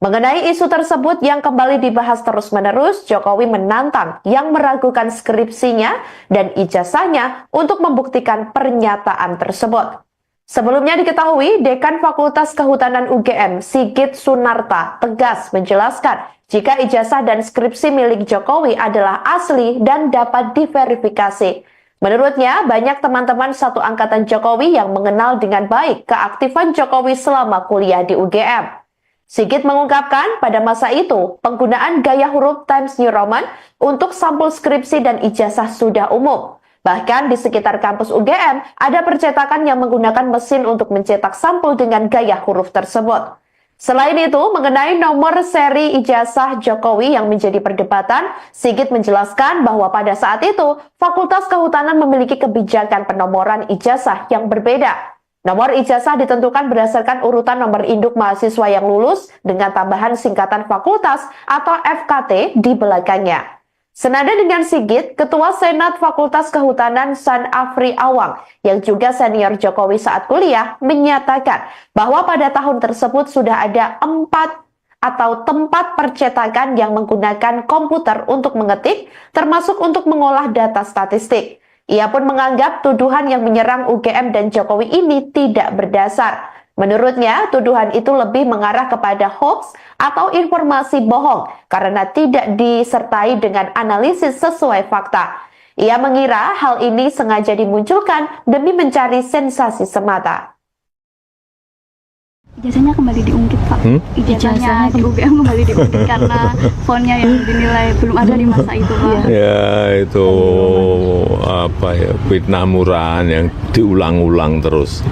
Mengenai isu tersebut yang kembali dibahas terus-menerus, Jokowi menantang yang meragukan skripsinya dan ijazahnya untuk membuktikan pernyataan tersebut. Sebelumnya diketahui, Dekan Fakultas Kehutanan UGM, Sigit Sunarta, tegas menjelaskan jika ijazah dan skripsi milik Jokowi adalah asli dan dapat diverifikasi. Menurutnya, banyak teman-teman satu angkatan Jokowi yang mengenal dengan baik keaktifan Jokowi selama kuliah di UGM. Sigit mengungkapkan pada masa itu, penggunaan gaya huruf Times New Roman untuk sampul skripsi dan ijazah sudah umum. Bahkan di sekitar kampus UGM, ada percetakan yang menggunakan mesin untuk mencetak sampul dengan gaya huruf tersebut. Selain itu, mengenai nomor seri ijazah Jokowi yang menjadi perdebatan, Sigit menjelaskan bahwa pada saat itu, Fakultas Kehutanan memiliki kebijakan penomoran ijazah yang berbeda. Nomor ijazah ditentukan berdasarkan urutan nomor induk mahasiswa yang lulus dengan tambahan singkatan fakultas atau FKT di belakangnya. Senada dengan Sigit, Ketua Senat Fakultas Kehutanan San Afri Awang yang juga senior Jokowi saat kuliah menyatakan bahwa pada tahun tersebut sudah ada 4 atau tempat percetakan yang menggunakan komputer untuk mengetik, termasuk untuk mengolah data statistik. Ia pun menganggap tuduhan yang menyerang UGM dan Jokowi ini tidak berdasar. Menurutnya, tuduhan itu lebih mengarah kepada hoax atau informasi bohong karena tidak disertai dengan analisis sesuai fakta. Ia mengira hal ini sengaja dimunculkan demi mencari sensasi semata. Ijazahnya kembali diungkit Pak. Ijazahnya di UGM kembali diungkit karena fontnya yang dinilai belum ada di masa itu Pak. Ya itu apa ya, fitnah murahan yang diulang-ulang terus.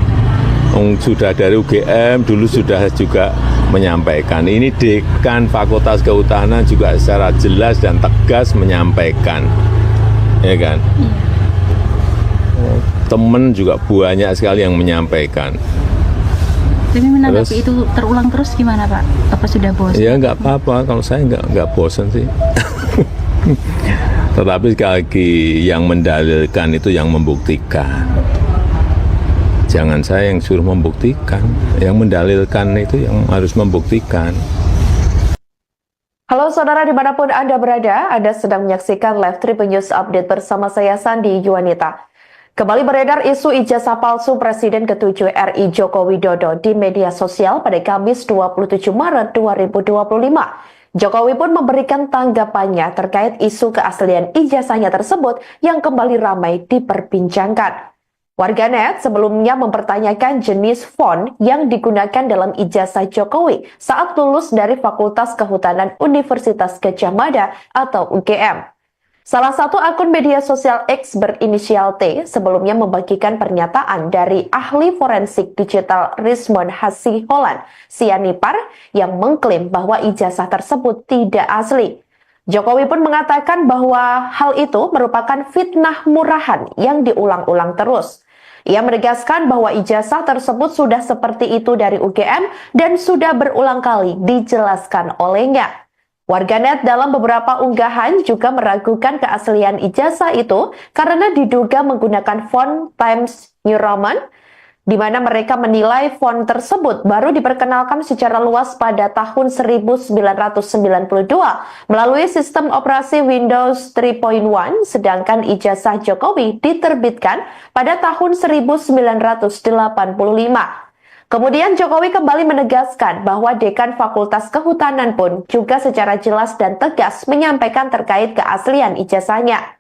Sudah dari UGM dulu sudah juga menyampaikan. Ini Dekan Fakultas Kehutanan juga secara jelas dan tegas menyampaikan, ya kan? Teman juga banyak sekali yang menyampaikan. Tapi menanggapi itu terulang terus gimana Pak? Apa sudah bosan? Ya nggak apa-apa, kalau saya nggak bosan sih. Tetapi sekali lagi yang mendalilkan itu yang membuktikan. Jangan saya yang suruh membuktikan, yang mendalilkan itu yang harus membuktikan. Halo saudara dimanapun Anda berada, Anda sedang menyaksikan Live Tribun News Update bersama saya Sandi Yuwanita. Kembali beredar isu ijazah palsu Presiden ke-7 RI Joko Widodo di media sosial pada Kamis 27 Maret 2025. Jokowi pun memberikan tanggapannya terkait isu keaslian ijazahnya tersebut yang kembali ramai diperbincangkan. Warganet sebelumnya mempertanyakan jenis font yang digunakan dalam ijazah Jokowi saat lulus dari Fakultas Kehutanan Universitas Gadjah Mada atau UGM. Salah satu akun media sosial X berinisial T sebelumnya membagikan pernyataan dari ahli forensik digital Rismond Hasiholan Sianipar yang mengklaim bahwa ijazah tersebut tidak asli. Jokowi pun mengatakan bahwa hal itu merupakan fitnah murahan yang diulang-ulang terus. Ia menegaskan bahwa ijazah tersebut sudah seperti itu dari UGM dan sudah berulang kali dijelaskan olehnya. Warganet dalam beberapa unggahan juga meragukan keaslian ijazah itu karena diduga menggunakan font Times New Roman, di mana mereka menilai font tersebut baru diperkenalkan secara luas pada tahun 1992 melalui sistem operasi Windows 3.1, sedangkan ijazah Jokowi diterbitkan pada tahun 1985. Kemudian Jokowi kembali menegaskan bahwa Dekan Fakultas Kehutanan pun juga secara jelas dan tegas menyampaikan terkait keaslian ijazahnya.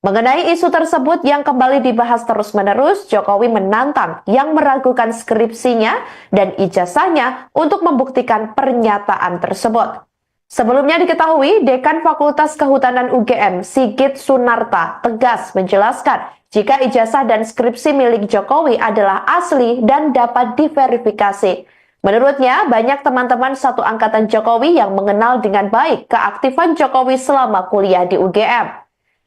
Mengenai isu tersebut yang kembali dibahas terus-menerus, Jokowi menantang yang meragukan skripsinya dan ijazahnya untuk membuktikan pernyataan tersebut. Sebelumnya diketahui, Dekan Fakultas Kehutanan UGM, Sigit Sunarta, tegas menjelaskan jika ijazah dan skripsi milik Jokowi adalah asli dan dapat diverifikasi. Menurutnya, banyak teman-teman satu angkatan Jokowi yang mengenal dengan baik keaktifan Jokowi selama kuliah di UGM.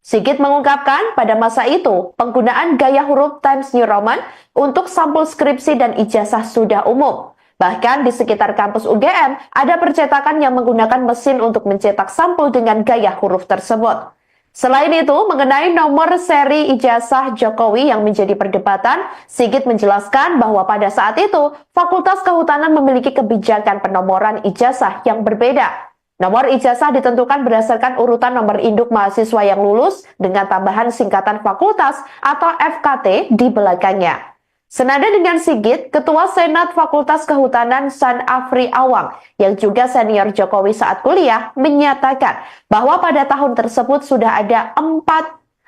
Sigit mengungkapkan pada masa itu, penggunaan gaya huruf Times New Roman untuk sampul skripsi dan ijazah sudah umum. Bahkan di sekitar kampus UGM, ada percetakan yang menggunakan mesin untuk mencetak sampul dengan gaya huruf tersebut. Selain itu, mengenai nomor seri ijazah Jokowi yang menjadi perdebatan, Sigit menjelaskan bahwa pada saat itu, Fakultas Kehutanan memiliki kebijakan penomoran ijazah yang berbeda. Nomor ijazah ditentukan berdasarkan urutan nomor induk mahasiswa yang lulus dengan tambahan singkatan fakultas atau FKT di belakangnya. Senada dengan Sigit, Ketua Senat Fakultas Kehutanan San Afri Awang yang juga senior Jokowi saat kuliah menyatakan bahwa pada tahun tersebut sudah ada 4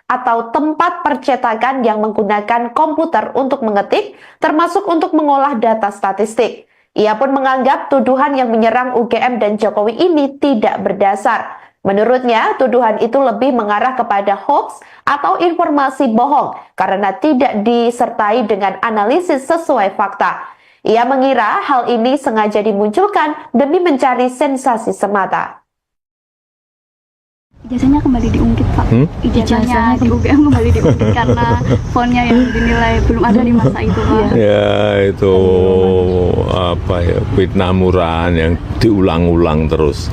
atau tempat percetakan yang menggunakan komputer untuk mengetik, termasuk untuk mengolah data statistik. Ia pun menganggap tuduhan yang menyerang UGM dan Jokowi ini tidak berdasar. Menurutnya, tuduhan itu lebih mengarah kepada hoax atau informasi bohong karena tidak disertai dengan analisis sesuai fakta. Ia mengira hal ini sengaja dimunculkan demi mencari sensasi semata. Ijazahnya kembali diungkit, Pak. Ijazahnya di UGM kembali diungkit karena fontnya yang dinilai belum ada di masa itu, Pak. Ya, itu fitnah murahan yang diulang-ulang terus.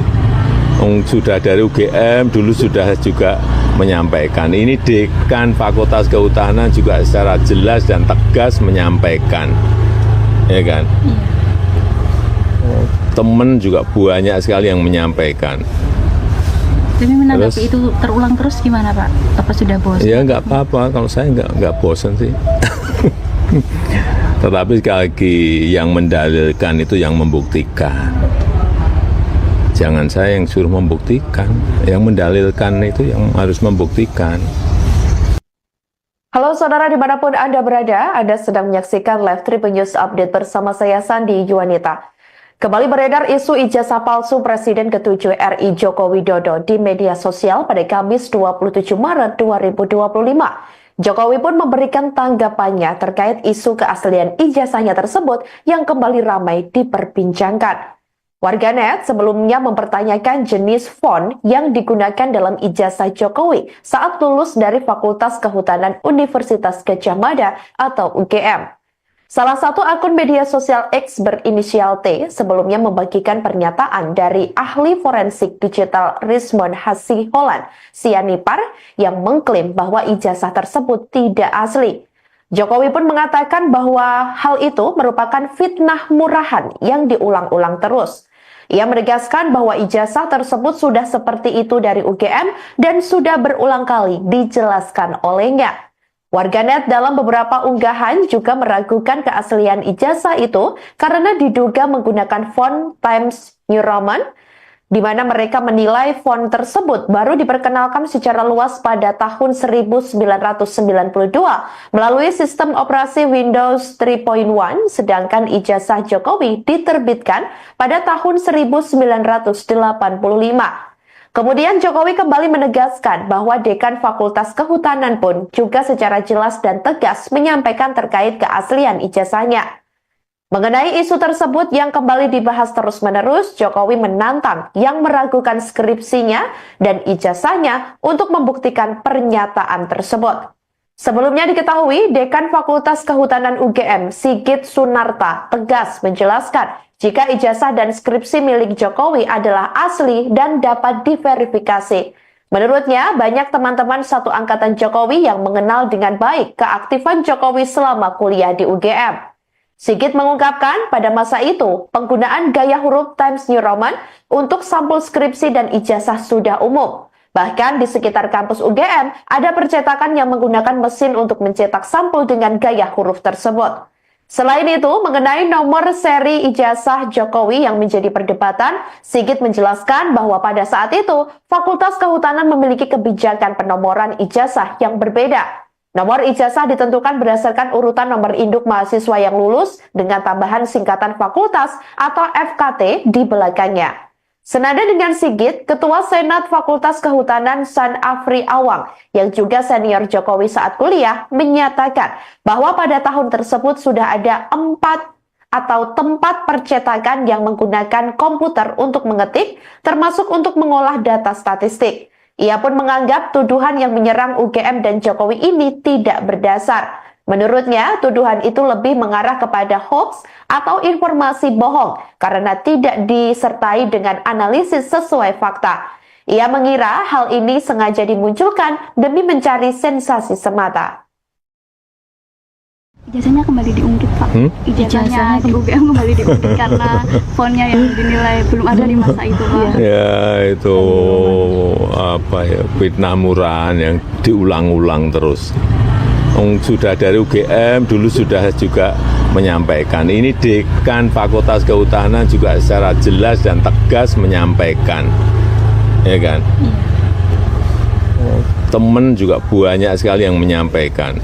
Sudah dari UGM dulu sudah juga menyampaikan. Ini Dekan Fakultas Kehutanan juga secara jelas dan tegas menyampaikan. Ya kan? Temen juga banyak sekali yang menyampaikan. Tapi menanggapi itu terulang terus gimana Pak? Apa sudah bosan? Ya nggak apa-apa, kalau saya nggak bosan sih. Tetapi sekali lagi yang mendalilkan itu yang membuktikan. Jangan saya yang suruh membuktikan, yang mendalilkan itu yang harus membuktikan. Halo saudara dimanapun Anda berada, Anda sedang menyaksikan Live Tribun News Update bersama saya Sandi Yuwanita. Kembali beredar isu ijazah palsu Presiden ke-7 RI Joko Widodo di media sosial pada Kamis 27 Maret 2025. Jokowi pun memberikan tanggapannya terkait isu keaslian ijazahnya tersebut yang kembali ramai diperbincangkan. Warganet sebelumnya mempertanyakan jenis font yang digunakan dalam ijazah Jokowi saat lulus dari Fakultas Kehutanan Universitas Gadjah Mada atau UGM. Salah satu akun media sosial X berinisial T sebelumnya membagikan pernyataan dari ahli forensik digital Rismond Hasiholan Sianipar yang mengklaim bahwa ijazah tersebut tidak asli. Jokowi pun mengatakan bahwa hal itu merupakan fitnah murahan yang diulang-ulang terus. Ia menegaskan bahwa ijazah tersebut sudah seperti itu dari UGM dan sudah berulang kali dijelaskan olehnya. Warganet dalam beberapa unggahan juga meragukan keaslian ijazah itu karena diduga menggunakan font Times New Roman, di mana mereka menilai font tersebut baru diperkenalkan secara luas pada tahun 1992 melalui sistem operasi Windows 3.1, sedangkan ijazah Jokowi diterbitkan pada tahun 1985. Kemudian Jokowi kembali menegaskan bahwa Dekan Fakultas Kehutanan pun juga secara jelas dan tegas menyampaikan terkait keaslian ijazahnya. Mengenai isu tersebut yang kembali dibahas terus-menerus, Jokowi menantang yang meragukan skripsinya dan ijazahnya untuk membuktikan pernyataan tersebut. Sebelumnya diketahui, Dekan Fakultas Kehutanan UGM, Sigit Sunarta, tegas menjelaskan jika ijazah dan skripsi milik Jokowi adalah asli dan dapat diverifikasi. Menurutnya, banyak teman-teman satu angkatan Jokowi yang mengenal dengan baik keaktifan Jokowi selama kuliah di UGM. Sigit mengungkapkan pada masa itu, penggunaan gaya huruf Times New Roman untuk sampul skripsi dan ijazah sudah umum. Bahkan di sekitar kampus UGM, ada percetakan yang menggunakan mesin untuk mencetak sampul dengan gaya huruf tersebut. Selain itu, mengenai nomor seri ijazah Jokowi yang menjadi perdebatan, Sigit menjelaskan bahwa pada saat itu, Fakultas Kehutanan memiliki kebijakan penomoran ijazah yang berbeda. Nomor ijazah ditentukan berdasarkan urutan nomor induk mahasiswa yang lulus dengan tambahan singkatan fakultas atau FKT di belakangnya. Senada dengan Sigit, Ketua Senat Fakultas Kehutanan San Afri Awang yang juga senior Jokowi saat kuliah menyatakan bahwa pada tahun tersebut sudah ada 4 atau tempat percetakan yang menggunakan komputer untuk mengetik, termasuk untuk mengolah data statistik. Ia pun menganggap tuduhan yang menyerang UGM dan Jokowi ini tidak berdasar. Menurutnya, tuduhan itu lebih mengarah kepada hoax atau informasi bohong karena tidak disertai dengan analisis sesuai fakta. Ia mengira hal ini sengaja dimunculkan demi mencari sensasi semata. Ijazahnya kembali diungkit, Pak. Ijazahnya ke UGM kembali diungkit karena fontnya yang dinilai belum ada di masa itu, Pak. Ya, itu fitnah murahan yang diulang-ulang terus. Sudah dari UGM dulu sudah juga menyampaikan. Ini Dekan Fakultas Kehutanan juga secara jelas dan tegas menyampaikan. Ya kan? Temen juga banyak sekali yang menyampaikan.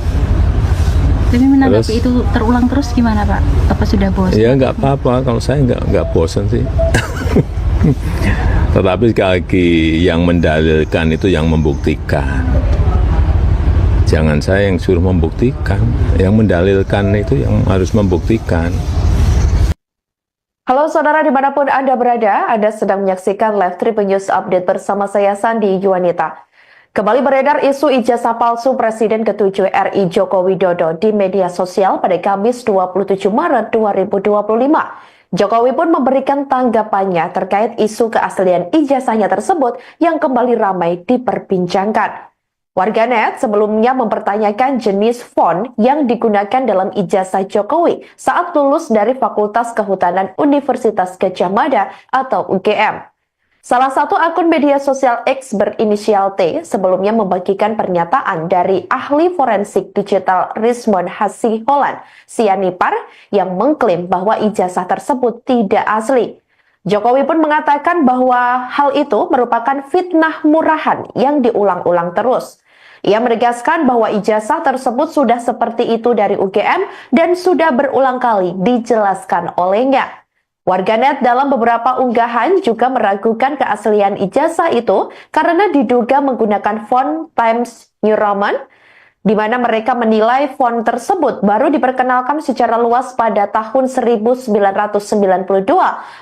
Tapi menanggapi itu terulang terus gimana Pak? Apa sudah bosan? Ya nggak apa-apa, kalau saya nggak bosan sih. Tetapi sekali lagi yang mendalilkan itu yang membuktikan. Jangan saya yang suruh membuktikan, yang mendalilkan itu yang harus membuktikan. Halo saudara dimanapun Anda berada, Anda sedang menyaksikan Live Tribun News Update bersama saya Sandi Yuwanita. Kembali beredar isu ijazah palsu Presiden ke-7 RI Joko Widodo di media sosial pada Kamis 27 Maret 2025. Jokowi pun memberikan tanggapannya terkait isu keaslian ijazahnya tersebut yang kembali ramai diperbincangkan. Warganet sebelumnya mempertanyakan jenis font yang digunakan dalam ijazah Jokowi saat lulus dari Fakultas Kehutanan Universitas Gadjah Mada atau UGM. Salah satu akun media sosial X berinisial T sebelumnya membagikan pernyataan dari ahli forensik digital Rismond Hasiholan Sianipar yang mengklaim bahwa ijazah tersebut tidak asli. Jokowi pun mengatakan bahwa hal itu merupakan fitnah murahan yang diulang-ulang terus. Ia menegaskan bahwa ijazah tersebut sudah seperti itu dari UGM dan sudah berulang kali dijelaskan olehnya. Warganet dalam beberapa unggahan juga meragukan keaslian ijazah itu karena diduga menggunakan font Times New Roman, di mana mereka menilai font tersebut baru diperkenalkan secara luas pada tahun 1992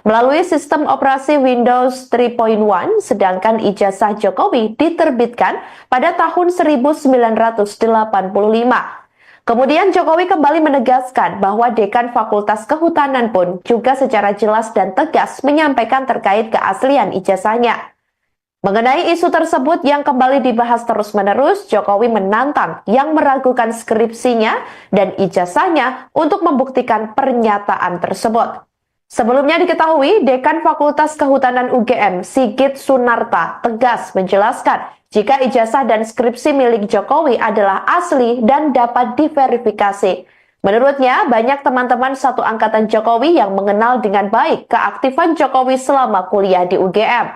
melalui sistem operasi Windows 3.1, sedangkan ijazah Jokowi diterbitkan pada tahun 1985. Kemudian Jokowi kembali menegaskan bahwa Dekan Fakultas Kehutanan pun juga secara jelas dan tegas menyampaikan terkait keaslian ijazahnya. Mengenai isu tersebut yang kembali dibahas terus-menerus, Jokowi menantang yang meragukan skripsinya dan ijazahnya untuk membuktikan pernyataan tersebut. Sebelumnya diketahui, Dekan Fakultas Kehutanan UGM, Sigit Sunarta, tegas menjelaskan jika ijazah dan skripsi milik Jokowi adalah asli dan dapat diverifikasi. Menurutnya, banyak teman-teman satu angkatan Jokowi yang mengenal dengan baik keaktifan Jokowi selama kuliah di UGM.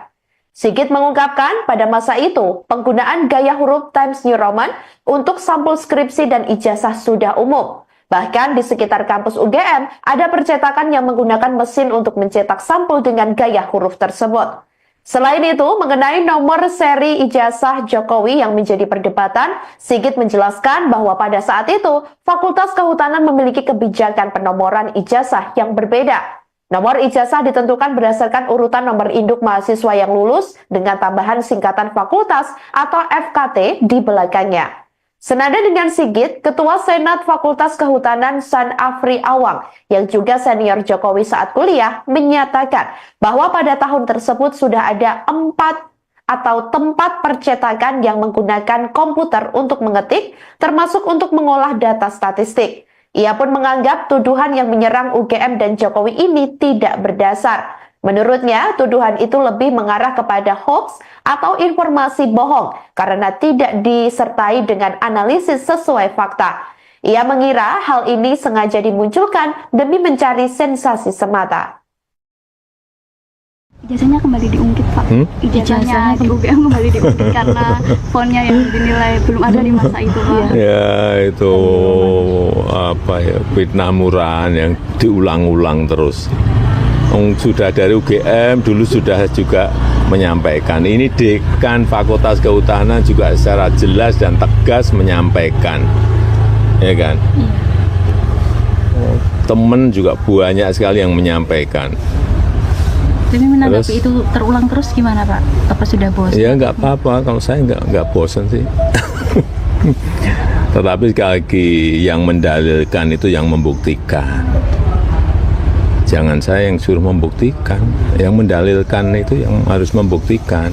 Sigit mengungkapkan pada masa itu, penggunaan gaya huruf Times New Roman untuk sampul skripsi dan ijazah sudah umum. Bahkan di sekitar kampus UGM, ada percetakan yang menggunakan mesin untuk mencetak sampul dengan gaya huruf tersebut. Selain itu, mengenai nomor seri ijazah Jokowi yang menjadi perdebatan, Sigit menjelaskan bahwa pada saat itu, Fakultas Kehutanan memiliki kebijakan penomoran ijazah yang berbeda. Nomor ijazah ditentukan berdasarkan urutan nomor induk mahasiswa yang lulus dengan tambahan singkatan fakultas atau FKT di belakangnya. Senada dengan Sigit, Ketua Senat Fakultas Kehutanan San Afri Awang yang juga senior Jokowi saat kuliah menyatakan bahwa pada tahun tersebut sudah ada 4 atau tempat percetakan yang menggunakan komputer untuk mengetik, termasuk untuk mengolah data statistik. Ia pun menganggap tuduhan yang menyerang UGM dan Jokowi ini tidak berdasar. Menurutnya, tuduhan itu lebih mengarah kepada hoax atau informasi bohong karena tidak disertai dengan analisis sesuai fakta. Ia mengira hal ini sengaja dimunculkan demi mencari sensasi semata. Ijazahnya kembali diungkit, Pak. Ijazahnya di UGM kembali diungkit karena fontnya yang dinilai belum ada di masa itu, Pak. Ya itu fitnah murahan yang diulang-ulang terus. Sudah dari UGM dulu sudah juga menyampaikan. Ini Dekan Fakultas Kehutanan juga secara jelas dan tegas menyampaikan, ya kan? Temen juga banyak sekali yang menyampaikan. Tapi menanggapi itu terulang terus gimana Pak? Apa sudah bosan? Ya nggak apa-apa, kalau saya nggak bosan sih. Tetapi sekali lagi yang mendalilkan itu yang membuktikan. Jangan saya yang suruh membuktikan, yang mendalilkan itu yang harus membuktikan.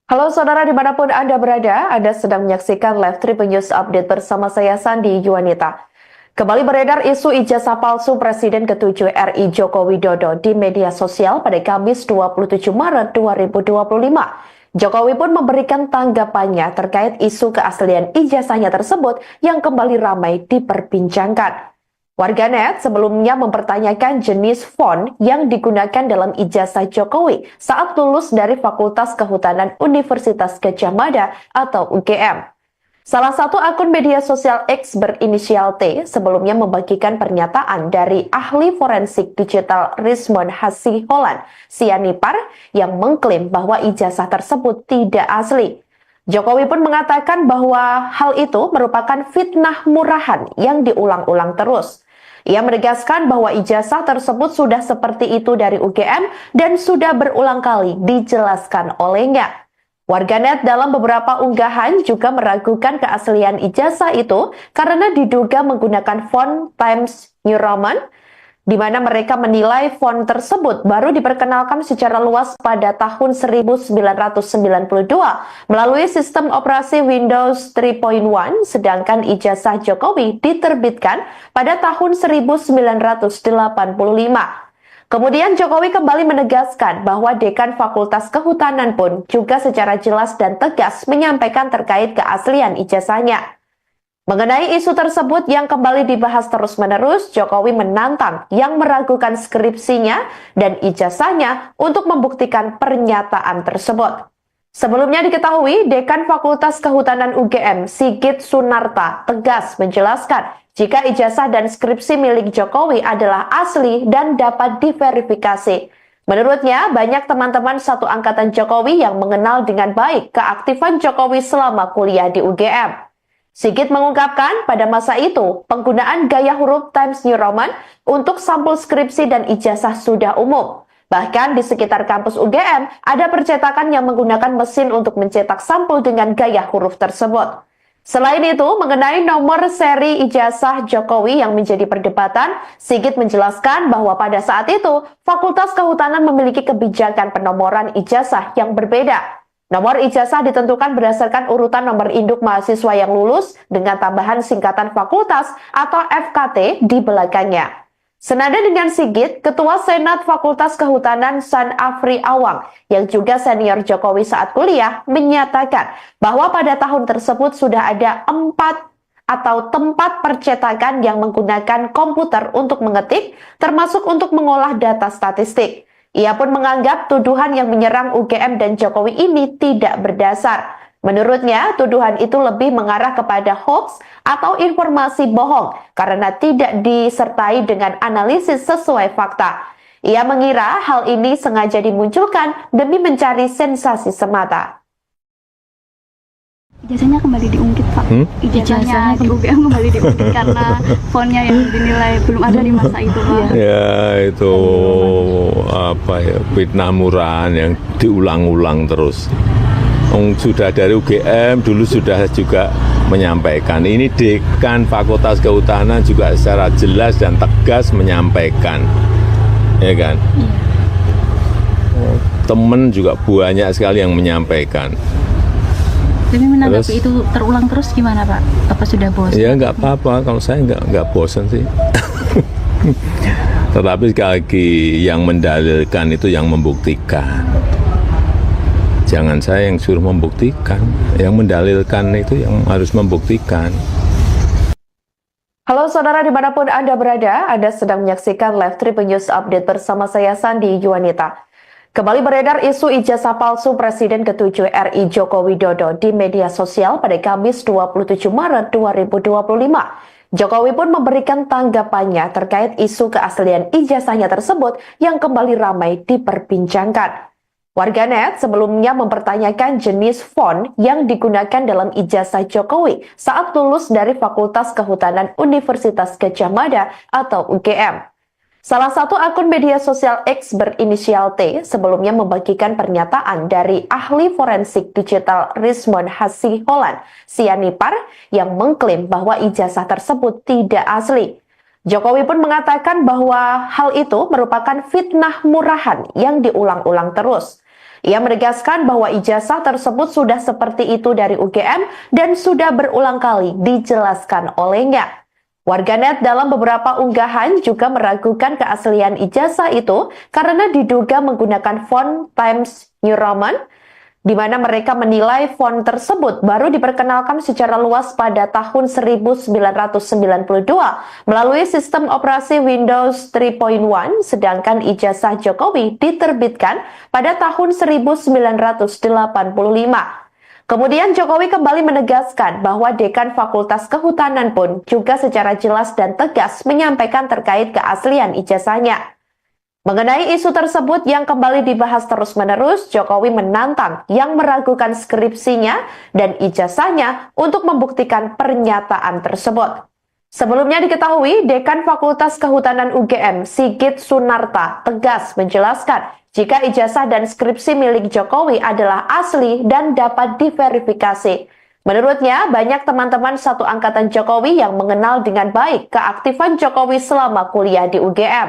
Halo saudara dimanapun Anda berada, Anda sedang menyaksikan Live Tribun News Update bersama saya Sandi Yuwanita. Kembali beredar isu ijazah palsu Presiden ke-7 RI Joko Widodo di media sosial pada Kamis 27 Maret 2025. Jokowi pun memberikan tanggapannya terkait isu keaslian ijazahnya tersebut yang kembali ramai diperbincangkan. Warganet sebelumnya mempertanyakan jenis font yang digunakan dalam ijazah Jokowi saat lulus dari Fakultas Kehutanan Universitas Gadjah Mada atau UGM. Salah satu akun media sosial X berinisial T sebelumnya membagikan pernyataan dari ahli forensik digital Rismond Hasiholan Sianipar yang mengklaim bahwa ijazah tersebut tidak asli. Jokowi pun mengatakan bahwa hal itu merupakan fitnah murahan yang diulang-ulang terus. Ia menegaskan bahwa ijazah tersebut sudah seperti itu dari UGM dan sudah berulang kali dijelaskan olehnya. Warganet dalam beberapa unggahan juga meragukan keaslian ijazah itu karena diduga menggunakan font Times New Roman, di mana mereka menilai font tersebut baru diperkenalkan secara luas pada tahun 1992 melalui sistem operasi Windows 3.1, sedangkan ijazah Jokowi diterbitkan pada tahun 1985. Kemudian Jokowi kembali menegaskan bahwa Dekan Fakultas Kehutanan pun juga secara jelas dan tegas menyampaikan terkait keaslian ijazahnya. Mengenai isu tersebut yang kembali dibahas terus-menerus, Jokowi menantang yang meragukan skripsinya dan ijazahnya untuk membuktikan pernyataan tersebut. Sebelumnya diketahui, Dekan Fakultas Kehutanan UGM, Sigit Sunarta, tegas menjelaskan jika ijazah dan skripsi milik Jokowi adalah asli dan dapat diverifikasi. Menurutnya, banyak teman-teman satu angkatan Jokowi yang mengenal dengan baik keaktifan Jokowi selama kuliah di UGM. Sigit mengungkapkan pada masa itu, penggunaan gaya huruf Times New Roman untuk sampul skripsi dan ijazah sudah umum. Bahkan di sekitar kampus UGM, ada percetakan yang menggunakan mesin untuk mencetak sampul dengan gaya huruf tersebut. Selain itu, mengenai nomor seri ijazah Jokowi yang menjadi perdebatan, Sigit menjelaskan bahwa pada saat itu, Fakultas Kehutanan memiliki kebijakan penomoran ijazah yang berbeda. Nomor ijazah ditentukan berdasarkan urutan nomor induk mahasiswa yang lulus dengan tambahan singkatan fakultas atau FKT di belakangnya. Senada dengan Sigit, Ketua Senat Fakultas Kehutanan San Afri Awang yang juga senior Jokowi saat kuliah menyatakan bahwa pada tahun tersebut sudah ada 4 atau tempat percetakan yang menggunakan komputer untuk mengetik, termasuk untuk mengolah data statistik. Ia pun menganggap tuduhan yang menyerang UGM dan Jokowi ini tidak berdasar. Menurutnya, tuduhan itu lebih mengarah kepada hoax atau informasi bohong karena tidak disertai dengan analisis sesuai fakta. Ia mengira hal ini sengaja dimunculkan demi mencari sensasi semata. Ijazahnya kembali diungkit, Pak. Ijazahnya di UGM kembali diungkit karena fontnya yang dinilai belum ada di masa itu, Pak. Ya itu fitnah murahan yang diulang-ulang terus. Sudah dari UGM dulu sudah juga menyampaikan. Ini Dekan Fakultas Kehutanan juga secara jelas dan tegas menyampaikan, ya kan? Temen juga banyak sekali yang menyampaikan. Tapi menanggapi itu terulang terus gimana Pak? Apa sudah bosan? Ya nggak apa-apa, kalau saya nggak bosan sih. Tetapi sekali lagi yang mendalilkan itu yang membuktikan. Jangan saya yang suruh membuktikan, yang mendalilkan itu yang harus membuktikan. Halo saudara dimanapun Anda berada, Anda sedang menyaksikan Live Tribun News Update bersama saya Sandi Yuwanita. Kembali beredar isu ijazah palsu Presiden ke-7 RI Joko Widodo di media sosial pada Kamis 27 Maret 2025. Jokowi pun memberikan tanggapannya terkait isu keaslian ijazahnya tersebut yang kembali ramai diperbincangkan. Warganet sebelumnya mempertanyakan jenis font yang digunakan dalam ijazah Jokowi saat lulus dari Fakultas Kehutanan Universitas Gadjah Mada atau UGM. Salah satu akun media sosial X berinisial T sebelumnya membagikan pernyataan dari ahli forensik digital Rismond Hasiholan Sianipar yang mengklaim bahwa ijazah tersebut tidak asli. Jokowi pun mengatakan bahwa hal itu merupakan fitnah murahan yang diulang-ulang terus. Ia menegaskan bahwa ijazah tersebut sudah seperti itu dari UGM dan sudah berulang kali dijelaskan olehnya. Warganet dalam beberapa unggahan juga meragukan keaslian ijazah itu karena diduga menggunakan font Times New Roman, di mana mereka menilai font tersebut baru diperkenalkan secara luas pada tahun 1992 melalui sistem operasi Windows 3.1, sedangkan ijazah Jokowi diterbitkan pada tahun 1985. Kemudian Jokowi kembali menegaskan bahwa Dekan Fakultas Kehutanan pun juga secara jelas dan tegas menyampaikan terkait keaslian ijazahnya. Mengenai isu tersebut yang kembali dibahas terus-menerus, Jokowi menantang yang meragukan skripsinya dan ijazahnya untuk membuktikan pernyataan tersebut. Sebelumnya diketahui, Dekan Fakultas Kehutanan UGM, Sigit Sunarta, tegas menjelaskan jika ijazah dan skripsi milik Jokowi adalah asli dan dapat diverifikasi. Menurutnya, banyak teman-teman satu angkatan Jokowi yang mengenal dengan baik keaktifan Jokowi selama kuliah di UGM.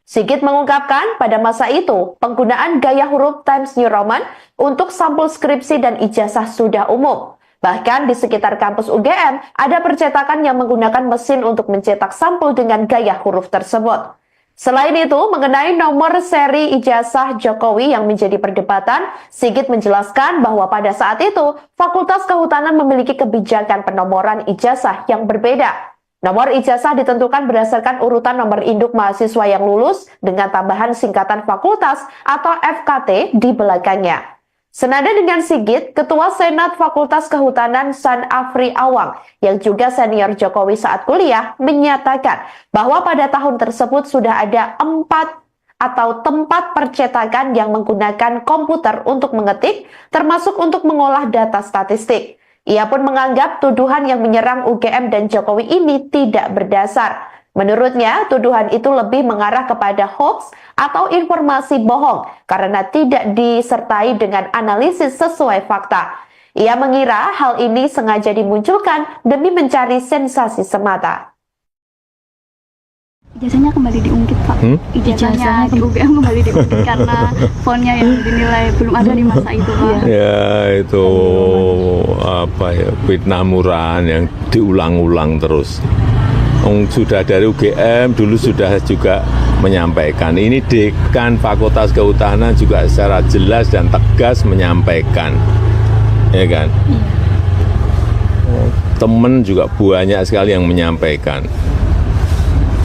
Sigit mengungkapkan pada masa itu, penggunaan gaya huruf Times New Roman untuk sampul skripsi dan ijazah sudah umum. Bahkan di sekitar kampus UGM, ada percetakan yang menggunakan mesin untuk mencetak sampul dengan gaya huruf tersebut. Selain itu, mengenai nomor seri ijazah Jokowi yang menjadi perdebatan, Sigit menjelaskan bahwa pada saat itu, Fakultas Kehutanan memiliki kebijakan penomoran ijazah yang berbeda. Nomor ijazah ditentukan berdasarkan urutan nomor induk mahasiswa yang lulus dengan tambahan singkatan fakultas atau FKT di belakangnya. Senada dengan Sigit, Ketua Senat Fakultas Kehutanan San Afri Awang yang juga senior Jokowi saat kuliah menyatakan bahwa pada tahun tersebut sudah ada 4 atau tempat percetakan yang menggunakan komputer untuk mengetik, termasuk untuk mengolah data statistik. Ia pun menganggap tuduhan yang menyerang UGM dan Jokowi ini tidak berdasar. Menurutnya, tuduhan itu lebih mengarah kepada hoax atau informasi bohong karena tidak disertai dengan analisis sesuai fakta. Ia mengira hal ini sengaja dimunculkan demi mencari sensasi semata. Ijazahnya kembali diungkit, Pak. Ijazahnya di UGM kembali diungkit karena fontnya yang dinilai belum ada di masa itu, Pak. Ya itu fitnah murahan yang diulang-ulang terus. Sudah dari UGM dulu sudah juga menyampaikan. Ini Dekan Fakultas Kehutanan juga secara jelas dan tegas menyampaikan, ya kan? Temen juga banyak sekali yang menyampaikan.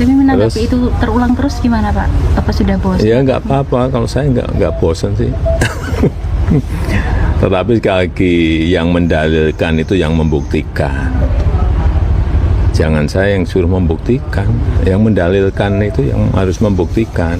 Tapi menanggapi itu terulang terus gimana Pak? Apa sudah bosan? Ya nggak apa-apa, kalau saya nggak bosan sih. Tetapi sekali lagi yang mendalilkan itu yang membuktikan. Jangan saya yang suruh membuktikan, yang mendalilkan itu yang harus membuktikan.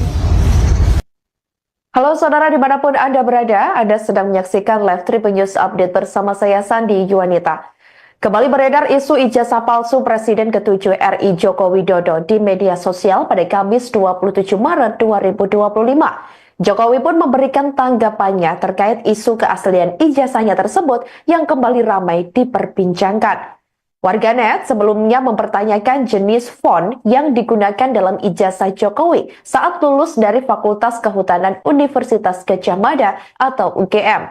Halo saudara dimanapun Anda berada, Anda sedang menyaksikan live Tribun News Update bersama saya Sandi Yuwanita. Kembali beredar isu ijazah palsu Presiden ke-7 RI Joko Widodo di media sosial pada Kamis 27 Maret 2025. Jokowi pun memberikan tanggapannya terkait isu keaslian ijazahnya tersebut yang kembali ramai diperbincangkan. Warganet sebelumnya mempertanyakan jenis font yang digunakan dalam ijazah Jokowi saat lulus dari Fakultas Kehutanan Universitas Gadjah Mada atau UGM.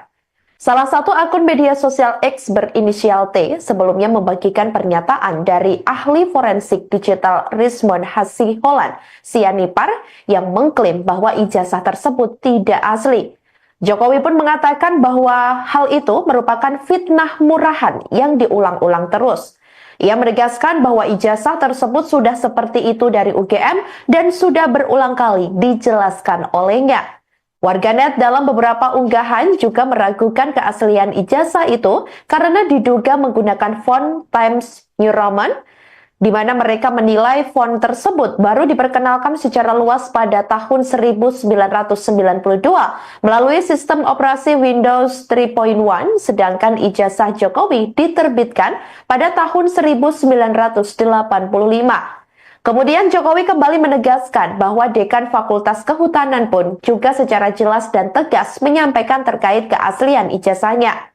Salah satu akun media sosial X berinisial T sebelumnya membagikan pernyataan dari ahli forensik digital Rismond Hasiholan Sianipar yang mengklaim bahwa ijazah tersebut tidak asli. Jokowi pun mengatakan bahwa hal itu merupakan fitnah murahan yang diulang-ulang terus. Ia menegaskan bahwa ijazah tersebut sudah seperti itu dari UGM dan sudah berulang kali dijelaskan olehnya. Warganet dalam beberapa unggahan juga meragukan keaslian ijazah itu karena diduga menggunakan font Times New Roman, di mana mereka menilai font tersebut baru diperkenalkan secara luas pada tahun 1992 melalui sistem operasi Windows 3.1, sedangkan ijazah Jokowi diterbitkan pada tahun 1985. Kemudian Jokowi kembali menegaskan bahwa Dekan Fakultas Kehutanan pun juga secara jelas dan tegas menyampaikan terkait keaslian ijazahnya.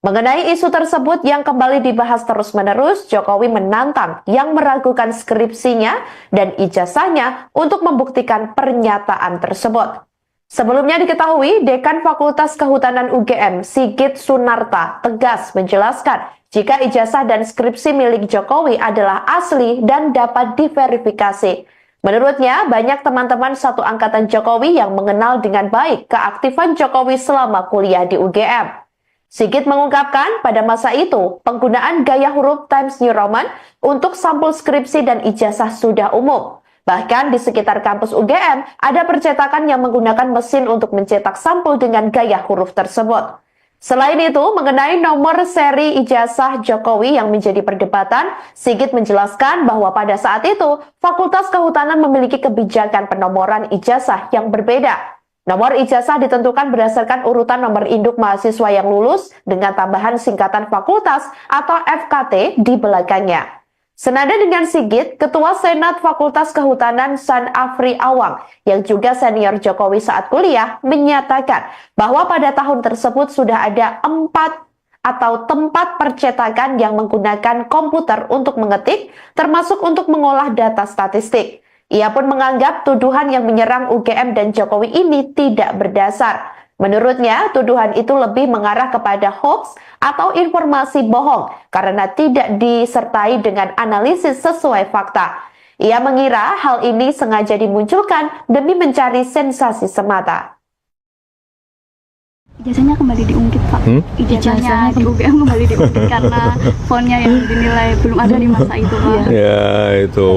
Mengenai isu tersebut yang kembali dibahas terus-menerus, Jokowi menantang yang meragukan skripsinya dan ijazahnya untuk membuktikan pernyataan tersebut. Sebelumnya diketahui, Dekan Fakultas Kehutanan UGM, Sigit Sunarta, tegas menjelaskan jika ijazah dan skripsi milik Jokowi adalah asli dan dapat diverifikasi. Menurutnya, banyak teman-teman satu angkatan Jokowi yang mengenal dengan baik keaktifan Jokowi selama kuliah di UGM. Sigit mengungkapkan pada masa itu, penggunaan gaya huruf Times New Roman untuk sampul skripsi dan ijazah sudah umum. Bahkan di sekitar kampus UGM, ada percetakan yang menggunakan mesin untuk mencetak sampul dengan gaya huruf tersebut. Selain itu, mengenai nomor seri ijazah Jokowi yang menjadi perdebatan, Sigit menjelaskan bahwa pada saat itu, Fakultas Kehutanan memiliki kebijakan penomoran ijazah yang berbeda. Nomor ijazah ditentukan berdasarkan urutan nomor induk mahasiswa yang lulus dengan tambahan singkatan fakultas atau FKT di belakangnya. Senada dengan Sigit, Ketua Senat Fakultas Kehutanan San Afri Awang yang juga senior Jokowi saat kuliah menyatakan bahwa pada tahun tersebut sudah ada 4 atau tempat percetakan yang menggunakan komputer untuk mengetik, termasuk untuk mengolah data statistik. Ia pun menganggap tuduhan yang menyerang UGM dan Jokowi ini tidak berdasar. Menurutnya, tuduhan itu lebih mengarah kepada hoax atau informasi bohong karena tidak disertai dengan analisis sesuai fakta. Ia mengira hal ini sengaja dimunculkan demi mencari sensasi semata. Ijazahnya kembali diungkit Pak. Ijazahnya di UGM kembali diungkit karena fontnya yang dinilai belum ada di masa itu Pak. Ya itu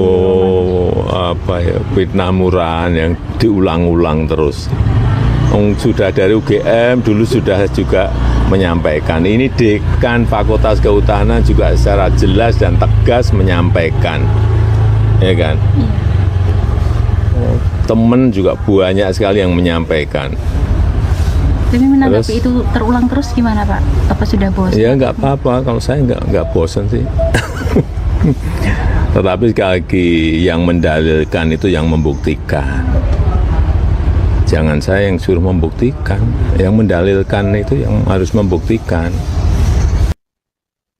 apa ya, fitnah murahan yang diulang-ulang terus. Sudah dari UGM dulu sudah juga menyampaikan. Ini Dekan Fakultas Kehutanan juga secara jelas dan tegas menyampaikan, ya kan? Temen juga banyak sekali yang menyampaikan. Tapi menanggapi itu terulang terus gimana Pak? Apa sudah bosan? Ya nggak apa-apa, kalau saya nggak bosan sih. Tetapi sekali lagi yang mendalilkan itu yang membuktikan. Jangan saya yang suruh membuktikan, yang mendalilkan itu yang harus membuktikan.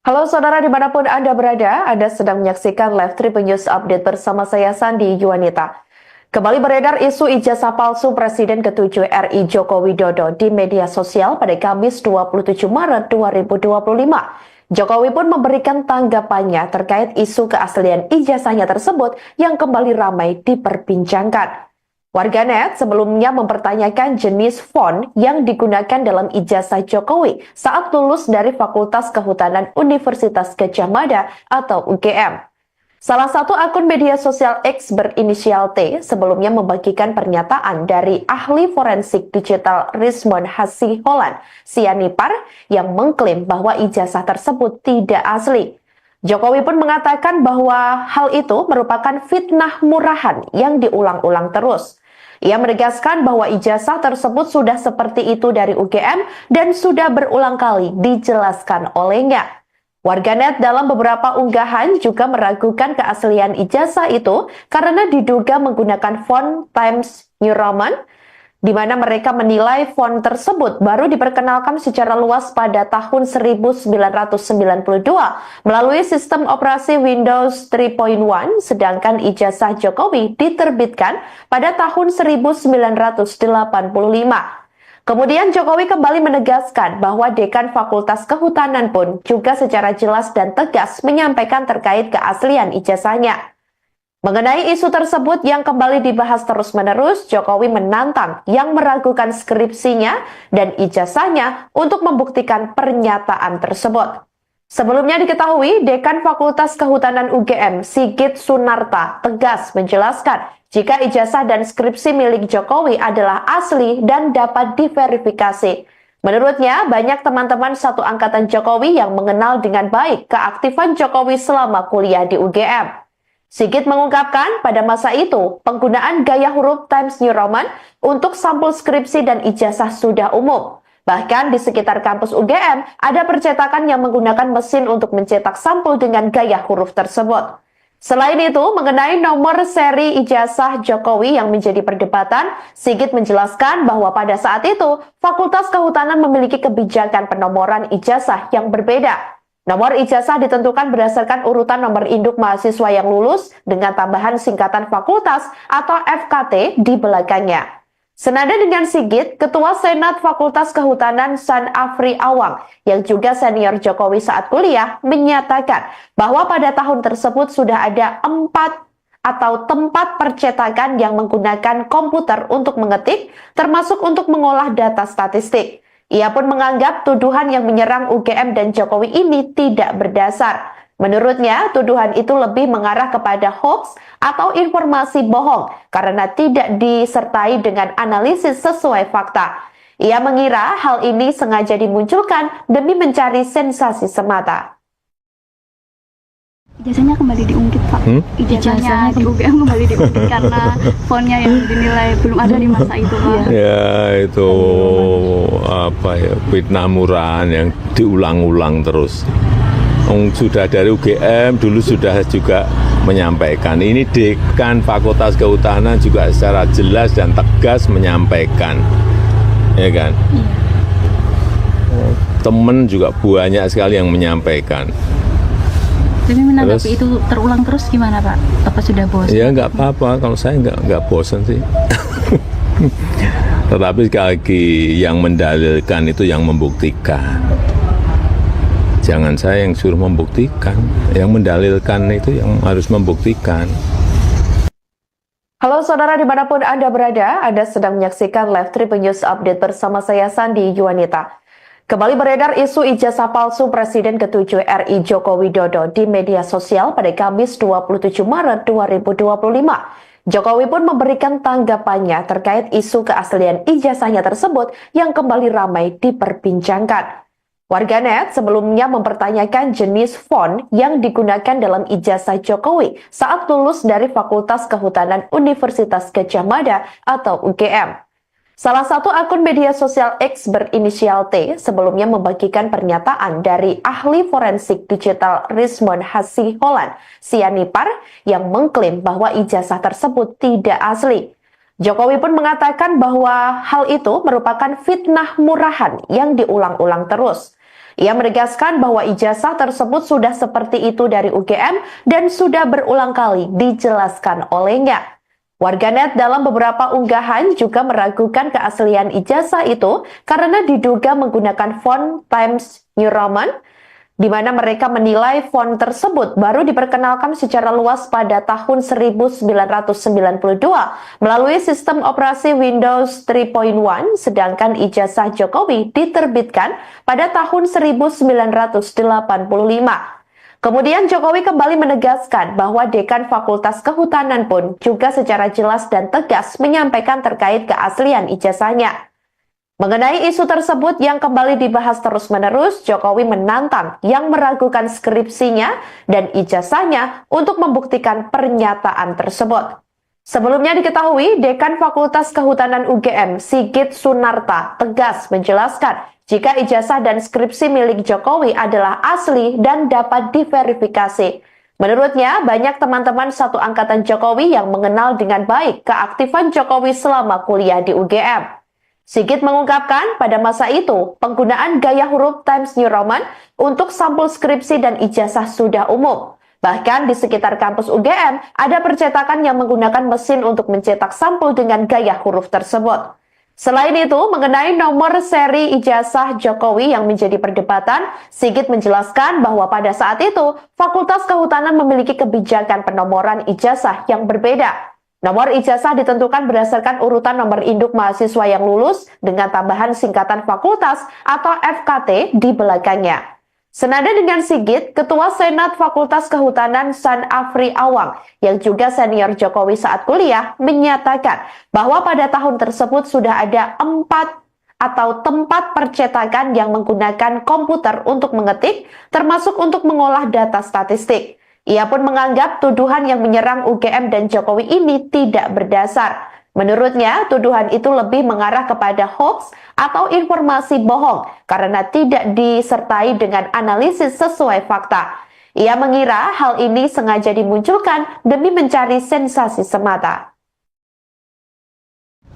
Halo saudara dimanapun Anda berada, Anda sedang menyaksikan live Tribun News Update bersama saya Sandi Yuwanita. Kembali beredar isu ijazah palsu Presiden ke-7 RI Joko Widodo di media sosial pada Kamis 27 Maret 2025. Jokowi pun memberikan tanggapannya terkait isu keaslian ijazahnya tersebut yang kembali ramai diperbincangkan. Warganet sebelumnya mempertanyakan jenis font yang digunakan dalam ijazah Jokowi saat lulus dari Fakultas Kehutanan Universitas Gadjah Mada atau UGM. Salah satu akun media sosial X berinisial T sebelumnya membagikan pernyataan dari ahli forensik digital Rismond Hasiholan Sianipar yang mengklaim bahwa ijazah tersebut tidak asli. Jokowi pun mengatakan bahwa hal itu merupakan fitnah murahan yang diulang-ulang terus. Ia menegaskan bahwa ijazah tersebut sudah seperti itu dari UGM dan sudah berulang kali dijelaskan olehnya. Warganet dalam beberapa unggahan juga meragukan keaslian ijazah itu karena diduga menggunakan font Times New Roman, di mana mereka menilai font tersebut baru diperkenalkan secara luas pada tahun 1992 melalui sistem operasi Windows 3.1, sedangkan ijazah Jokowi diterbitkan pada tahun 1985. Kemudian Jokowi kembali menegaskan bahwa Dekan Fakultas Kehutanan pun juga secara jelas dan tegas menyampaikan terkait keaslian ijazahnya. Mengenai isu tersebut yang kembali dibahas terus-menerus, Jokowi menantang yang meragukan skripsinya dan ijazahnya untuk membuktikan pernyataan tersebut. Sebelumnya diketahui, Dekan Fakultas Kehutanan UGM, Sigit Sunarta, tegas menjelaskan jika ijazah dan skripsi milik Jokowi adalah asli dan dapat diverifikasi. Menurutnya, banyak teman-teman satu angkatan Jokowi yang mengenal dengan baik keaktifan Jokowi selama kuliah di UGM. Sigit mengungkapkan pada masa itu, penggunaan gaya huruf Times New Roman untuk sampul skripsi dan ijazah sudah umum. Bahkan di sekitar kampus UGM, ada percetakan yang menggunakan mesin untuk mencetak sampul dengan gaya huruf tersebut. Selain itu, mengenai nomor seri ijazah Jokowi yang menjadi perdebatan, Sigit menjelaskan bahwa pada saat itu, Fakultas Kehutanan memiliki kebijakan penomoran ijazah yang berbeda. Nomor ijazah ditentukan berdasarkan urutan nomor induk mahasiswa yang lulus dengan tambahan singkatan fakultas atau FKT di belakangnya. Senada dengan Sigit, Ketua Senat Fakultas Kehutanan San Afri Awang yang juga senior Jokowi saat kuliah menyatakan bahwa pada tahun tersebut sudah ada 4 atau tempat percetakan yang menggunakan komputer untuk mengetik, termasuk untuk mengolah data statistik. Ia pun menganggap tuduhan yang menyerang UGM dan Jokowi ini tidak berdasar. Menurutnya, tuduhan itu lebih mengarah kepada hoax atau informasi bohong karena tidak disertai dengan analisis sesuai fakta. Ia mengira hal ini sengaja dimunculkan demi mencari sensasi semata. Ijazahnya kembali diungkit, Pak. Ijazahnya ke UGM kembali diungkit karena fontnya yang dinilai belum ada di masa itu, Pak. Ya, itu fitnah murahan yang diulang-ulang terus. Sudah dari UGM dulu sudah juga menyampaikan. Ini Dekan Fakultas Kehutanan juga secara jelas dan tegas menyampaikan, ya kan? Temen juga banyak sekali yang menyampaikan. Tapi menanggapi itu terulang terus gimana Pak? Apa sudah bosan? Ya nggak apa-apa, kalau saya nggak bosan sih. Tetapi sekali lagi yang mendalilkan itu yang membuktikan. Jangan saya yang suruh membuktikan, yang mendalilkan itu yang harus membuktikan. Halo saudara dimanapun Anda berada, Anda sedang menyaksikan Live Tribun News Update bersama saya Sandi Yuwanita. Kembali beredar isu ijazah palsu Presiden ke-7 RI Joko Widodo di media sosial pada Kamis 27 Maret 2025. Jokowi pun memberikan tanggapannya terkait isu keaslian ijazahnya tersebut yang kembali ramai diperbincangkan. Warganet sebelumnya mempertanyakan jenis font yang digunakan dalam ijazah Jokowi saat lulus dari Fakultas Kehutanan Universitas Gadjah Mada atau UGM. Salah satu akun media sosial X berinisial T sebelumnya membagikan pernyataan dari ahli forensik digital Rismond Hasiholan Sianipar yang mengklaim bahwa ijazah tersebut tidak asli. Jokowi pun mengatakan bahwa hal itu merupakan fitnah murahan yang diulang-ulang terus. Ia menegaskan bahwa ijazah tersebut sudah seperti itu dari UGM dan sudah berulang kali dijelaskan olehnya. Warganet dalam beberapa unggahan juga meragukan keaslian ijazah itu karena diduga menggunakan font Times New Roman, di mana mereka menilai font tersebut baru diperkenalkan secara luas pada tahun 1992 melalui sistem operasi Windows 3.1, sedangkan ijazah Jokowi diterbitkan pada tahun 1985. Kemudian Jokowi kembali menegaskan bahwa Dekan Fakultas Kehutanan pun juga secara jelas dan tegas menyampaikan terkait keaslian ijazahnya. Mengenai isu tersebut yang kembali dibahas terus-menerus, Jokowi menantang yang meragukan skripsinya dan ijazahnya untuk membuktikan pernyataan tersebut. Sebelumnya diketahui, Dekan Fakultas Kehutanan UGM, Sigit Sunarta, tegas menjelaskan jika ijazah dan skripsi milik Jokowi adalah asli dan dapat diverifikasi. Menurutnya, banyak teman-teman satu angkatan Jokowi yang mengenal dengan baik keaktifan Jokowi selama kuliah di UGM. Sigit mengungkapkan pada masa itu, penggunaan gaya huruf Times New Roman untuk sampul skripsi dan ijazah sudah umum. Bahkan di sekitar kampus UGM, ada percetakan yang menggunakan mesin untuk mencetak sampul dengan gaya huruf tersebut. Selain itu, mengenai nomor seri ijazah Jokowi yang menjadi perdebatan, Sigit menjelaskan bahwa pada saat itu, Fakultas Kehutanan memiliki kebijakan penomoran ijazah yang berbeda. Nomor ijazah ditentukan berdasarkan urutan nomor induk mahasiswa yang lulus dengan tambahan singkatan fakultas atau FKT di belakangnya. Senada dengan Sigit, Ketua Senat Fakultas Kehutanan San Afri Awang yang juga senior Jokowi saat kuliah menyatakan bahwa pada tahun tersebut sudah ada 4 atau tempat percetakan yang menggunakan komputer untuk mengetik, termasuk untuk mengolah data statistik. Ia pun menganggap tuduhan yang menyerang UGM dan Jokowi ini tidak berdasar. Menurutnya, tuduhan itu lebih mengarah kepada hoax atau informasi bohong karena tidak disertai dengan analisis sesuai fakta. Ia mengira hal ini sengaja dimunculkan demi mencari sensasi semata.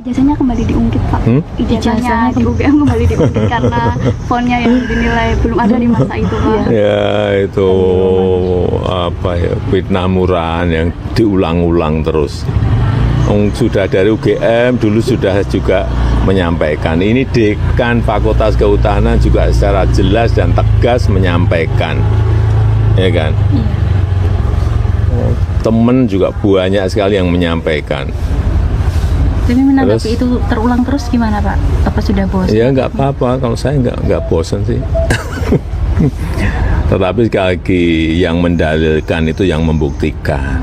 Ijazahnya kembali diungkit, Pak. Ijazahnya di UGM kembali diungkit karena fontnya yang dinilai belum ada di masa itu, Pak. Ya itu apa ya, fitnah murahan yang diulang-ulang terus. Sudah dari UGM dulu sudah juga menyampaikan. Ini Dekan Fakultas Kehutanan juga secara jelas dan tegas menyampaikan, ya kan? Temen juga banyak sekali yang menyampaikan. Tapi menanggapi itu terulang terus gimana Pak? Apa sudah bosan? Ya nggak apa-apa, kalau saya nggak bosan sih. Tetapi sekali lagi yang mendalilkan itu yang membuktikan.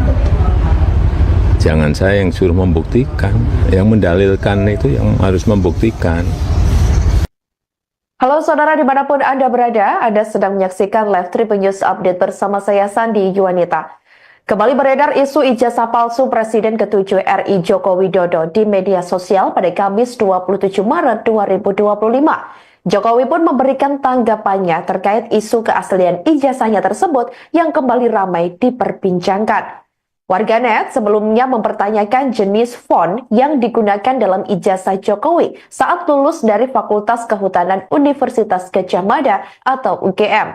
Jangan saya yang suruh membuktikan, yang mendalilkan itu yang harus membuktikan. Halo saudara dimanapun Anda berada, Anda sedang menyaksikan Live Tribun News Update bersama saya Sandi Yuwanita. Kembali beredar isu ijazah palsu Presiden ke-7 RI Joko Widodo di media sosial pada Kamis 27 Maret 2025. Jokowi pun memberikan tanggapannya terkait isu keaslian ijazahnya tersebut yang kembali ramai diperbincangkan. Warganet sebelumnya mempertanyakan jenis font yang digunakan dalam ijazah Jokowi saat lulus dari Fakultas Kehutanan Universitas Gadjah Mada atau UGM.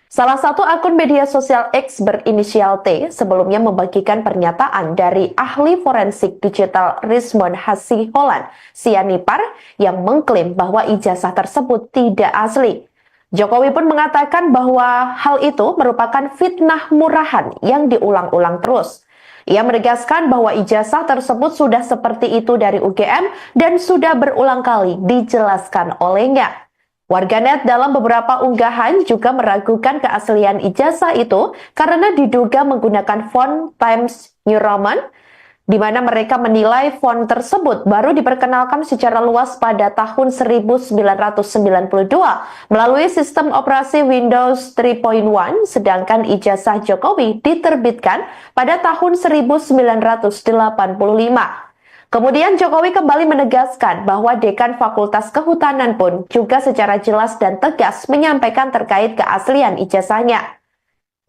Salah satu akun media sosial X berinisial T sebelumnya membagikan pernyataan dari ahli forensik digital Rismond Hasiholan Sianipar yang mengklaim bahwa ijazah tersebut tidak asli. Jokowi pun mengatakan bahwa hal itu merupakan fitnah murahan yang diulang-ulang terus. Ia menegaskan bahwa ijazah tersebut sudah seperti itu dari UGM dan sudah berulang kali dijelaskan olehnya. Warganet dalam beberapa unggahan juga meragukan keaslian ijazah itu karena diduga menggunakan font Times New Roman, di mana mereka menilai font tersebut baru diperkenalkan secara luas pada tahun 1992 melalui sistem operasi Windows 3.1, sedangkan ijazah Jokowi diterbitkan pada tahun 1985. Kemudian Jokowi kembali menegaskan bahwa Dekan Fakultas Kehutanan pun juga secara jelas dan tegas menyampaikan terkait keaslian ijazahnya.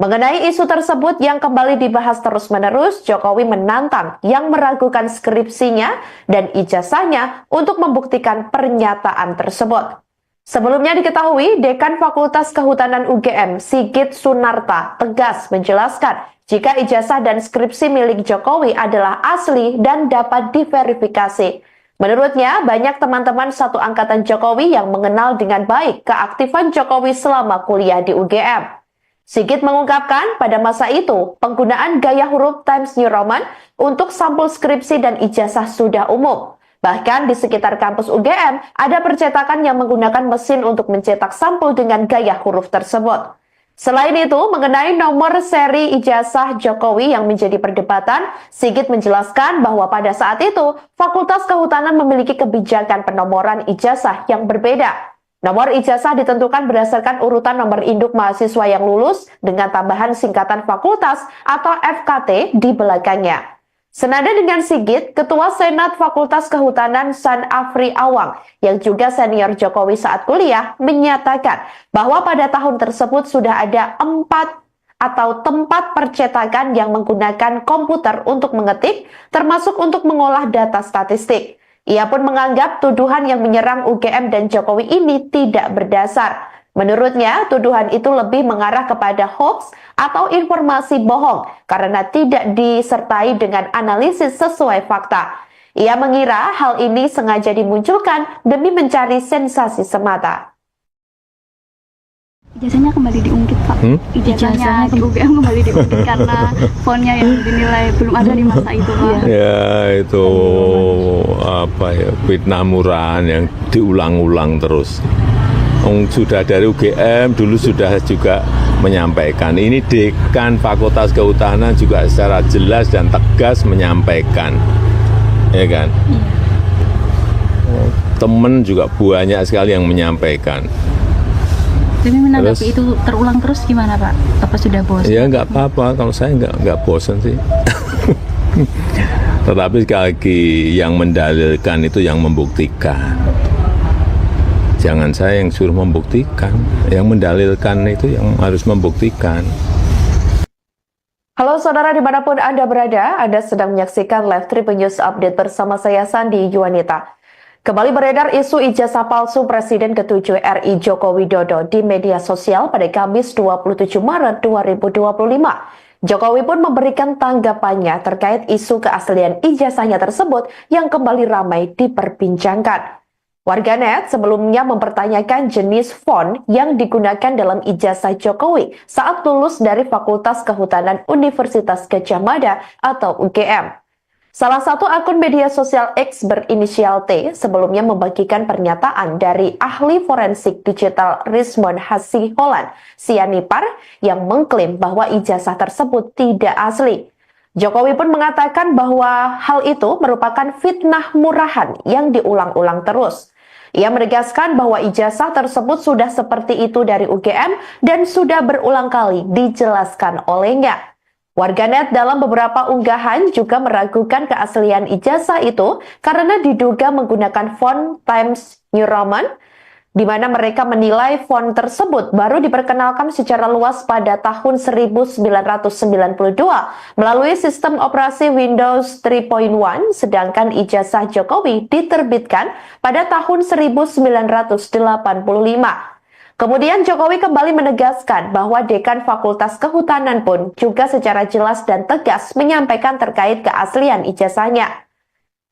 Mengenai isu tersebut yang kembali dibahas terus-menerus, Jokowi menantang yang meragukan skripsinya dan ijazahnya untuk membuktikan pernyataan tersebut. Sebelumnya diketahui, Dekan Fakultas Kehutanan UGM, Sigit Sunarta, tegas menjelaskan jika ijazah dan skripsi milik Jokowi adalah asli dan dapat diverifikasi. Menurutnya, banyak teman-teman satu angkatan Jokowi yang mengenal dengan baik keaktifan Jokowi selama kuliah di UGM. Sigit mengungkapkan pada masa itu, penggunaan gaya huruf Times New Roman untuk sampul skripsi dan ijazah sudah umum. Bahkan di sekitar kampus UGM, ada percetakan yang menggunakan mesin untuk mencetak sampul dengan gaya huruf tersebut. Selain itu, mengenai nomor seri ijazah Jokowi yang menjadi perdebatan, Sigit menjelaskan bahwa pada saat itu, Fakultas Kehutanan memiliki kebijakan penomoran ijazah yang berbeda. Nomor ijazah ditentukan berdasarkan urutan nomor induk mahasiswa yang lulus dengan tambahan singkatan fakultas atau FKT di belakangnya. Senada dengan Sigit, Ketua Senat Fakultas Kehutanan San Afri Awang yang juga senior Jokowi saat kuliah menyatakan bahwa pada tahun tersebut sudah ada 4 atau tempat percetakan yang menggunakan komputer untuk mengetik, termasuk untuk mengolah data statistik. Ia pun menganggap tuduhan yang menyerang UGM dan Jokowi ini tidak berdasar. Menurutnya, tuduhan itu lebih mengarah kepada hoax atau informasi bohong karena tidak disertai dengan analisis sesuai fakta. Ia mengira hal ini sengaja dimunculkan demi mencari sensasi semata. Ijazahnya kembali diungkit, Pak. Ijazahnya ke UGM kembali diungkit karena fontnya yang dinilai belum ada di masa itu, Pak. Ya itu fitnah murahan yang diulang-ulang terus. Sudah dari UGM dulu sudah juga menyampaikan. Ini dekan Fakultas Kehutanan juga secara jelas dan tegas menyampaikan, ya kan? Temen juga banyak sekali yang menyampaikan. Tapi menanggapi itu terulang terus gimana Pak? Apa sudah bosan? Ya nggak apa-apa, kalau saya nggak bosan sih. Tetapi sekali lagi yang mendalilkan itu yang membuktikan. Jangan saya yang suruh membuktikan, yang mendalilkan itu yang harus membuktikan. Halo saudara dimanapun Anda berada, Anda sedang menyaksikan Live Tribun News Update bersama saya Sandi Yuwanita. Kembali beredar isu ijazah palsu Presiden ke-7 RI Joko Widodo di media sosial pada Kamis 27 Maret 2025. Jokowi pun memberikan tanggapannya terkait isu keaslian ijazahnya tersebut yang kembali ramai diperbincangkan. Warganet sebelumnya mempertanyakan jenis font yang digunakan dalam ijazah Jokowi saat lulus dari Fakultas Kehutanan Universitas Gadjah Mada atau UGM. Salah satu akun media sosial X berinisial T sebelumnya membagikan pernyataan dari ahli forensik digital Rismond Hasiholan Sianipar yang mengklaim bahwa ijazah tersebut tidak asli. Jokowi pun mengatakan bahwa hal itu merupakan fitnah murahan yang diulang-ulang terus. Ia menegaskan bahwa ijazah tersebut sudah seperti itu dari UGM dan sudah berulang kali dijelaskan olehnya. Warganet dalam beberapa unggahan juga meragukan keaslian ijazah itu karena diduga menggunakan font Times New Roman, di mana mereka menilai font tersebut baru diperkenalkan secara luas pada tahun 1992 melalui sistem operasi Windows 3.1, sedangkan ijazah Jokowi diterbitkan pada tahun 1985. Kemudian Jokowi kembali menegaskan bahwa Dekan Fakultas Kehutanan pun juga secara jelas dan tegas menyampaikan terkait keaslian ijazahnya.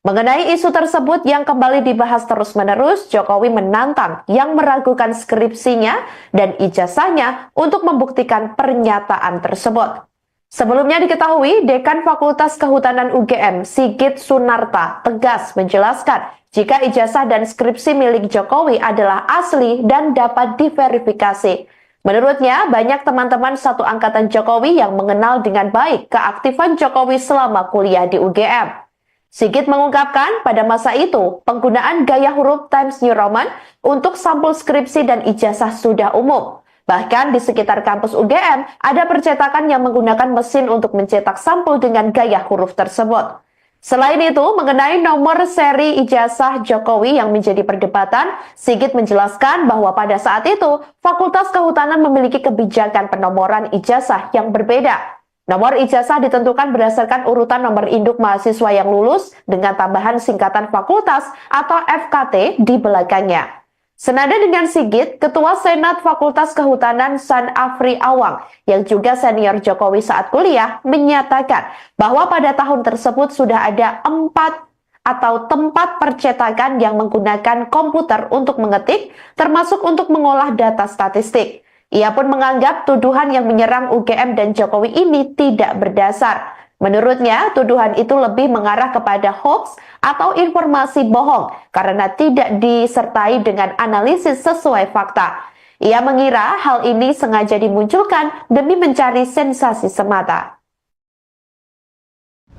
Mengenai isu tersebut yang kembali dibahas terus-menerus, Jokowi menantang yang meragukan skripsinya dan ijazahnya untuk membuktikan pernyataan tersebut. Sebelumnya diketahui, Dekan Fakultas Kehutanan UGM, Sigit Sunarta, tegas menjelaskan jika ijazah dan skripsi milik Jokowi adalah asli dan dapat diverifikasi. Menurutnya, banyak teman-teman satu angkatan Jokowi yang mengenal dengan baik keaktifan Jokowi selama kuliah di UGM. Sigit mengungkapkan pada masa itu, penggunaan gaya huruf Times New Roman untuk sampul skripsi dan ijazah sudah umum. Bahkan di sekitar kampus UGM, ada percetakan yang menggunakan mesin untuk mencetak sampul dengan gaya huruf tersebut. Selain itu, mengenai nomor seri ijazah Jokowi yang menjadi perdebatan, Sigit menjelaskan bahwa pada saat itu, Fakultas Kehutanan memiliki kebijakan penomoran ijazah yang berbeda. Nomor ijazah ditentukan berdasarkan urutan nomor induk mahasiswa yang lulus dengan tambahan singkatan fakultas atau FKT di belakangnya. Senada dengan Sigit, Ketua Senat Fakultas Kehutanan San Afri Awang yang juga senior Jokowi saat kuliah menyatakan bahwa pada tahun tersebut sudah ada 4 atau tempat percetakan yang menggunakan komputer untuk mengetik, termasuk untuk mengolah data statistik. Ia pun menganggap tuduhan yang menyerang UGM dan Jokowi ini tidak berdasar. Menurutnya, tuduhan itu lebih mengarah kepada hoax atau informasi bohong karena tidak disertai dengan analisis sesuai fakta. Ia mengira hal ini sengaja dimunculkan demi mencari sensasi semata.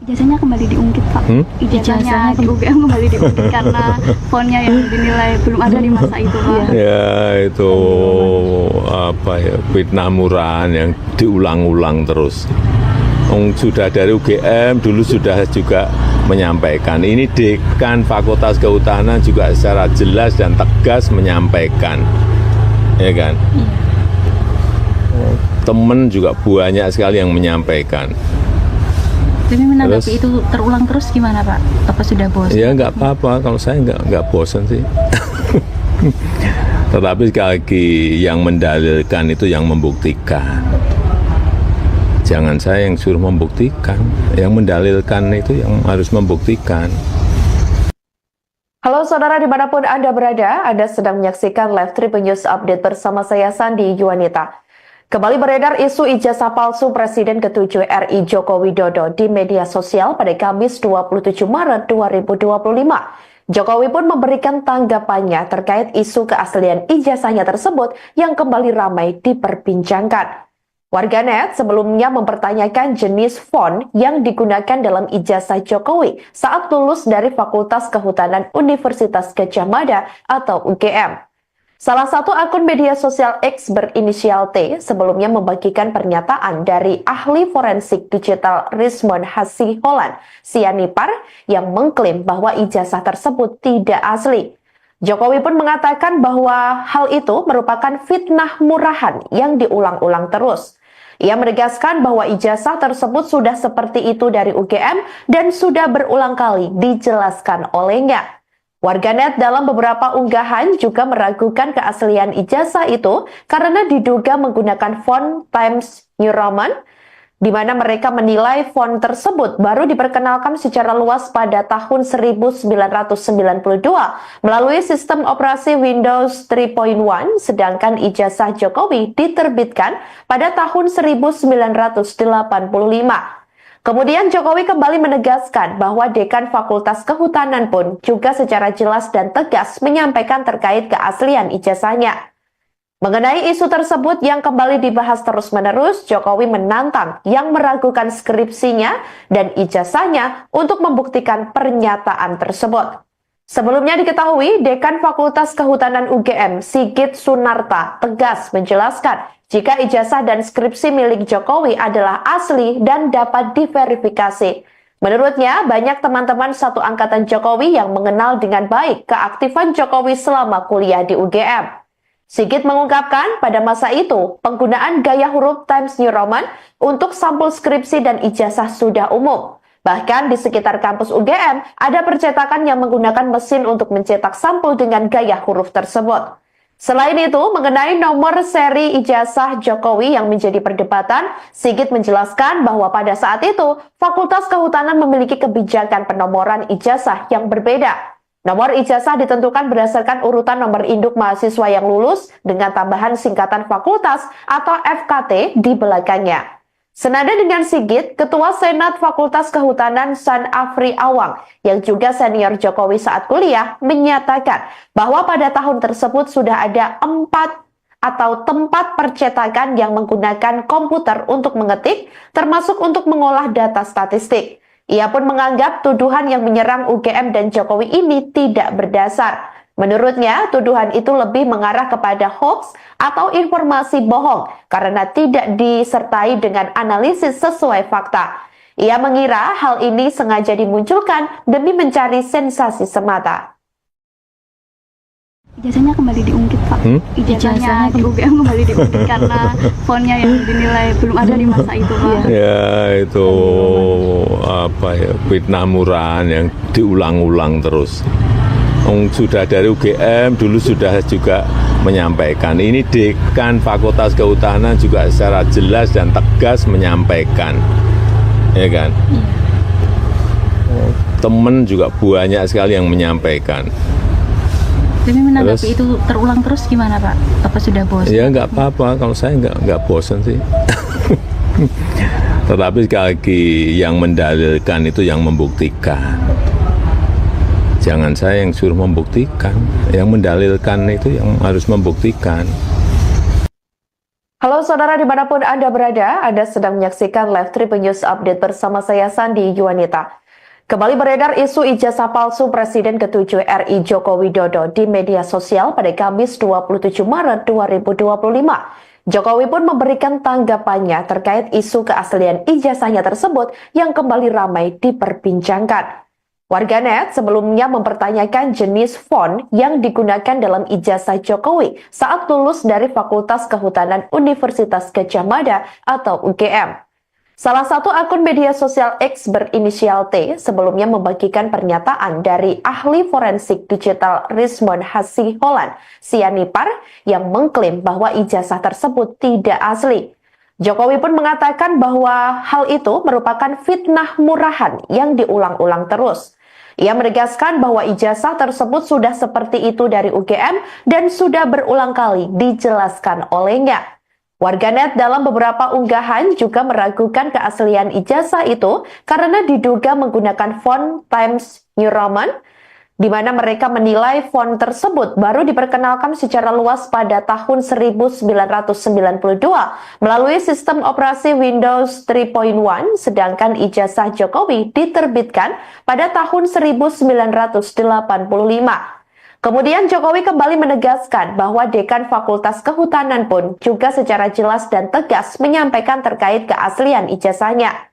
Ijazahnya kembali diungkit, Pak. Ijazahnya di UGM kembali diungkit karena fonnya yang dinilai belum ada di masa itu, Pak. Ya itu apa ya, fitnah murahan yang diulang-ulang terus. Sudah dari UGM dulu sudah juga menyampaikan. Ini Dekan Fakultas Kehutanan juga secara jelas dan tegas menyampaikan. Ya kan? Temen juga banyak sekali yang menyampaikan. Tapi menanggapi itu terulang terus gimana Pak? Apa sudah bosan? Ya nggak apa-apa, kalau saya nggak bosan sih. Tetapi sekali lagi yang mendalilkan itu yang membuktikan. Jangan saya yang suruh membuktikan, yang mendalilkan itu yang harus membuktikan. Halo saudara dimanapun Anda berada, Anda sedang menyaksikan live Tribun News Update bersama saya Sandi Yuwanita. Kembali beredar isu ijazah palsu Presiden ke-7 RI Joko Widodo di media sosial pada Kamis 27 Maret 2025. Jokowi pun memberikan tanggapannya terkait isu keaslian ijazahnya tersebut yang kembali ramai diperbincangkan. Warganet sebelumnya mempertanyakan jenis font yang digunakan dalam ijazah Jokowi saat lulus dari Fakultas Kehutanan Universitas Gadjah Mada atau UGM. Salah satu akun media sosial X berinisial T sebelumnya membagikan pernyataan dari ahli forensik digital Rismond Hasiholan Sianipar yang mengklaim bahwa ijazah tersebut tidak asli. Jokowi pun mengatakan bahwa hal itu merupakan fitnah murahan yang diulang-ulang terus. Ia menegaskan bahwa ijazah tersebut sudah seperti itu dari UGM dan sudah berulang kali dijelaskan olehnya. Warganet dalam beberapa unggahan juga meragukan keaslian ijazah itu karena diduga menggunakan font Times New Roman, di mana mereka menilai font tersebut baru diperkenalkan secara luas pada tahun 1992 melalui sistem operasi Windows 3.1, sedangkan ijazah Jokowi diterbitkan pada tahun 1985. Kemudian Jokowi kembali menegaskan bahwa Dekan Fakultas Kehutanan pun juga secara jelas dan tegas menyampaikan terkait keaslian ijazahnya. Mengenai isu tersebut yang kembali dibahas terus-menerus, Jokowi menantang yang meragukan skripsinya dan ijazahnya untuk membuktikan pernyataan tersebut. Sebelumnya diketahui, Dekan Fakultas Kehutanan UGM, Sigit Sunarta, tegas menjelaskan jika ijazah dan skripsi milik Jokowi adalah asli dan dapat diverifikasi. Menurutnya, banyak teman-teman satu angkatan Jokowi yang mengenal dengan baik keaktifan Jokowi selama kuliah di UGM. Sigit mengungkapkan pada masa itu, penggunaan gaya huruf Times New Roman untuk sampul skripsi dan ijazah sudah umum. Bahkan di sekitar kampus UGM, ada percetakan yang menggunakan mesin untuk mencetak sampul dengan gaya huruf tersebut. Selain itu, mengenai nomor seri ijazah Jokowi yang menjadi perdebatan, Sigit menjelaskan bahwa pada saat itu, Fakultas Kehutanan memiliki kebijakan penomoran ijazah yang berbeda. Nomor ijazah ditentukan berdasarkan urutan nomor induk mahasiswa yang lulus dengan tambahan singkatan fakultas atau FKT di belakangnya. Senada dengan Sigit, Ketua Senat Fakultas Kehutanan San Afri Awang yang juga senior Jokowi saat kuliah menyatakan bahwa pada tahun tersebut sudah ada 4 atau tempat percetakan yang menggunakan komputer untuk mengetik, termasuk untuk mengolah data statistik. Ia pun menganggap tuduhan yang menyerang UGM dan Jokowi ini tidak berdasar. Menurutnya, tuduhan itu lebih mengarah kepada hoax atau informasi bohong karena tidak disertai dengan analisis sesuai fakta. Ia mengira hal ini sengaja dimunculkan demi mencari sensasi semata. Ijazahnya kembali diungkit, Pak. Ijazahnya di UGM kembali diungkit karena fonnya yang dinilai belum ada di masa itu, Pak. Ya itu apa ya, fitnah murahan yang diulang-ulang terus. Sudah dari UGM dulu sudah juga menyampaikan. Ini Dekan Fakultas Kehutanan juga secara jelas dan tegas menyampaikan. Ya kan? teman juga banyak sekali yang menyampaikan. Tapi menanggapi itu terulang terus gimana Pak? Apa sudah bosan? Ya nggak apa-apa, kalau saya nggak bosan sih. Tetapi sekali lagi yang mendalilkan itu yang membuktikan. Jangan saya yang suruh membuktikan, yang mendalilkan itu yang harus membuktikan. Halo saudara dimanapun Anda berada, Anda sedang menyaksikan Live Tribun News Update bersama saya Sandi Yuwanita. Kembali beredar isu ijazah palsu Presiden ke-7 RI Joko Widodo di media sosial pada Kamis 27 Maret 2025. Jokowi pun memberikan tanggapannya terkait isu keaslian ijazahnya tersebut yang kembali ramai diperbincangkan. Warganet sebelumnya mempertanyakan jenis font yang digunakan dalam ijazah Jokowi saat lulus dari Fakultas Kehutanan Universitas Gadjah Mada atau UGM. Salah satu akun media sosial X berinisial T sebelumnya membagikan pernyataan dari ahli forensik digital Rismond Hasiholan Sianipar yang mengklaim bahwa ijazah tersebut tidak asli. Jokowi pun mengatakan bahwa hal itu merupakan fitnah murahan yang diulang-ulang terus. Ia menegaskan bahwa ijazah tersebut sudah seperti itu dari UGM dan sudah berulang kali dijelaskan olehnya. Warganet dalam beberapa unggahan juga meragukan keaslian ijazah itu karena diduga menggunakan font Times New Roman, di mana mereka menilai font tersebut baru diperkenalkan secara luas pada tahun 1992 melalui sistem operasi Windows 3.1, sedangkan ijazah Jokowi diterbitkan pada tahun 1985. Kemudian Jokowi kembali menegaskan bahwa Dekan Fakultas Kehutanan pun juga secara jelas dan tegas menyampaikan terkait keaslian ijazahnya.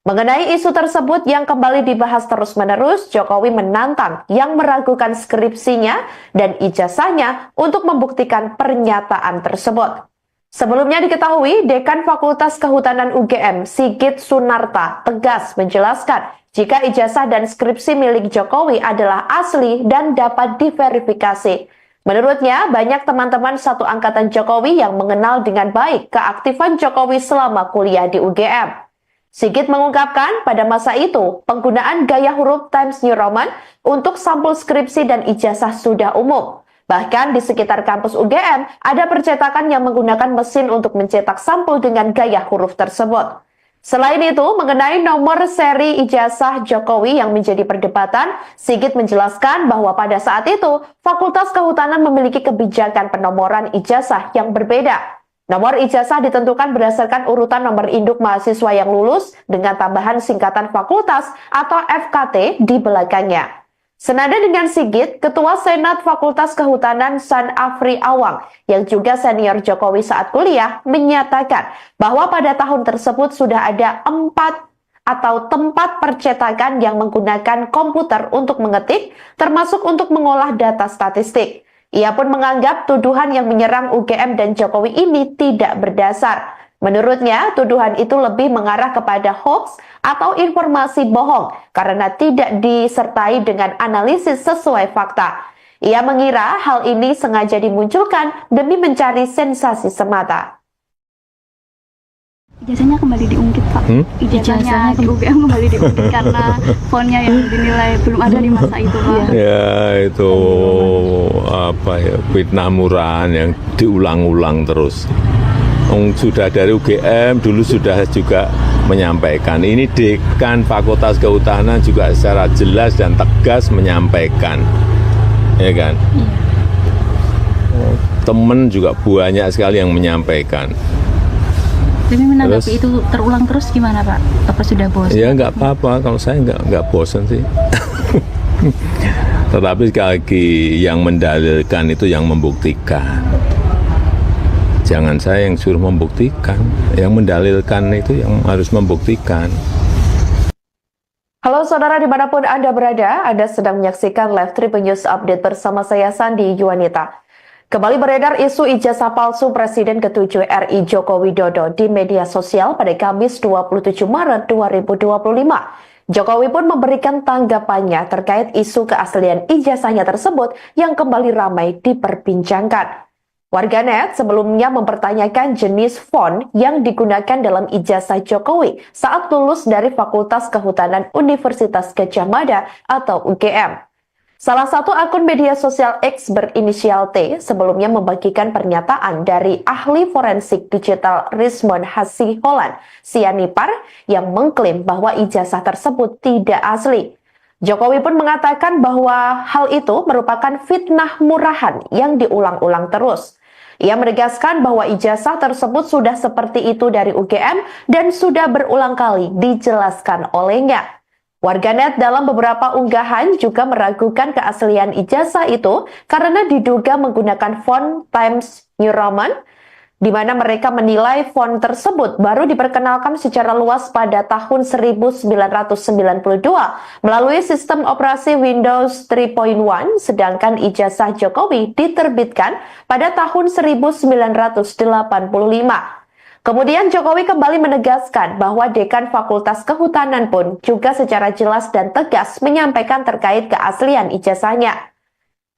Mengenai isu tersebut yang kembali dibahas terus-menerus, Jokowi menantang yang meragukan skripsinya dan ijazahnya untuk membuktikan pernyataan tersebut. Sebelumnya diketahui, Dekan Fakultas Kehutanan UGM, Sigit Sunarta, tegas menjelaskan jika ijazah dan skripsi milik Jokowi adalah asli dan dapat diverifikasi. Menurutnya, banyak teman-teman satu angkatan Jokowi yang mengenal dengan baik keaktifan Jokowi selama kuliah di UGM. Sigit mengungkapkan pada masa itu, penggunaan gaya huruf Times New Roman untuk sampul skripsi dan ijazah sudah umum. Bahkan di sekitar kampus UGM, ada percetakan yang menggunakan mesin untuk mencetak sampul dengan gaya huruf tersebut. Selain itu, mengenai nomor seri ijazah Jokowi yang menjadi perdebatan, Sigit menjelaskan bahwa pada saat itu, Fakultas Kehutanan memiliki kebijakan penomoran ijazah yang berbeda. Nomor ijazah ditentukan berdasarkan urutan nomor induk mahasiswa yang lulus dengan tambahan singkatan fakultas atau FKT di belakangnya. Senada dengan Sigit, Ketua Senat Fakultas Kehutanan San Afri Awang yang juga senior Jokowi saat kuliah menyatakan bahwa pada tahun tersebut sudah ada 4 atau tempat percetakan yang menggunakan komputer untuk mengetik, termasuk untuk mengolah data statistik. Ia pun menganggap tuduhan yang menyerang UGM dan Jokowi ini tidak berdasar. Menurutnya, tuduhan itu lebih mengarah kepada hoax atau informasi bohong karena tidak disertai dengan analisis sesuai fakta. Ia mengira hal ini sengaja dimunculkan demi mencari sensasi semata. Ijazahnya kembali diungkit, Pak. Ijazahnya ke UGM kembali diungkit karena fontnya yang dinilai belum ada di masa itu, Pak. Ya itu fitnah murahan yang diulang-ulang terus. Sudah dari UGM dulu sudah juga menyampaikan, ini Dekan Fakultas Kehutanan juga secara jelas dan tegas menyampaikan, ya kan? Teman juga banyak sekali yang menyampaikan. Tapi menanggapi itu terulang terus gimana Pak? Apa sudah bosan? Ya nggak apa-apa, kalau saya nggak bosan sih. Tetapi sekali lagi yang mendalilkan itu yang membuktikan. Jangan saya yang suruh membuktikan, yang mendalilkan itu yang harus membuktikan. Halo saudara dimanapun Anda berada, Anda sedang menyaksikan Live Tribun News Update bersama saya Sandi Yuwanita. Kembali beredar isu ijazah palsu Presiden ke-7 RI Joko Widodo di media sosial pada Kamis 27 Maret 2025. Jokowi pun memberikan tanggapannya terkait isu keaslian ijazahnya tersebut yang kembali ramai diperbincangkan. Warganet sebelumnya mempertanyakan jenis font yang digunakan dalam ijazah Jokowi saat lulus dari Fakultas Kehutanan Universitas Gadjah Mada atau UGM. Salah satu akun media sosial X berinisial T sebelumnya membagikan pernyataan dari ahli forensik digital Rismond Hasiholan Sianipar yang mengklaim bahwa ijazah tersebut tidak asli. Jokowi pun mengatakan bahwa hal itu merupakan fitnah murahan yang diulang-ulang terus. Ia menegaskan bahwa ijazah tersebut sudah seperti itu dari UGM dan sudah berulang kali dijelaskan olehnya. Warganet dalam beberapa unggahan juga meragukan keaslian ijazah itu karena diduga menggunakan font Times New Roman, di mana mereka menilai font tersebut baru diperkenalkan secara luas pada tahun 1992 melalui sistem operasi Windows 3.1, sedangkan ijazah Jokowi diterbitkan pada tahun 1985. Kemudian Jokowi kembali menegaskan bahwa Dekan Fakultas Kehutanan pun juga secara jelas dan tegas menyampaikan terkait keaslian ijazahnya.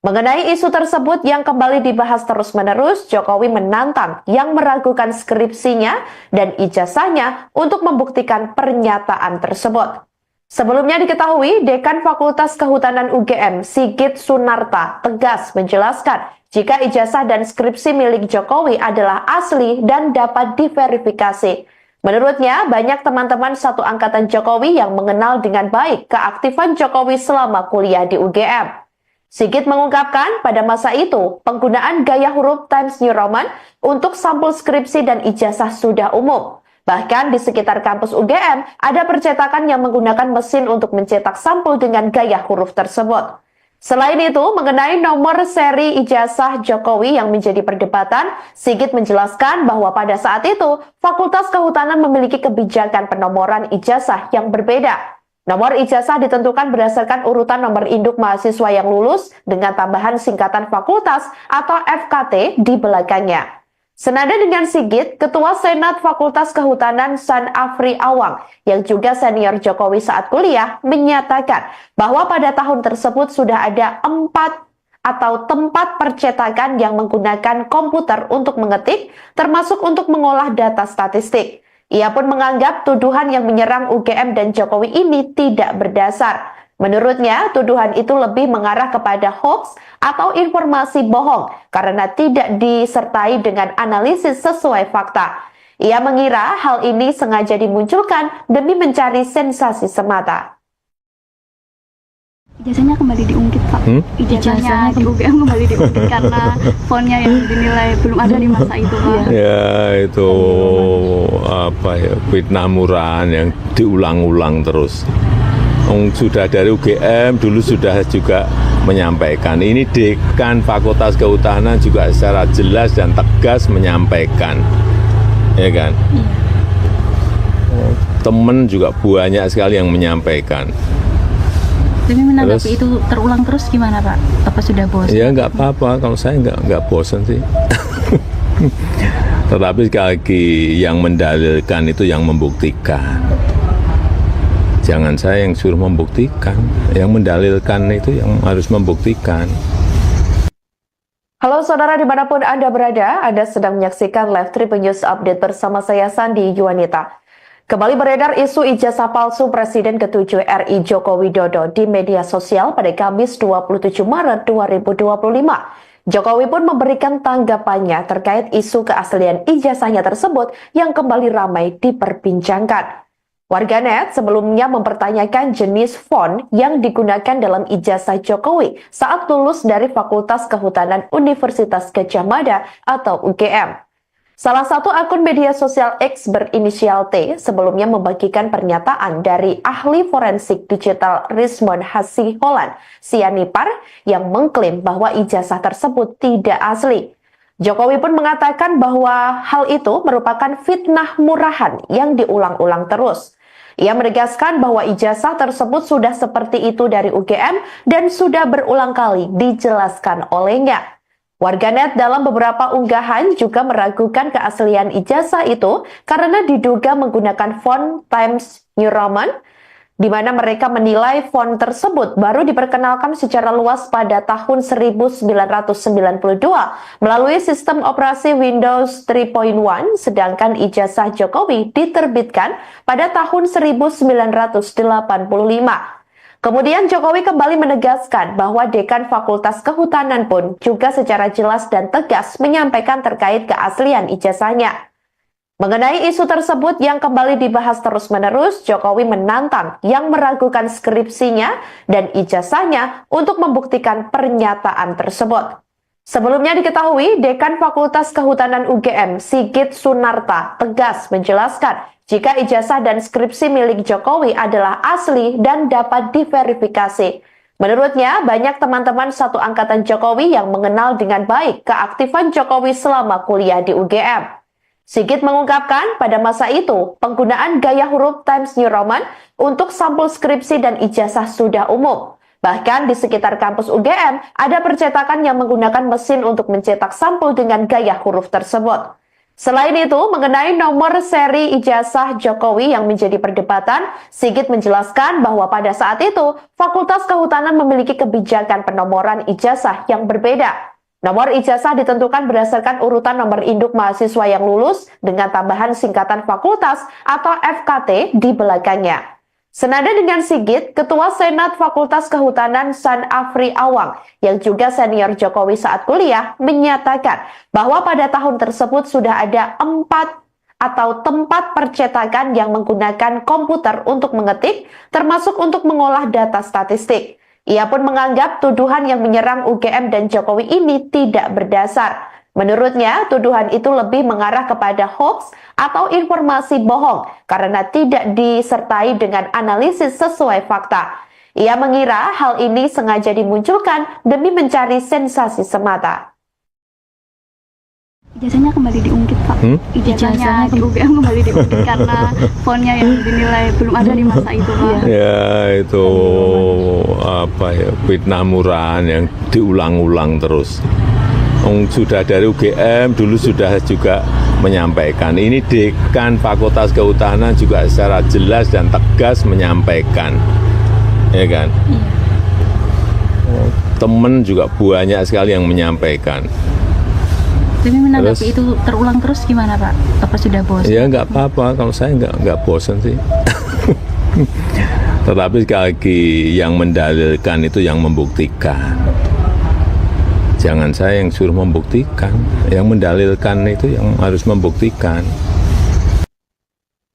Mengenai isu tersebut yang kembali dibahas terus-menerus, Jokowi menantang yang meragukan skripsinya dan ijazahnya untuk membuktikan pernyataan tersebut. Sebelumnya diketahui, Dekan Fakultas Kehutanan UGM, Sigit Sunarta, tegas menjelaskan jika ijazah dan skripsi milik Jokowi adalah asli dan dapat diverifikasi. Menurutnya, banyak teman-teman satu angkatan Jokowi yang mengenal dengan baik keaktifan Jokowi selama kuliah di UGM. Sigit mengungkapkan pada masa itu, penggunaan gaya huruf Times New Roman untuk sampul skripsi dan ijazah sudah umum. Bahkan di sekitar kampus UGM, ada percetakan yang menggunakan mesin untuk mencetak sampul dengan gaya huruf tersebut. Selain itu, mengenai nomor seri ijazah Jokowi yang menjadi perdebatan, Sigit menjelaskan bahwa pada saat itu, Fakultas Kehutanan memiliki kebijakan penomoran ijazah yang berbeda. Nomor ijazah ditentukan berdasarkan urutan nomor induk mahasiswa yang lulus dengan tambahan singkatan fakultas atau FKT di belakangnya. Senada dengan Sigit, Ketua Senat Fakultas Kehutanan San Afri Awang yang juga senior Jokowi saat kuliah menyatakan bahwa pada tahun tersebut sudah ada 4 atau tempat percetakan yang menggunakan komputer untuk mengetik, termasuk untuk mengolah data statistik. Ia pun menganggap tuduhan yang menyerang UGM dan Jokowi ini tidak berdasar. Menurutnya, tuduhan itu lebih mengarah kepada hoax atau informasi bohong karena tidak disertai dengan analisis sesuai fakta. Ia mengira hal ini sengaja dimunculkan demi mencari sensasi semata. Ijazahnya kembali diungkit, Pak. Ijazahnya di UGM kembali diungkit karena fontnya yang dinilai belum ada di masa itu, Pak. Ya itu apa ya, fitnah murahan yang diulang-ulang terus. Sudah dari UGM dulu sudah juga menyampaikan. Ini Dekan Fakultas Kehutanan juga secara jelas dan tegas menyampaikan, ya kan? Temen juga banyak sekali yang menyampaikan. Tapi menanggapi itu terulang terus gimana Pak? Apa sudah bosan? Ya nggak apa-apa, kalau saya nggak bosan sih. Tetapi sekali lagi yang mendalilkan itu yang membuktikan. Jangan saya yang suruh membuktikan, yang mendalilkan itu yang harus membuktikan. Halo saudara dimanapun Anda berada, Anda sedang menyaksikan Live Tribun News Update bersama saya Sandi Yuwanita. Kembali beredar isu ijazah palsu Presiden ke-7 RI Joko Widodo di media sosial pada Kamis 27 Maret 2025. Jokowi pun memberikan tanggapannya terkait isu keaslian ijazahnya tersebut yang kembali ramai diperbincangkan. Warganet sebelumnya mempertanyakan jenis font yang digunakan dalam ijazah Jokowi saat lulus dari Fakultas Kehutanan Universitas Gadjah Mada atau UGM. Salah satu akun media sosial X berinisial T sebelumnya membagikan pernyataan dari ahli forensik digital Rismond Hasiholan Sianipar yang mengklaim bahwa ijazah tersebut tidak asli. Jokowi pun mengatakan bahwa hal itu merupakan fitnah murahan yang diulang-ulang terus. Ia menegaskan bahwa ijazah tersebut sudah seperti itu dari UGM dan sudah berulang kali dijelaskan olehnya. Warganet dalam beberapa unggahan juga meragukan keaslian ijazah itu karena diduga menggunakan font Times New Roman, di mana mereka menilai font tersebut baru diperkenalkan secara luas pada tahun 1992 melalui sistem operasi Windows 3.1, sedangkan ijazah Jokowi diterbitkan pada tahun 1985. Kemudian Jokowi kembali menegaskan bahwa Dekan Fakultas Kehutanan pun juga secara jelas dan tegas menyampaikan terkait keaslian ijazahnya. Mengenai isu tersebut yang kembali dibahas terus-menerus, Jokowi menantang yang meragukan skripsinya dan ijazahnya untuk membuktikan pernyataan tersebut. Sebelumnya diketahui, Dekan Fakultas Kehutanan UGM, Sigit Sunarta, tegas menjelaskan jika ijazah dan skripsi milik Jokowi adalah asli dan dapat diverifikasi. Menurutnya, banyak teman-teman satu angkatan Jokowi yang mengenal dengan baik keaktifan Jokowi selama kuliah di UGM. Sigit mengungkapkan pada masa itu, penggunaan gaya huruf Times New Roman untuk sampul skripsi dan ijazah sudah umum. Bahkan di sekitar kampus UGM, ada percetakan yang menggunakan mesin untuk mencetak sampul dengan gaya huruf tersebut. Selain itu, mengenai nomor seri ijazah Jokowi yang menjadi perdebatan, Sigit menjelaskan bahwa pada saat itu, Fakultas Kehutanan memiliki kebijakan penomoran ijazah yang berbeda. Nomor ijazah ditentukan berdasarkan urutan nomor induk mahasiswa yang lulus dengan tambahan singkatan fakultas atau FKT di belakangnya. Senada dengan Sigit, Ketua Senat Fakultas Kehutanan San Afri Awang yang juga senior Jokowi saat kuliah menyatakan bahwa pada tahun tersebut sudah ada 4 atau tempat percetakan yang menggunakan komputer untuk mengetik, termasuk untuk mengolah data statistik. Ia pun menganggap tuduhan yang menyerang UGM dan Jokowi ini tidak berdasar. Menurutnya, tuduhan itu lebih mengarah kepada hoax atau informasi bohong karena tidak disertai dengan analisis sesuai fakta. Ia mengira hal ini sengaja dimunculkan demi mencari sensasi semata. Ijazahnya kembali diungkit, Pak. Ijazahnya di UGM kembali diungkit karena fontnya yang dinilai belum ada di masa itu, Pak. Ya, itu fitnah murahan yang diulang-ulang terus. Sudah dari UGM dulu sudah juga menyampaikan, ini Dekan Fakultas Kehutanan juga secara jelas dan tegas menyampaikan, ya kan? Temen juga banyak sekali yang menyampaikan. Tapi menanggapi itu terulang terus gimana Pak? Apa sudah bosan? Ya nggak apa-apa, kalau saya nggak bosan sih. Tetapi sekali lagi yang mendalilkan itu yang membuktikan. Jangan saya yang suruh membuktikan, yang mendalilkan itu yang harus membuktikan.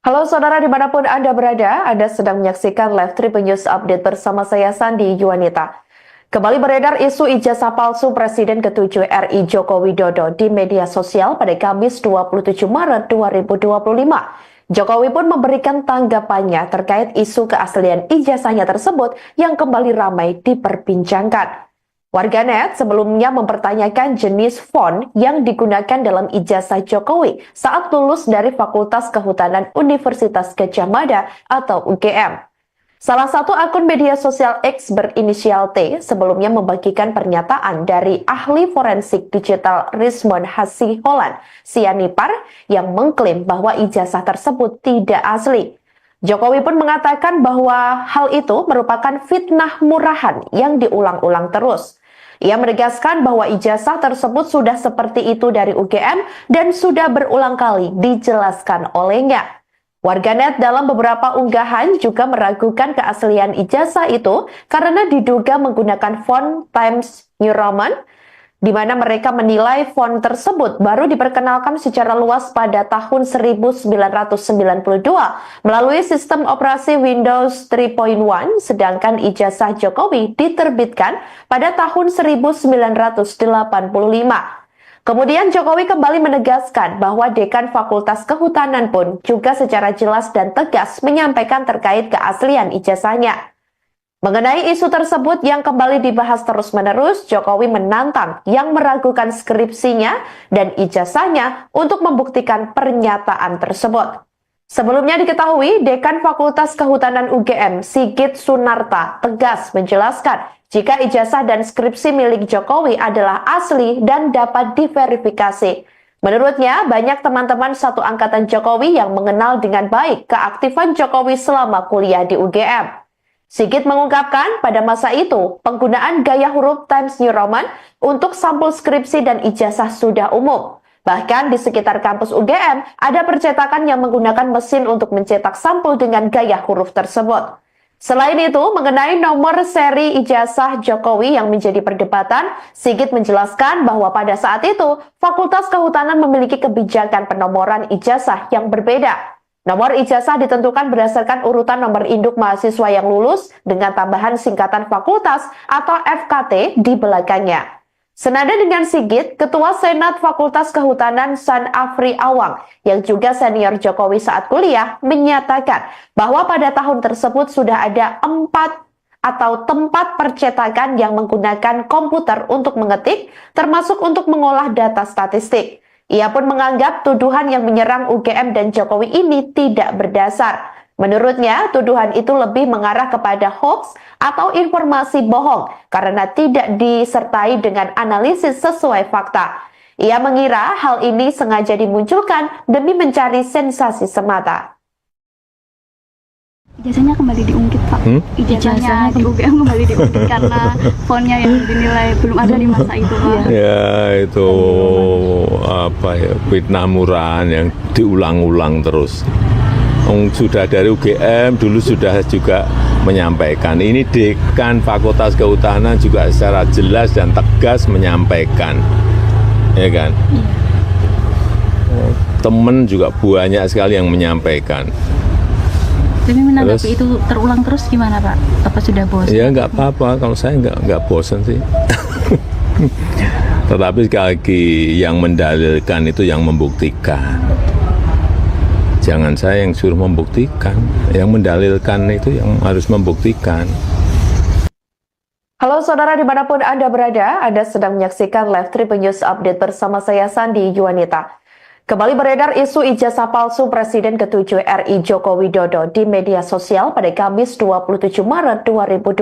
Halo saudara dimanapun Anda berada, Anda sedang menyaksikan Live Tribun News Update bersama saya Sandi Yuwanita. Kembali beredar isu ijazah palsu Presiden ke-7 RI Joko Widodo di media sosial pada Kamis 27 Maret 2025. Jokowi pun memberikan tanggapannya terkait isu keaslian ijazahnya tersebut yang kembali ramai diperbincangkan. Warganet sebelumnya mempertanyakan jenis font yang digunakan dalam ijazah Jokowi saat lulus dari Fakultas Kehutanan Universitas Gadjah Mada atau UGM. Salah satu akun media sosial X berinisial T sebelumnya membagikan pernyataan dari ahli forensik digital Rismond Hasiholan Sianipar yang mengklaim bahwa ijazah tersebut tidak asli. Jokowi pun mengatakan bahwa hal itu merupakan fitnah murahan yang diulang-ulang terus. Ia menegaskan bahwa ijazah tersebut sudah seperti itu dari UGM dan sudah berulang kali dijelaskan olehnya. Warganet dalam beberapa unggahan juga meragukan keaslian ijazah itu karena diduga menggunakan font Times New Roman, di mana mereka menilai font tersebut baru diperkenalkan secara luas pada tahun 1992 melalui sistem operasi Windows 3.1, sedangkan ijazah Jokowi diterbitkan pada tahun 1985. Kemudian Jokowi kembali menegaskan bahwa Dekan Fakultas Kehutanan pun juga secara jelas dan tegas menyampaikan terkait keaslian ijazahnya. Mengenai isu tersebut yang kembali dibahas terus-menerus, Jokowi menantang yang meragukan skripsinya dan ijazahnya untuk membuktikan pernyataan tersebut. Sebelumnya diketahui, Dekan Fakultas Kehutanan UGM, Sigit Sunarta, tegas menjelaskan jika ijazah dan skripsi milik Jokowi adalah asli dan dapat diverifikasi. Menurutnya, banyak teman-teman satu angkatan Jokowi yang mengenal dengan baik keaktifan Jokowi selama kuliah di UGM. Sigit mengungkapkan pada masa itu, penggunaan gaya huruf Times New Roman untuk sampul skripsi dan ijazah sudah umum. Bahkan di sekitar kampus UGM, ada percetakan yang menggunakan mesin untuk mencetak sampul dengan gaya huruf tersebut. Selain itu, mengenai nomor seri ijazah Jokowi yang menjadi perdebatan, Sigit menjelaskan bahwa pada saat itu, Fakultas Kehutanan memiliki kebijakan penomoran ijazah yang berbeda. Nomor ijazah ditentukan berdasarkan urutan nomor induk mahasiswa yang lulus dengan tambahan singkatan fakultas atau FKT di belakangnya. Senada dengan Sigit, Ketua Senat Fakultas Kehutanan San Afri Awang yang juga senior Jokowi saat kuliah menyatakan bahwa pada tahun tersebut sudah ada 4 atau tempat percetakan yang menggunakan komputer untuk mengetik, termasuk untuk mengolah data statistik. Ia pun menganggap tuduhan yang menyerang UGM dan Jokowi ini tidak berdasar. Menurutnya, tuduhan itu lebih mengarah kepada hoax atau informasi bohong karena tidak disertai dengan analisis sesuai fakta. Ia mengira hal ini sengaja dimunculkan demi mencari sensasi semata. Ijazahnya kembali diungkit, Pak. Ijazahnya di UGM kembali diungkit karena fontnya yang dinilai belum ada di masa itu, Pak. Ya itu fitnah murahan yang diulang-ulang terus. Sudah dari UGM dulu sudah juga menyampaikan. Ini Dekan Fakultas Kehutanan juga secara jelas dan tegas menyampaikan, ya kan? Temen juga banyak sekali yang menyampaikan. Tapi menanggapi itu terulang terus gimana Pak? Apa sudah bosan? Ya nggak apa-apa, kalau saya nggak bosan sih. Tetapi sekali lagi yang mendalilkan itu yang membuktikan. Jangan saya yang suruh membuktikan, yang mendalilkan itu yang harus membuktikan. Halo saudara dimanapun Anda berada, Anda sedang menyaksikan Live Tribun News Update bersama saya Sandi Yuwanita. Kembali beredar isu ijazah palsu Presiden ke-7 RI Joko Widodo di media sosial pada Kamis 27 Maret 2025.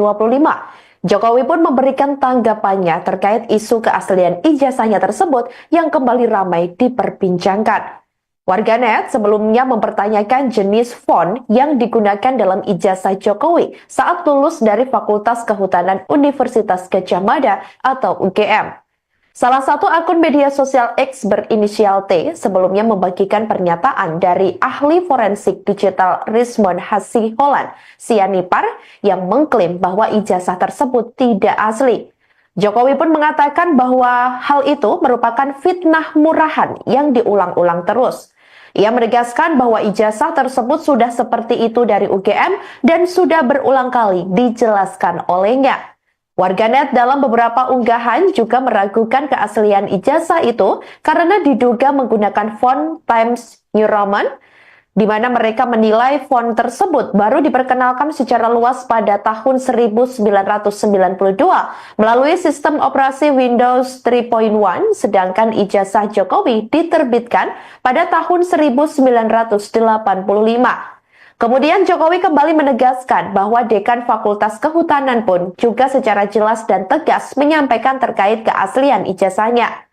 Jokowi pun memberikan tanggapannya terkait isu keaslian ijazahnya tersebut yang kembali ramai diperbincangkan. Warganet sebelumnya mempertanyakan jenis font yang digunakan dalam ijazah Jokowi saat lulus dari Fakultas Kehutanan Universitas Gadjah Mada atau UGM. Salah satu akun media sosial X berinisial T sebelumnya membagikan pernyataan dari ahli forensik digital Rismond Hasiholan Sianipar yang mengklaim bahwa ijazah tersebut tidak asli. Jokowi pun mengatakan bahwa hal itu merupakan fitnah murahan yang diulang-ulang terus. Ia menegaskan bahwa ijazah tersebut sudah seperti itu dari UGM dan sudah berulang kali dijelaskan olehnya. Warganet dalam beberapa unggahan juga meragukan keaslian ijazah itu karena diduga menggunakan font Times New Roman, di mana mereka menilai font tersebut baru diperkenalkan secara luas pada tahun 1992 melalui sistem operasi Windows 3.1, sedangkan ijazah Jokowi diterbitkan pada tahun 1985. Kemudian Jokowi kembali menegaskan bahwa Dekan Fakultas Kehutanan pun juga secara jelas dan tegas menyampaikan terkait keaslian ijazahnya.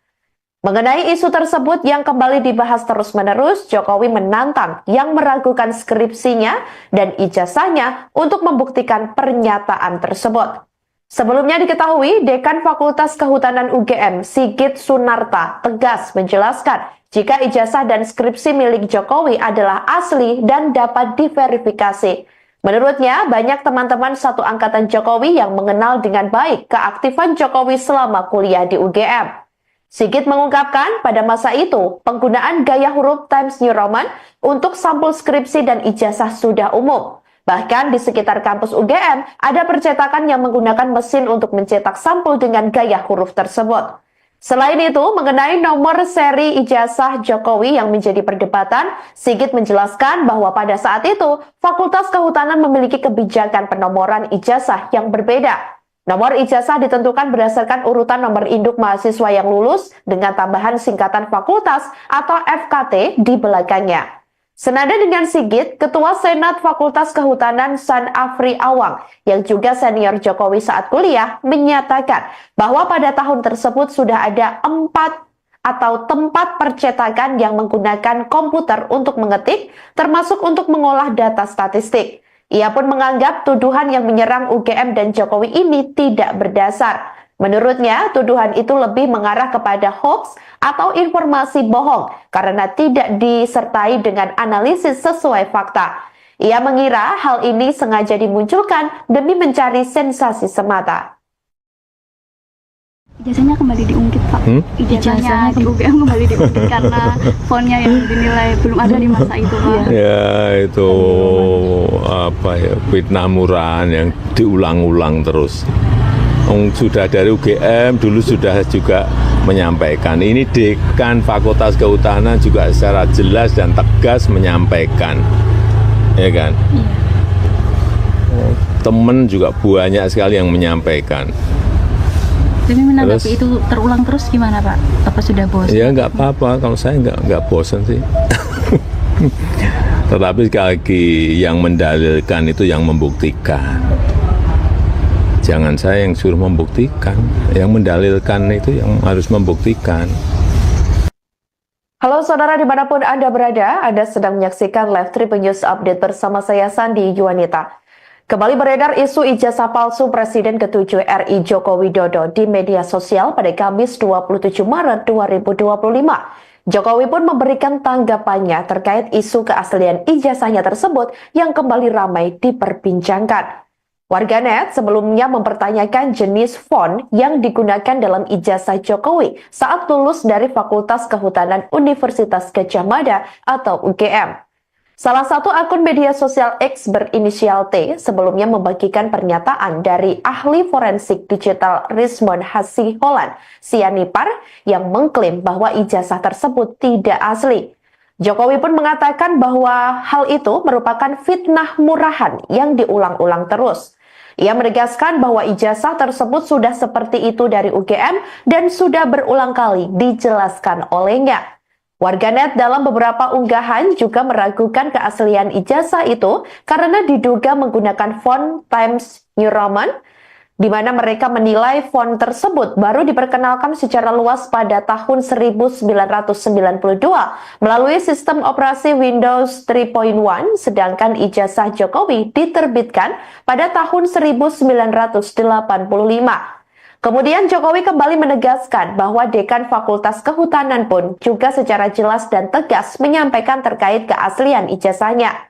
Mengenai isu tersebut yang kembali dibahas terus-menerus, Jokowi menantang yang meragukan skripsinya dan ijazahnya untuk membuktikan pernyataan tersebut. Sebelumnya diketahui, Dekan Fakultas Kehutanan UGM, Sigit Sunarta, tegas menjelaskan jika ijazah dan skripsi milik Jokowi adalah asli dan dapat diverifikasi. Menurutnya, banyak teman-teman satu angkatan Jokowi yang mengenal dengan baik keaktifan Jokowi selama kuliah di UGM. Sigit mengungkapkan pada masa itu, penggunaan gaya huruf Times New Roman untuk sampul skripsi dan ijazah sudah umum. Bahkan di sekitar kampus UGM, ada percetakan yang menggunakan mesin untuk mencetak sampul dengan gaya huruf tersebut. Selain itu, mengenai nomor seri ijazah Jokowi yang menjadi perdebatan, Sigit menjelaskan bahwa pada saat itu, Fakultas Kehutanan memiliki kebijakan penomoran ijazah yang berbeda. Nomor ijazah ditentukan berdasarkan urutan nomor induk mahasiswa yang lulus dengan tambahan singkatan fakultas atau FKT di belakangnya. Senada dengan Sigit, Ketua Senat Fakultas Kehutanan San Afri Awang yang juga senior Jokowi saat kuliah menyatakan bahwa pada tahun tersebut sudah ada 4 atau tempat percetakan yang menggunakan komputer untuk mengetik, termasuk untuk mengolah data statistik. Ia pun menganggap tuduhan yang menyerang UGM dan Jokowi ini tidak berdasar. Menurutnya, tuduhan itu lebih mengarah kepada hoax atau informasi bohong karena tidak disertai dengan analisis sesuai fakta. Ia mengira hal ini sengaja dimunculkan demi mencari sensasi semata. Ijazahnya kembali diungkit, Pak. Ijazahnya di UGM kembali diungkit karena fontnya yang dinilai belum ada di masa itu, Pak. Ya itu apa ya, fitnah murahan yang diulang-ulang terus. Sudah dari UGM dulu sudah juga menyampaikan. Ini Dekan Fakultas Kehutanan juga secara jelas dan tegas menyampaikan. Ya kan? Temen juga banyak sekali yang menyampaikan. Tapi menanggapi itu terulang terus gimana Pak? Apa sudah bosan? Ya nggak apa-apa, kalau saya nggak bosan sih. Tetapi sekali lagi yang mendalilkan itu yang membuktikan. Jangan saya yang suruh membuktikan, yang mendalilkan itu yang harus membuktikan. Halo saudara dimanapun Anda berada, Anda sedang menyaksikan Live Tribun News Update bersama saya Sandi Yuwanita. Kembali beredar isu ijazah palsu Presiden ke-7 RI Joko Widodo di media sosial pada Kamis 27 Maret 2025. Jokowi pun memberikan tanggapannya terkait isu keaslian ijazahnya tersebut yang kembali ramai diperbincangkan. Warganet sebelumnya mempertanyakan jenis font yang digunakan dalam ijazah Jokowi saat lulus dari Fakultas Kehutanan Universitas Gadjah Mada atau UGM. Salah satu akun media sosial X berinisial T sebelumnya membagikan pernyataan dari ahli forensik digital Rismond Hasiholan Sianipar yang mengklaim bahwa ijazah tersebut tidak asli. Jokowi pun mengatakan bahwa hal itu merupakan fitnah murahan yang diulang-ulang terus. Ia menegaskan bahwa ijazah tersebut sudah seperti itu dari UGM dan sudah berulang kali dijelaskan olehnya. Warganet dalam beberapa unggahan juga meragukan keaslian ijazah itu karena diduga menggunakan font Times New Roman, di mana mereka menilai font tersebut baru diperkenalkan secara luas pada tahun 1992 melalui sistem operasi Windows 3.1, sedangkan ijazah Jokowi diterbitkan pada tahun 1985. Kemudian Jokowi kembali menegaskan bahwa Dekan Fakultas Kehutanan pun juga secara jelas dan tegas menyampaikan terkait keaslian ijazahnya.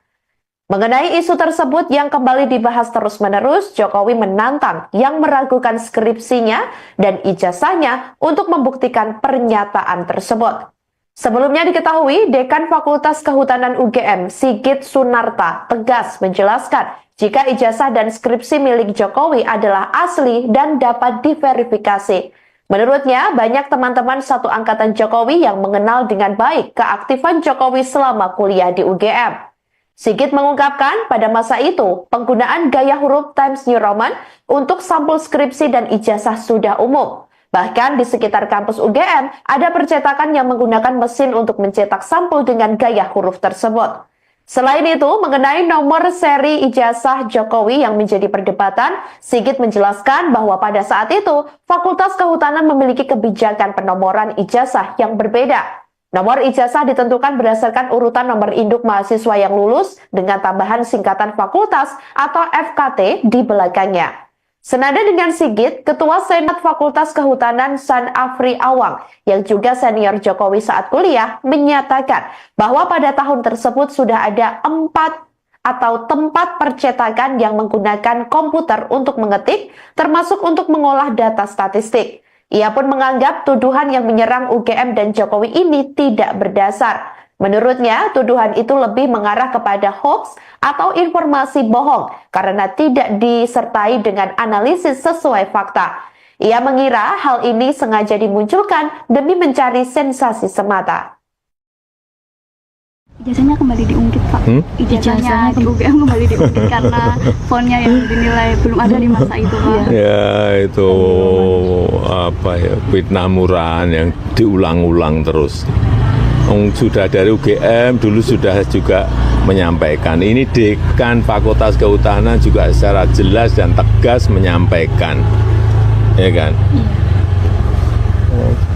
Mengenai isu tersebut yang kembali dibahas terus-menerus, Jokowi menantang yang meragukan skripsinya dan ijazahnya untuk membuktikan pernyataan tersebut. Sebelumnya diketahui, Dekan Fakultas Kehutanan UGM, Sigit Sunarta, tegas menjelaskan jika ijazah dan skripsi milik Jokowi adalah asli dan dapat diverifikasi. Menurutnya, banyak teman-teman satu angkatan Jokowi yang mengenal dengan baik keaktifan Jokowi selama kuliah di UGM. Sigit mengungkapkan pada masa itu, penggunaan gaya huruf Times New Roman untuk sampul skripsi dan ijazah sudah umum. Bahkan di sekitar kampus UGM, ada percetakan yang menggunakan mesin untuk mencetak sampul dengan gaya huruf tersebut. Selain itu, mengenai nomor seri ijazah Jokowi yang menjadi perdebatan, Sigit menjelaskan bahwa pada saat itu, Fakultas Kehutanan memiliki kebijakan penomoran ijazah yang berbeda. Nomor ijazah ditentukan berdasarkan urutan nomor induk mahasiswa yang lulus dengan tambahan singkatan fakultas atau FKT di belakangnya. Senada dengan Sigit, Ketua Senat Fakultas Kehutanan San Afri Awang yang juga senior Jokowi saat kuliah menyatakan bahwa pada tahun tersebut sudah ada 4 atau tempat percetakan yang menggunakan komputer untuk mengetik, termasuk untuk mengolah data statistik. Ia pun menganggap tuduhan yang menyerang UGM dan Jokowi ini tidak berdasar. Menurutnya, tuduhan itu lebih mengarah kepada hoax atau informasi bohong karena tidak disertai dengan analisis sesuai fakta. Ia mengira hal ini sengaja dimunculkan demi mencari sensasi semata. Ijazahnya kembali diungkit, Pak. Ijazahnya di UGM kembali diungkit karena fontnya yang dinilai belum ada di masa itu, Pak. Ya itu apa ya, fitnah murahan yang diulang-ulang terus. Sudah dari UGM dulu sudah juga menyampaikan. Ini Dekan Fakultas Kehutanan juga secara jelas dan tegas menyampaikan. Ya kan?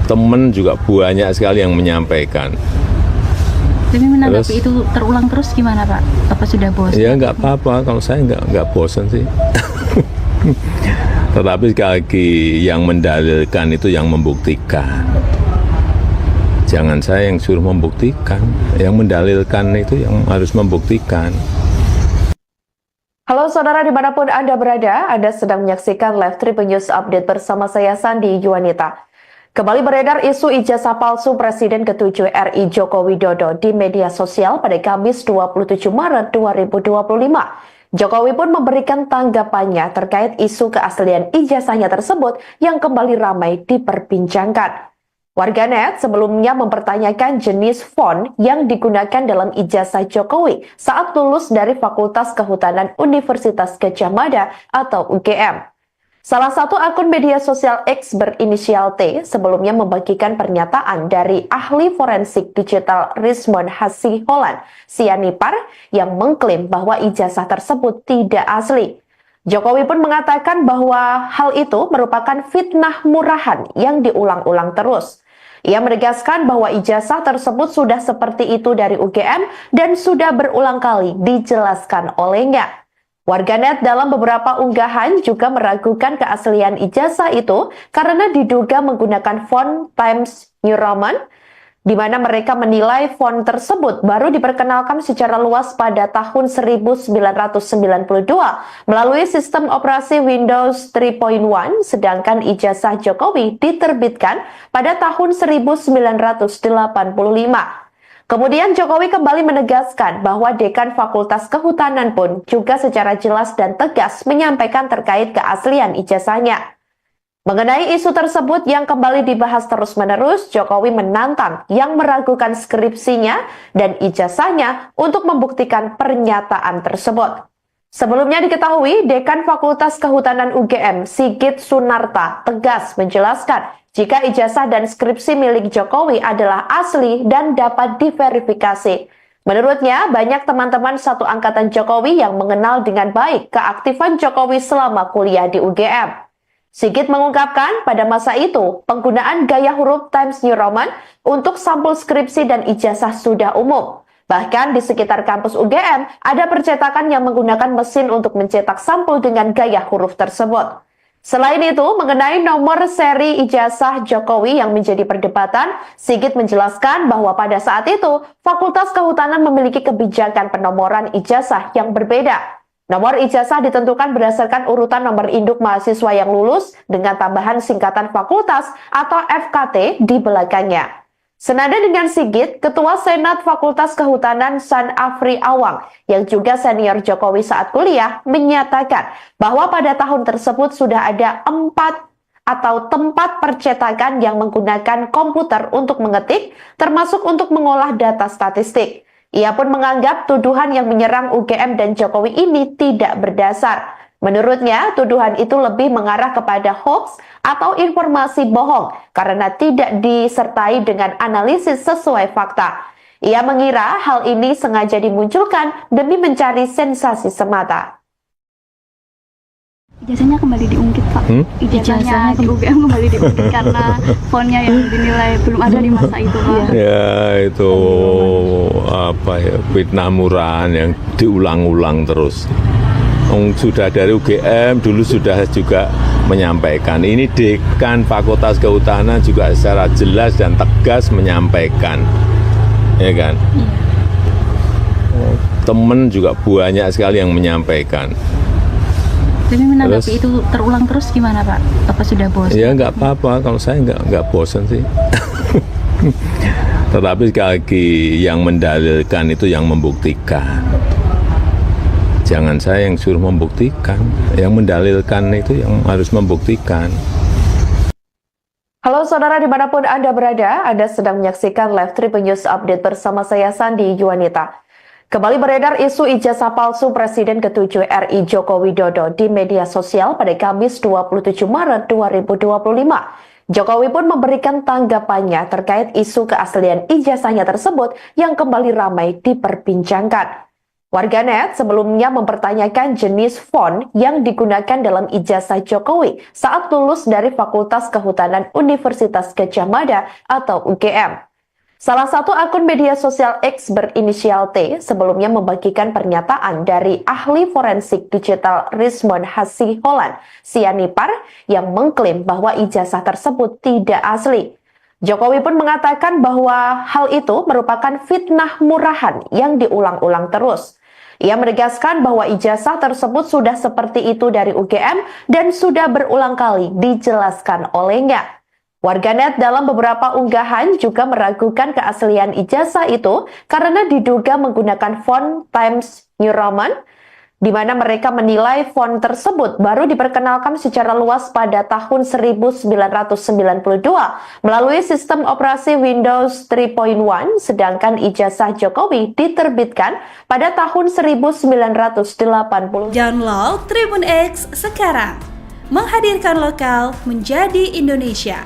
temen juga banyak sekali yang menyampaikan. Tapi menanggapi itu terulang terus gimana Pak? Apa sudah bosan? Ya nggak apa-apa, kalau saya nggak bosan sih. Tetapi sekali lagi yang mendalilkan itu yang membuktikan. Jangan saya yang suruh membuktikan, yang mendalilkan itu yang harus membuktikan. Halo saudara dimanapun Anda berada, Anda sedang menyaksikan Live Tribun News Update bersama saya Sandi Yuwanita. Kembali beredar isu ijazah palsu Presiden ke-7 RI Joko Widodo di media sosial pada Kamis 27 Maret 2025. Jokowi pun memberikan tanggapannya terkait isu keaslian ijazahnya tersebut yang kembali ramai diperbincangkan. Warganet sebelumnya mempertanyakan jenis font yang digunakan dalam ijazah Jokowi saat lulus dari Fakultas Kehutanan Universitas Gadjah Mada atau UGM. Salah satu akun media sosial X berinisial T sebelumnya membagikan pernyataan dari ahli forensik digital Rismond Hasiholan Sianipar yang mengklaim bahwa ijazah tersebut tidak asli. Jokowi pun mengatakan bahwa hal itu merupakan fitnah murahan yang diulang-ulang terus. Ia menegaskan bahwa ijazah tersebut sudah seperti itu dari UGM dan sudah berulang kali dijelaskan olehnya. Warganet dalam beberapa unggahan juga meragukan keaslian ijazah itu karena diduga menggunakan font Times New Roman, di mana mereka menilai font tersebut baru diperkenalkan secara luas pada tahun 1992 melalui sistem operasi Windows 3.1, sedangkan ijazah Jokowi diterbitkan pada tahun 1985. Kemudian Jokowi kembali menegaskan bahwa Dekan Fakultas Kehutanan pun juga secara jelas dan tegas menyampaikan terkait keaslian ijazahnya. Mengenai isu tersebut yang kembali dibahas terus-menerus, Jokowi menantang yang meragukan skripsinya dan ijazahnya untuk membuktikan pernyataan tersebut. Sebelumnya diketahui, Dekan Fakultas Kehutanan UGM, Sigit Sunarta, tegas menjelaskan jika ijazah dan skripsi milik Jokowi adalah asli dan dapat diverifikasi. Menurutnya, banyak teman-teman satu angkatan Jokowi yang mengenal dengan baik keaktifan Jokowi selama kuliah di UGM. Sigit mengungkapkan pada masa itu, penggunaan gaya huruf Times New Roman untuk sampul skripsi dan ijazah sudah umum. Bahkan di sekitar kampus UGM, ada percetakan yang menggunakan mesin untuk mencetak sampul dengan gaya huruf tersebut. Selain itu, mengenai nomor seri ijazah Jokowi yang menjadi perdebatan, Sigit menjelaskan bahwa pada saat itu, Fakultas Kehutanan memiliki kebijakan penomoran ijazah yang berbeda. Nomor ijazah ditentukan berdasarkan urutan nomor induk mahasiswa yang lulus dengan tambahan singkatan fakultas atau FKT di belakangnya. Senada dengan Sigit, Ketua Senat Fakultas Kehutanan San Afri Awang yang juga senior Jokowi saat kuliah menyatakan bahwa pada tahun tersebut sudah ada 4 atau tempat percetakan yang menggunakan komputer untuk mengetik, termasuk untuk mengolah data statistik. Ia pun menganggap tuduhan yang menyerang UGM dan Jokowi ini tidak berdasar. Menurutnya, tuduhan itu lebih mengarah kepada hoax atau informasi bohong karena tidak disertai dengan analisis sesuai fakta. Ia mengira hal ini sengaja dimunculkan demi mencari sensasi semata. Ijazahnya kembali diungkit Pak. Ijazahnya di UGM kembali diungkit karena fontnya yang dinilai belum ada di masa itu Pak. Ya itu apa ya, fitnah murahan yang diulang-ulang terus. Sudah dari UGM dulu sudah juga menyampaikan. Ini Dekan Fakultas Kehutanan juga secara jelas dan tegas menyampaikan, ya kan? Temen juga banyak sekali yang menyampaikan. Tapi menanggapi itu terulang terus gimana Pak? Apa sudah bosan? Ya nggak apa-apa, kalau saya nggak bosan sih. Tetapi sekali lagi yang mendalilkan itu yang membuktikan. Jangan saya yang suruh membuktikan, yang mendalilkan itu yang harus membuktikan. Halo saudara dimanapun Anda berada, Anda sedang menyaksikan Live Tribun News Update bersama saya Sandi Yuwanita. Kembali beredar isu ijazah palsu Presiden ke-7 RI Joko Widodo di media sosial pada Kamis 27 Maret 2025. Jokowi pun memberikan tanggapannya terkait isu keaslian ijazahnya tersebut yang kembali ramai diperbincangkan. Warganet sebelumnya mempertanyakan jenis font yang digunakan dalam ijazah Jokowi saat lulus dari Fakultas Kehutanan Universitas Gadjah Mada atau UGM. Salah satu akun media sosial X berinisial T sebelumnya membagikan pernyataan dari ahli forensik digital Rismond Hasiholan Sianipar yang mengklaim bahwa ijazah tersebut tidak asli. Jokowi pun mengatakan bahwa hal itu merupakan fitnah murahan yang diulang-ulang terus. Ia menegaskan bahwa ijazah tersebut sudah seperti itu dari UGM dan sudah berulang kali dijelaskan olehnya. Warganet dalam beberapa unggahan juga meragukan keaslian ijazah itu karena diduga menggunakan font Times New Roman, di mana mereka menilai font tersebut baru diperkenalkan secara luas pada tahun 1992 melalui sistem operasi Windows 3.1, sedangkan ijazah Jokowi diterbitkan pada tahun 1980. Download Tribun X sekarang, menghadirkan lokal menjadi Indonesia.